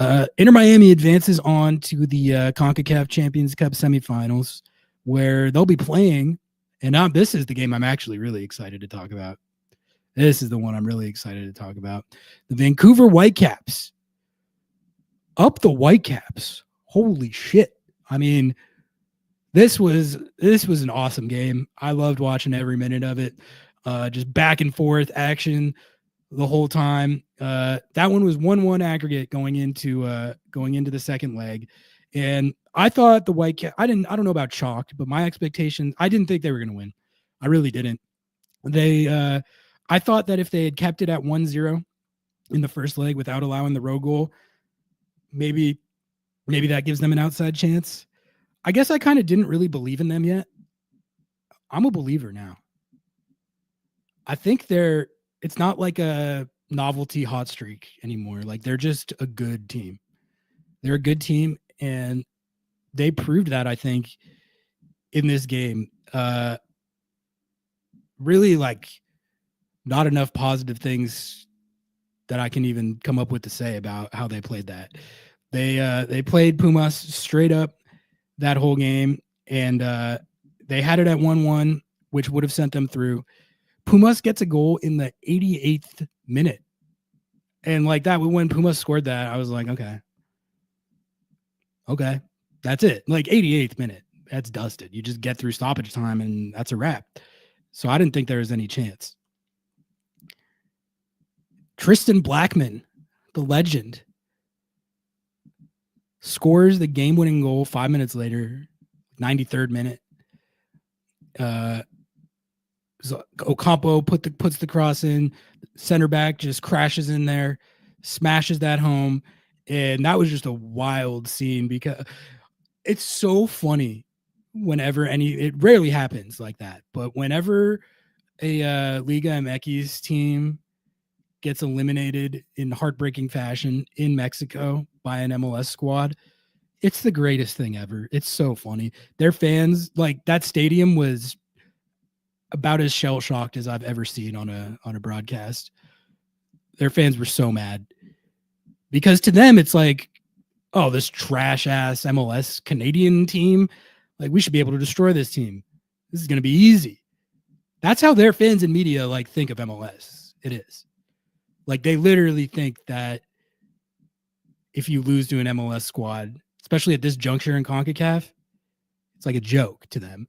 S1: Inter Miami advances on to the CONCACAF Champions Cup semifinals, where they'll be playing. And now this is the game I'm actually really excited to talk about. This is the one I'm really excited to talk about. The Vancouver Whitecaps. Up the Whitecaps. Holy shit. I mean, this was an awesome game. I loved watching every minute of it. Just back and forth action the whole time. That one was 1-1 aggregate going into the second leg. And I thought the Whitecaps, I don't know about chalk, but my expectations, I didn't think they were going to win. I really didn't. I thought that if they had kept it at 1-0 in the first leg without allowing the road goal, maybe that gives them an outside chance. I guess I kind of didn't really believe in them yet. I'm a believer now. I think it's not like a novelty hot streak anymore. Like, they're just a good team. They're a good team, and they proved that, I think, in this game. Really, like, not enough positive things that I can even come up with to say about how they played that. They played Pumas straight up that whole game, and they had it at 1-1, which would have sent them through. Pumas gets a goal in the 88th minute. And like that, when Pumas scored that, I was like, okay, that's it. Like 88th minute, that's dusted. You just get through stoppage time and that's a wrap. So I didn't think there was any chance. Tristan Blackman, the legend, scores the game-winning goal 5 minutes later, 93rd minute. Ocampo puts the cross in, center back just crashes in there, smashes that home, and that was just a wild scene because it's so funny whenever it rarely happens like that, but whenever a Liga MX team gets eliminated in heartbreaking fashion in Mexico by an MLS squad, it's the greatest thing ever. It's so funny. Their fans, like that stadium was about as shell shocked as I've ever seen on a broadcast. Their fans were so mad because to them it's like, oh, this trash ass MLS Canadian team, like we should be able to destroy this team. This is going to be easy. That's how their fans and media like think of MLS. It is like they literally think that if you lose to an MLS squad, especially at this juncture in CONCACAF, it's like a joke to them.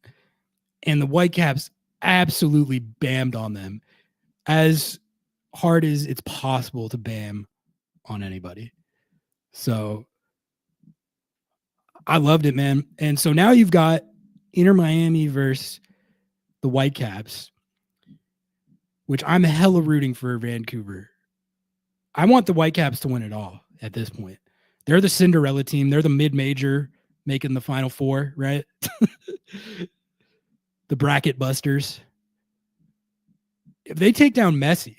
S1: And the Whitecaps absolutely bammed on them as hard as it's possible to bam on anybody. So I loved it, man. And so now you've got Inter Miami versus the Whitecaps, which I'm hella rooting for Vancouver. I want the Whitecaps to win it all at this point. They're the Cinderella team. They're the mid-major making the Final Four, right? The bracket busters. If they take down Messi,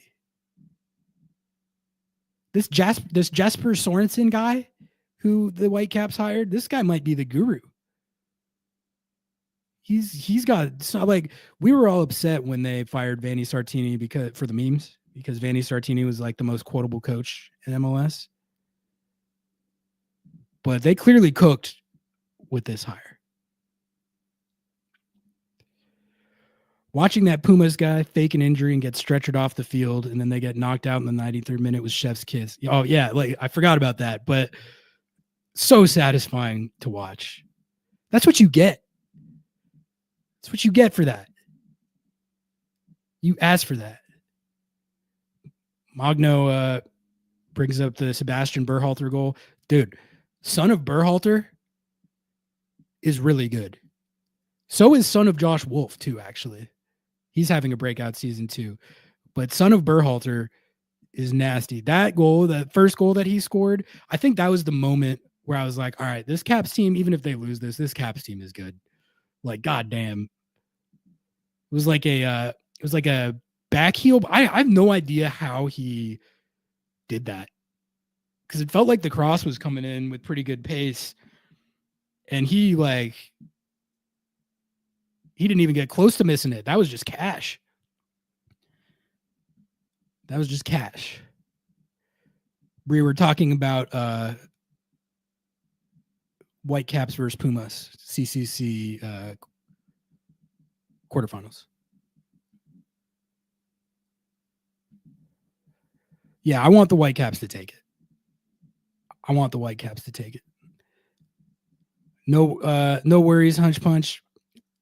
S1: this Jasper Sorensen guy who the Whitecaps hired, this guy might be the guru. He's got, so like, we were all upset when they fired Vanni Sartini because Vanni Sartini was like the most quotable coach in MLS. But they clearly cooked with this hire. Watching that Pumas guy fake an injury and get stretchered off the field, and then they get knocked out in the 93rd minute was chef's kiss. Oh yeah, like I forgot about that, but so satisfying to watch. That's what you get. That's what you get for that. You ask for that. Magno brings up the Sebastian Berhalter goal. Dude, son of Berhalter is really good. So is son of Josh Wolf too, actually. He's having a breakout season too. But son of Berhalter is nasty. That goal, that first goal that he scored, I think that was the moment where I was like, all right, this Caps team, even if they lose this Caps team is good. Like, goddamn. It was like a back heel. I have no idea how he did that. Because it felt like the cross was coming in with pretty good pace. And he didn't even get close to missing it. That was just cash. We were talking about Whitecaps versus Pumas, CCC quarterfinals. Yeah, I want the Whitecaps to take it. No worries, Hunch Punch.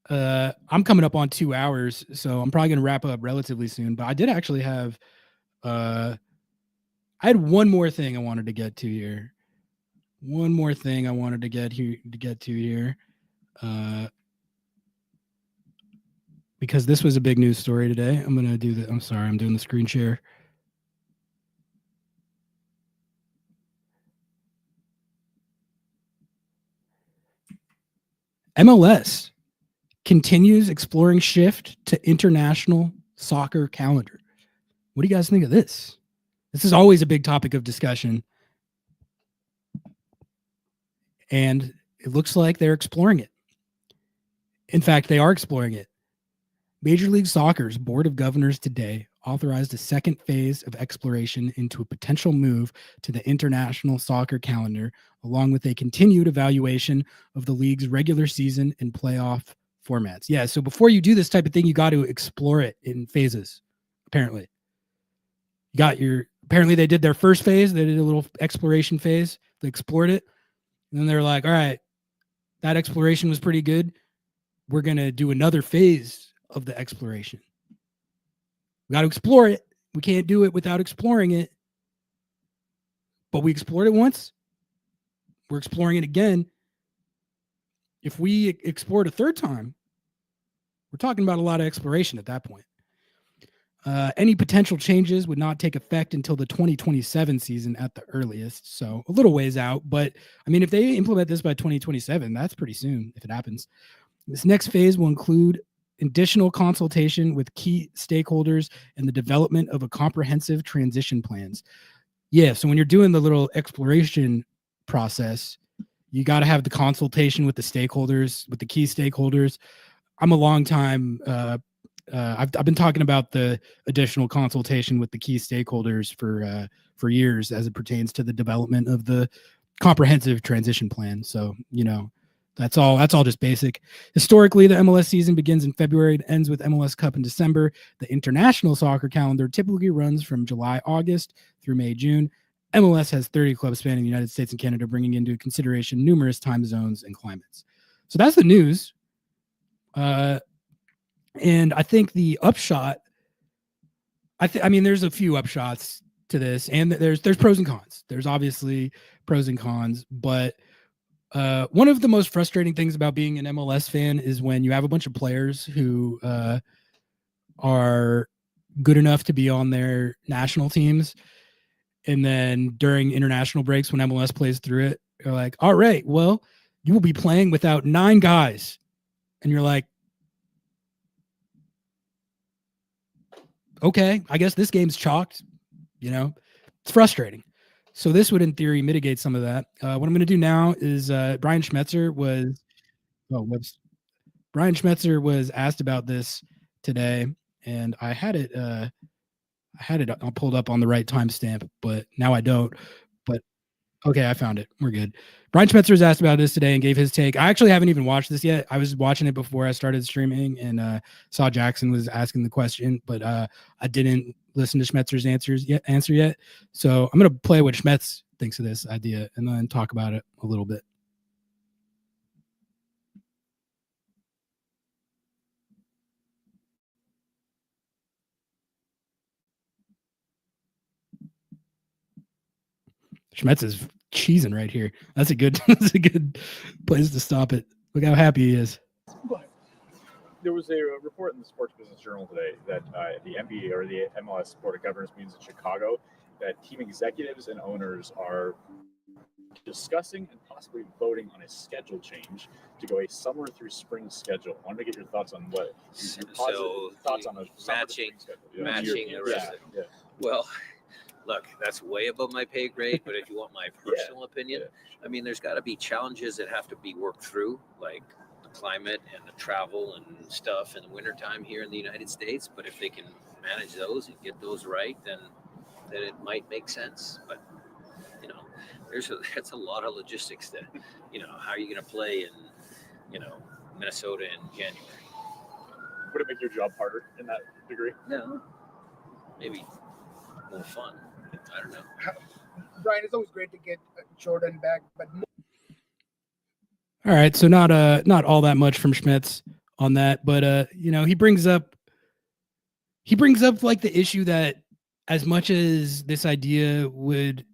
S1: I'm coming up on 2 hours, so I'm probably going to wrap up relatively soon. But I did actually have, I had one more thing I wanted to get to here. Because this was a big news story today. I'm going to do the, I'm sorry, I'm doing the screen share. MLS continues exploring shift to international soccer calendar. What do you guys think of this? This is always a big topic of discussion. And it looks like they're exploring it. In fact, they are exploring it. Major League Soccer's Board of Governors today authorized a second phase of exploration into a potential move to the international soccer calendar, along with a continued evaluation of the league's regular season and playoff formats. Yeah, so before you do this type of thing, you got to explore it in phases, apparently. Apparently they did their first phase. They did a little exploration phase. They explored it. And then they're like, all right, that exploration was pretty good. We're going to do another phase of the exploration. We got to explore it. We can't do it without exploring it. But we explored it once. We're exploring it again. If we explore it a third time, we're talking about a lot of exploration at that point. Any potential changes would not take effect until the 2027 season at the earliest. So a little ways out. But I mean, if they implement this by 2027, that's pretty soon if it happens. This next phase will include additional consultation with key stakeholders and the development of a comprehensive transition plans. Yeah, so when you're doing the little exploration process, you got to have the consultation with the stakeholders, with the key stakeholders. I'm a long time I've been talking about the additional consultation with the key stakeholders for years as it pertains to the development of the comprehensive transition plan. So, you know, that's all just basic. Historically, the MLS season begins in February and ends with MLS Cup in December. The international soccer calendar typically runs from July, August through May, June. MLS has 30 clubs spanning the United States and Canada, bringing into consideration numerous time zones and climates. So that's the news. And I think the upshot, I mean, there's a few upshots to this, and there's pros and cons. There's obviously pros and cons, but one of the most frustrating things about being an MLS fan is when you have a bunch of players who are good enough to be on their national teams, and then during international breaks when MLS plays through it, they're like, all right, well, you will be playing without 9 guys. And you're like, okay, I guess this game's chalked, you know, it's frustrating. So this would, in theory, mitigate some of that. What I'm going to do now is Brian Schmetzer was asked about this today, and I had it pulled up on the right timestamp, but now I don't. But okay, I found it. We're good. Brian Schmetzer was asked about this today and gave his take. I actually haven't even watched this yet. I was watching it before I started streaming and saw Jackson was asking the question, but I didn't listen to Schmetzer's answer yet. So I'm going to play what Schmetz thinks of this idea and then talk about it a little bit. Schmetz is cheesing right here. That's a good place to stop it. Look how happy he is.
S9: There was a report in the Sports Business Journal today that the NBA or the MLS Board of Governors meetings in Chicago, that team executives and owners are discussing and possibly voting on a schedule change to go a summer through spring schedule. I wanted to get your thoughts on what thoughts on a
S10: matching the rest of it. Well, look, that's way above my pay grade, but if you want my personal opinion, I mean, there's got to be challenges that have to be worked through, like the climate and the travel and stuff in the wintertime here in the United States. But if they can manage those and get those right, then it might make sense. But, you know, that's a lot of logistics that, you know, how are you going to play in, you know, Minnesota in January?
S9: Would it make your job harder in that degree?
S10: No, maybe more fun. I don't know.
S5: Brian, it's always great to get Jordan back, but
S1: all right, so not all that much from Schmetz on that, but you know, he brings up like the issue that as much as this idea would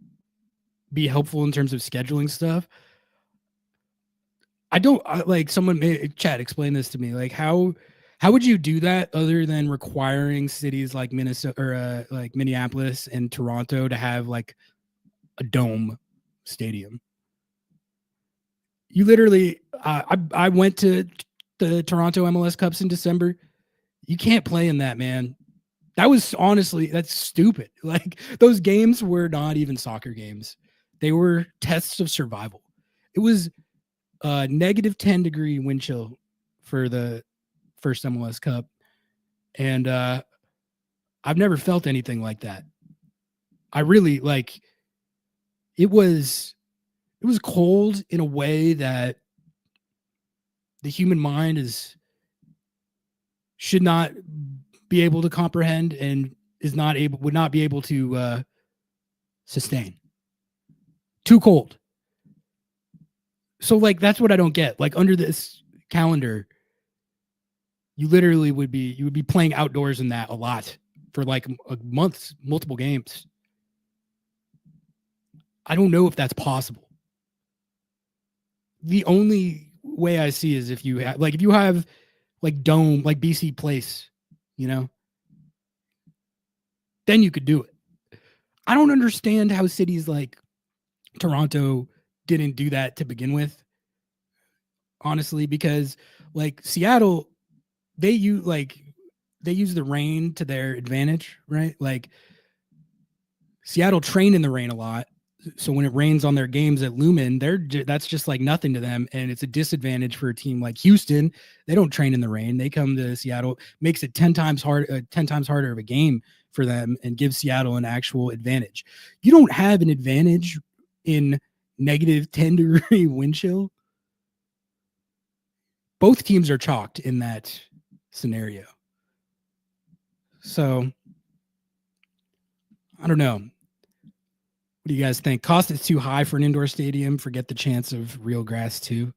S1: be helpful in terms of scheduling stuff, like someone Chad explain this to me, like how would you do that other than requiring cities like Minnesota or like Minneapolis and Toronto to have like a dome stadium? You literally, I went to the Toronto MLS Cups in December. You can't play in that, man. That was that's stupid. Like those games were not even soccer games. They were tests of survival. It was negative 10-degree wind chill for the first MLS Cup. And I've never felt anything like that. I really it was cold in a way that the human mind should not be able to comprehend and would not be able to sustain. Too cold. So like that's what I don't get. Like under this calendar, you literally would be playing outdoors in that a lot for like a month, multiple games. I don't know if that's possible. The only way I see is if you have like dome, like BC Place, then you could do it. I don't understand how cities like Toronto didn't do that to begin with, honestly, because like Seattle, they use the rain to their advantage, right? Like Seattle train in the rain a lot. So when it rains on their games at Lumen, that's just like nothing to them. And it's a disadvantage for a team like Houston. They don't train in the rain. They come to Seattle, makes it 10 times harder of a game for them and gives Seattle an actual advantage. You don't have an advantage in negative 10-degree wind chill. Both teams are chalked in that scenario. So I don't know. What do you guys think? Cost is too high for an indoor stadium. Forget the chance of real grass too.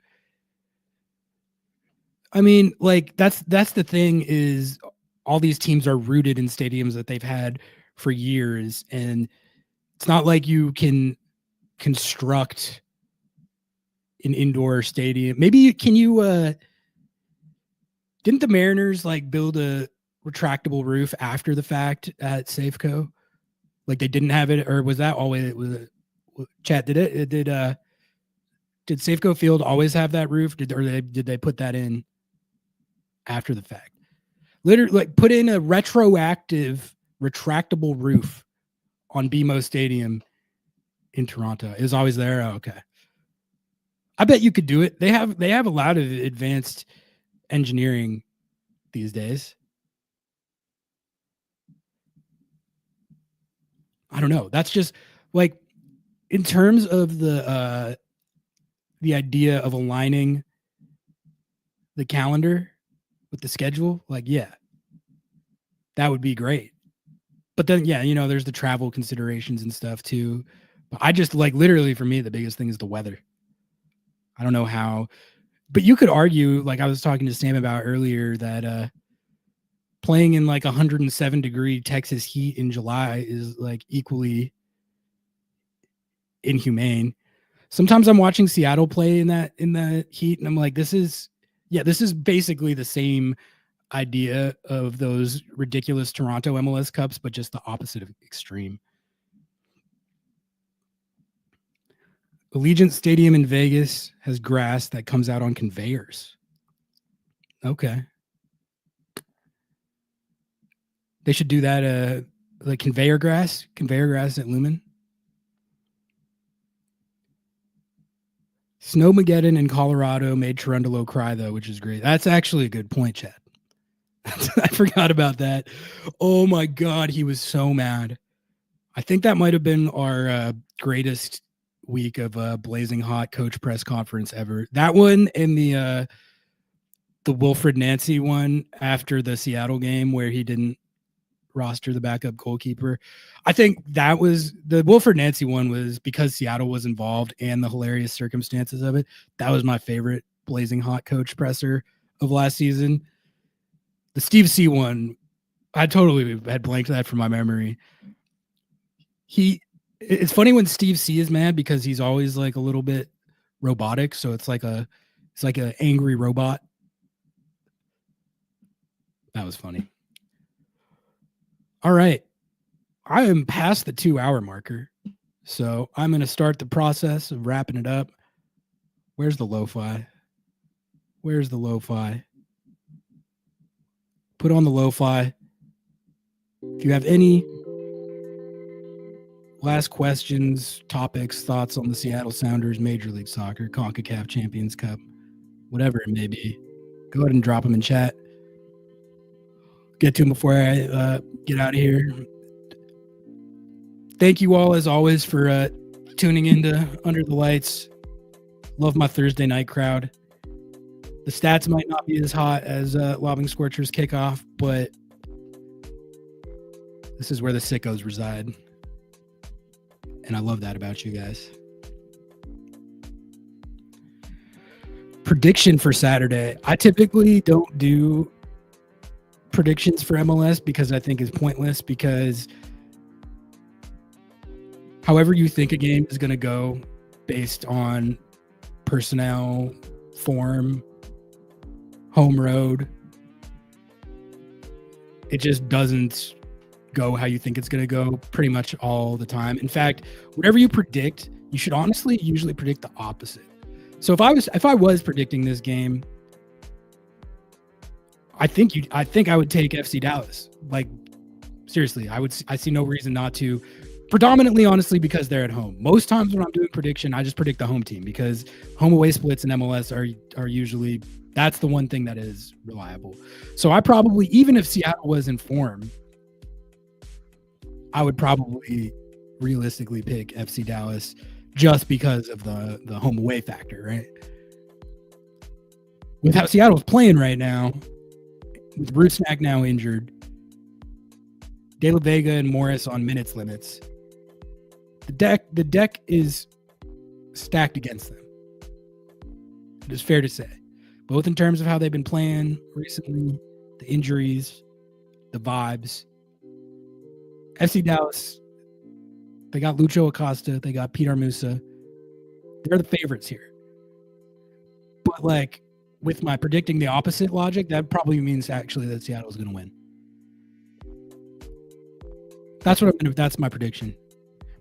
S1: I mean, like that's the thing is all these teams are rooted in stadiums that they've had for years, and it's not like you can construct an indoor stadium. Maybe can you didn't the Mariners like build a retractable roof after the fact at Safeco? Like they didn't have it, or was that always it was chat? Did Safeco Field always have that roof? Did they put that in after the fact? Literally, like put in a retroactive retractable roof on BMO Stadium in Toronto. It was always there. Oh, okay. I bet you could do it. They have a lot of advanced engineering these days. I don't know. That's just like in terms of the idea of aligning the calendar with the schedule. Like, yeah, that would be great. But then, yeah, there's the travel considerations and stuff too. But I just like literally for me, the biggest thing is the weather. I don't know how, but you could argue, like I was talking to Sam about earlier, that playing in like 107-degree Texas heat in July is like equally inhumane. Sometimes I'm watching Seattle play in the heat, and I'm like, this is basically the same idea of those ridiculous Toronto MLS Cups, but just the opposite of extreme. Allegiant Stadium in Vegas has grass that comes out on conveyors. Okay. They should do that, like conveyor grass at Lumen. Snowmageddon in Colorado made Cherundolo cry, though, which is great. That's actually a good point, Chad. I forgot about that. Oh, my God. He was so mad. I think that might have been our greatest week of blazing hot coach press conference ever. That one and the Wilfred Nancy one after the Seattle game where he didn't roster the backup goalkeeper. I think that was the Wilfred Nancy one was because Seattle was involved and the hilarious circumstances of it. That was my favorite blazing hot coach presser of last season. The Steve C one, I totally had blanked that from my memory. It's funny when Steve C is mad because he's always like a little bit robotic. So it's like an angry robot. That was funny. All right. I am past the 2-hour marker. So I'm going to start the process of wrapping it up. Where's the lo-fi? Where's the lo-fi? Put on the lo-fi. If you have any last questions, topics, thoughts on the Seattle Sounders, Major League Soccer, CONCACAF Champions Cup, whatever it may be, go ahead and drop them in chat. Get to them before I get out of here. Thank you all, as always, for tuning into Under the Lights. Love my Thursday night crowd. The stats might not be as hot as Lobbing Scorchers kickoff, but this is where the sickos reside. And I love that about you guys. Prediction for Saturday. I typically don't do predictions for MLS because I think it's pointless, because however you think a game is going to go based on personnel, form, home road, it just doesn't go how you think it's going to go pretty much all the time. In fact, whatever you predict, you should honestly usually predict the opposite. So if I was predicting this game, I think I would take FC Dallas. Like, seriously, I see no reason not to. Predominantly, honestly, because they're at home. Most times when I'm doing prediction, I just predict the home team because home away splits in MLS are usually, that's the one thing that is reliable. So I probably, even if Seattle was in form, I would probably realistically pick FC Dallas just because of the home away factor, right? With how Seattle's playing right now, with Rusnak now injured, De La Vega and Morris on minutes limits, the deck is stacked against them. It is fair to say, both in terms of how they've been playing recently, the injuries, the vibes. FC Dallas, they got Lucho Acosta, they got Peter Musa. They're the favorites here. But like, with my predicting the opposite logic, that probably means actually that Seattle's going to win. That's my prediction.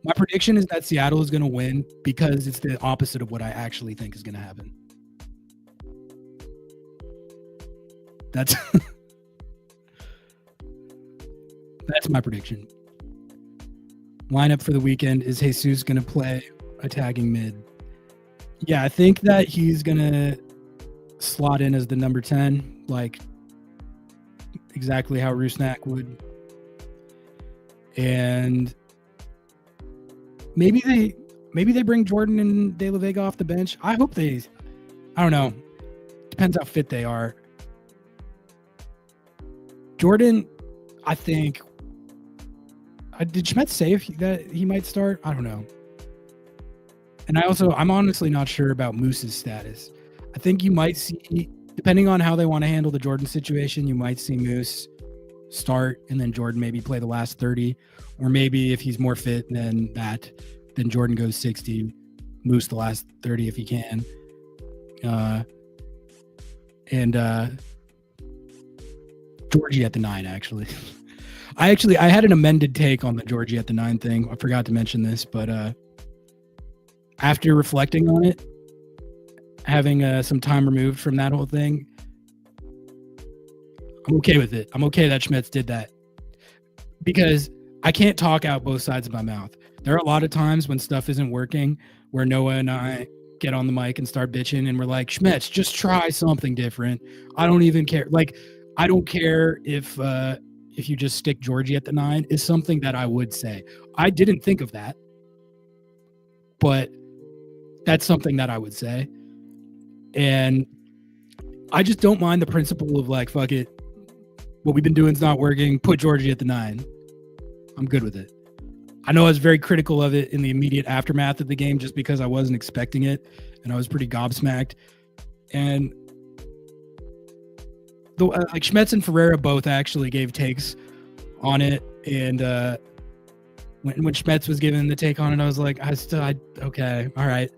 S1: My prediction is that Seattle is going to win because it's the opposite of what I actually think is going to happen. That's that's my prediction. Lineup for the weekend is Jesus going to play attacking mid. Yeah, I think that he's going to slot in as the number 10, like exactly how Rusnak would. And maybe they bring Jordan and De La Vega off the bench. I hope I don't know. Depends how fit they are. Jordan, I think. Did Schmetz say that he might start? I don't know. And I'm honestly not sure about Moose's status. I think you might see, depending on how they want to handle the Jordan situation, you might see Moose start and then Jordan maybe play the last 30. Or maybe if he's more fit than that, then Jordan goes 60, Moose the last 30 if he can. And Georgie at the 9, actually. I had an amended take on the Georgie at the 9 thing. I forgot to mention this, but after reflecting on it, having some time removed from that whole thing, I'm okay with it. I'm okay that Schmetz did that because I can't talk out both sides of my mouth. There are a lot of times when stuff isn't working where Noah and I get on the mic and start bitching and we're like, Schmetz, just try something different. I don't even care. Like, I don't care if you just stick Georgie at the 9 is something that I would say. I didn't think of that, but that's something that I would say. And I just don't mind the principle of like, fuck it. What we've been doing is not working. Put Georgie at the 9. I'm good with it. I know I was very critical of it in the immediate aftermath of the game just because I wasn't expecting it and I was pretty gobsmacked. And like Schmetz and Ferreira both actually gave takes on it. And when Schmetz was given the take on it, I was like, okay, all right.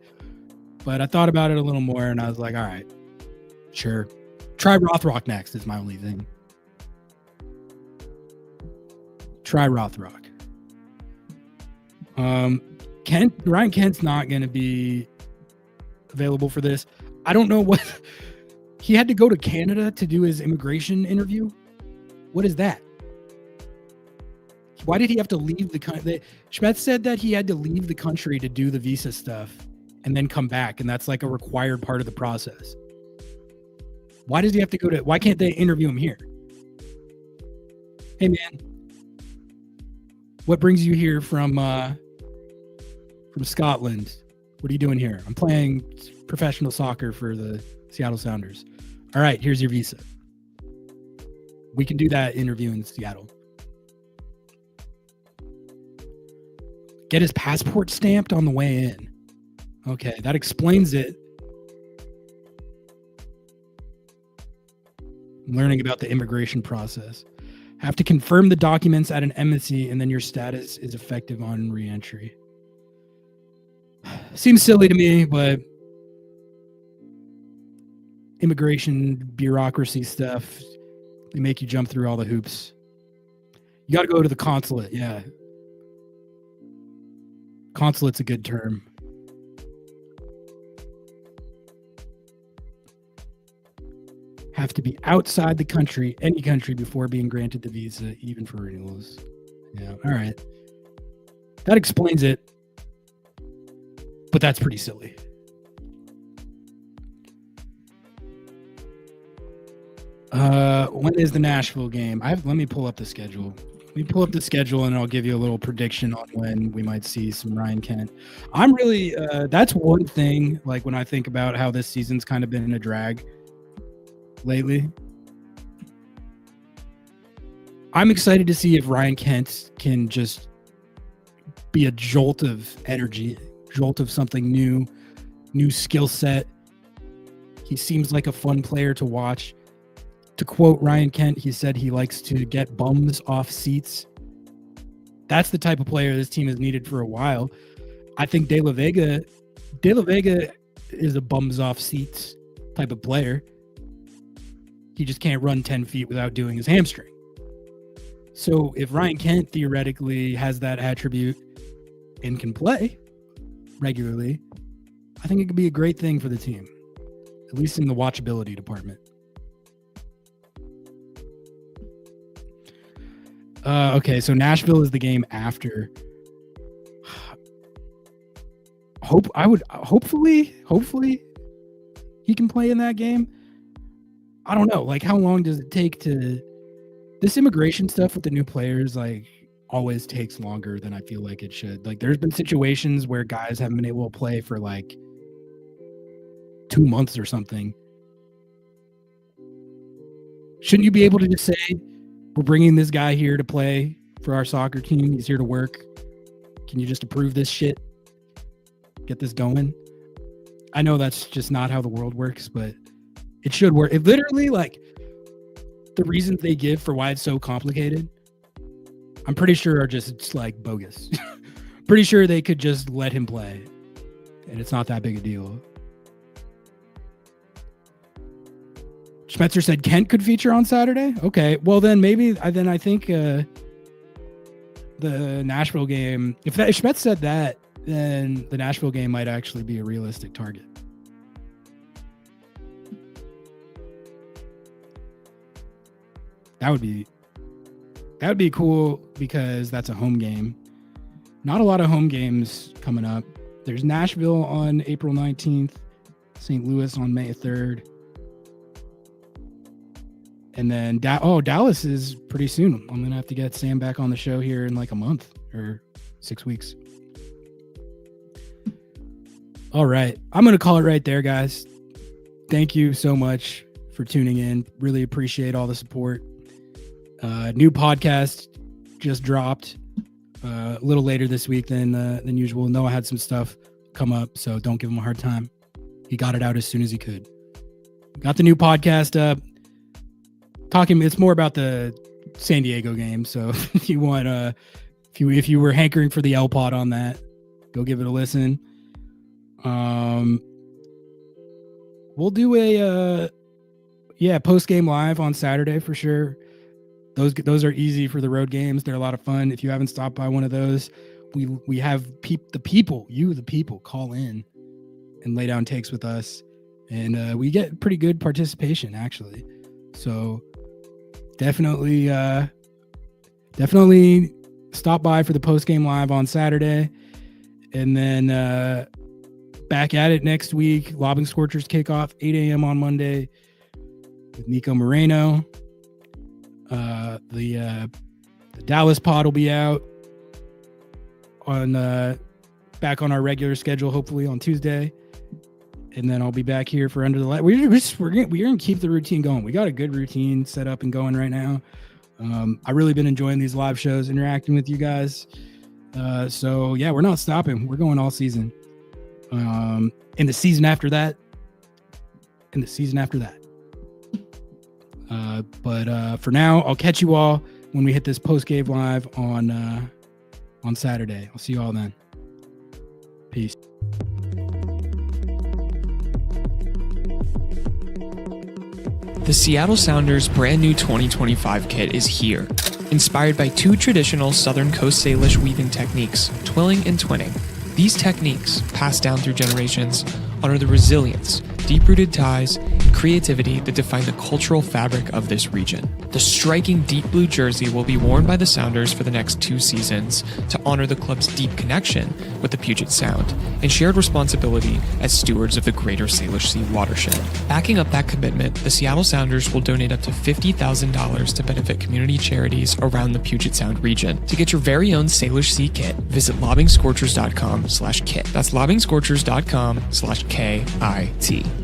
S1: But I thought about it a little more and I was like, all right, sure. Try Rothrock next is my only thing. Try Rothrock. Ryan Kent's not going to be available for this. I don't know what he had to go to Canada to do his immigration interview. What is that? Why did he have to leave the country? Schmetz said that he had to leave the country to do the visa stuff and then come back. And that's like a required part of the process. Why does he have to why can't they interview him here? Hey man, what brings you here from Scotland? What are you doing here? I'm playing professional soccer for the Seattle Sounders. All right, here's your visa. We can do that interview in Seattle. Get his passport stamped on the way in. Okay, that explains it. I'm learning about the immigration process. Have to confirm the documents at an embassy and then your status is effective on re-entry. Seems silly to me, but immigration bureaucracy stuff, they make you jump through all the hoops. You got to go to the consulate. Yeah. Consulate's a good term. Have to be outside the country, any country, before being granted the visa, even for renewals. Yeah. All right. That explains it. But that's pretty silly. When is the Nashville game? Let me pull up the schedule. Let me pull up the schedule and I'll give you a little prediction on when we might see some Ryan Kent. I'm really that's one thing, like when I think about how this season's kind of been a drag lately. I'm excited to see if Ryan Kent can just be a jolt of energy, jolt of something new skill set. He seems like a fun player to watch. To quote Ryan Kent, he said he likes to get bums off seats. That's the type of player this team has needed for a while. I think De La Vega is a bums off seats type of player. He just can't run 10 feet without doing his hamstring. So if Ryan Kent theoretically has that attribute and can play regularly, I think it could be a great thing for the team, at least in the watchability department. Okay, so Nashville is the game after. Hopefully he can play in that game. I don't know. Like, how long does it take to this immigration stuff with the new players? Like, always takes longer than I feel like it should. Like, there's been situations where guys haven't been able to play for like 2 months or something. Shouldn't you be able to just say, we're bringing this guy here to play for our soccer team. He's here to work. Can you just approve this shit? Get this going? I know that's just not how the world works, but it should work. It literally, like, the reasons they give for why it's so complicated, I'm pretty sure are just like bogus. Pretty sure they could just let him play and it's not that big a deal. Schmetzer said Kent could feature on Saturday. Okay, well then I think the Nashville game. If Schmetz said that, then the Nashville game might actually be a realistic target. That would be cool because that's a home game. Not a lot of home games coming up. There's Nashville on April 19th, St. Louis on May 3rd. And then Dallas is pretty soon. I'm going to have to get Sam back on the show here in like a month or 6 weeks. All right. I'm going to call it right there, guys. Thank you so much for tuning in. Really appreciate all the support. New podcast just dropped a little later this week than usual. Noah had some stuff come up, so don't give him a hard time. He got it out as soon as he could. Got the new podcast up. It's more about the San Diego game. So if you want, if you were hankering for the L pod on that, go give it a listen. We'll do a post game live on Saturday for sure. Those are easy for the road games. They're a lot of fun. If you haven't stopped by one of those, we have the people call in and lay down takes with us, and we get pretty good participation actually. So definitely stop by for the post game live on Saturday, and then back at it next week. Lobbing Scorchers kickoff 8 a.m. on Monday with Nico Moreno. The Dallas pod will be out on back on our regular schedule, hopefully on Tuesday, and then I'll be back here for Under the Light. We're gonna keep the routine going. We got a good routine set up and going right now. I've really been enjoying these live shows, interacting with you guys. So yeah, we're not stopping. We're going all season. In the season after that. But for now, I'll catch you all when we hit this post-game live on Saturday. I'll see you all then. Peace.
S2: The Seattle Sounders brand new 2025 kit is here. inspired by two traditional Southern Coast Salish weaving techniques, twilling and twinning. These techniques, passed down through generations, honor the resilience, deep-rooted ties, and creativity that define the cultural fabric of this region. The striking deep blue jersey will be worn by the Sounders for the next 2 seasons to honor the club's deep connection with the Puget Sound and shared responsibility as stewards of the greater Salish Sea watershed. Backing up that commitment, the Seattle Sounders will donate up to $50,000 to benefit community charities around the Puget Sound region. To get your very own Salish Sea kit, visit lobbingscorchers.com/kit. That's lobbingscorchers.com/KIT.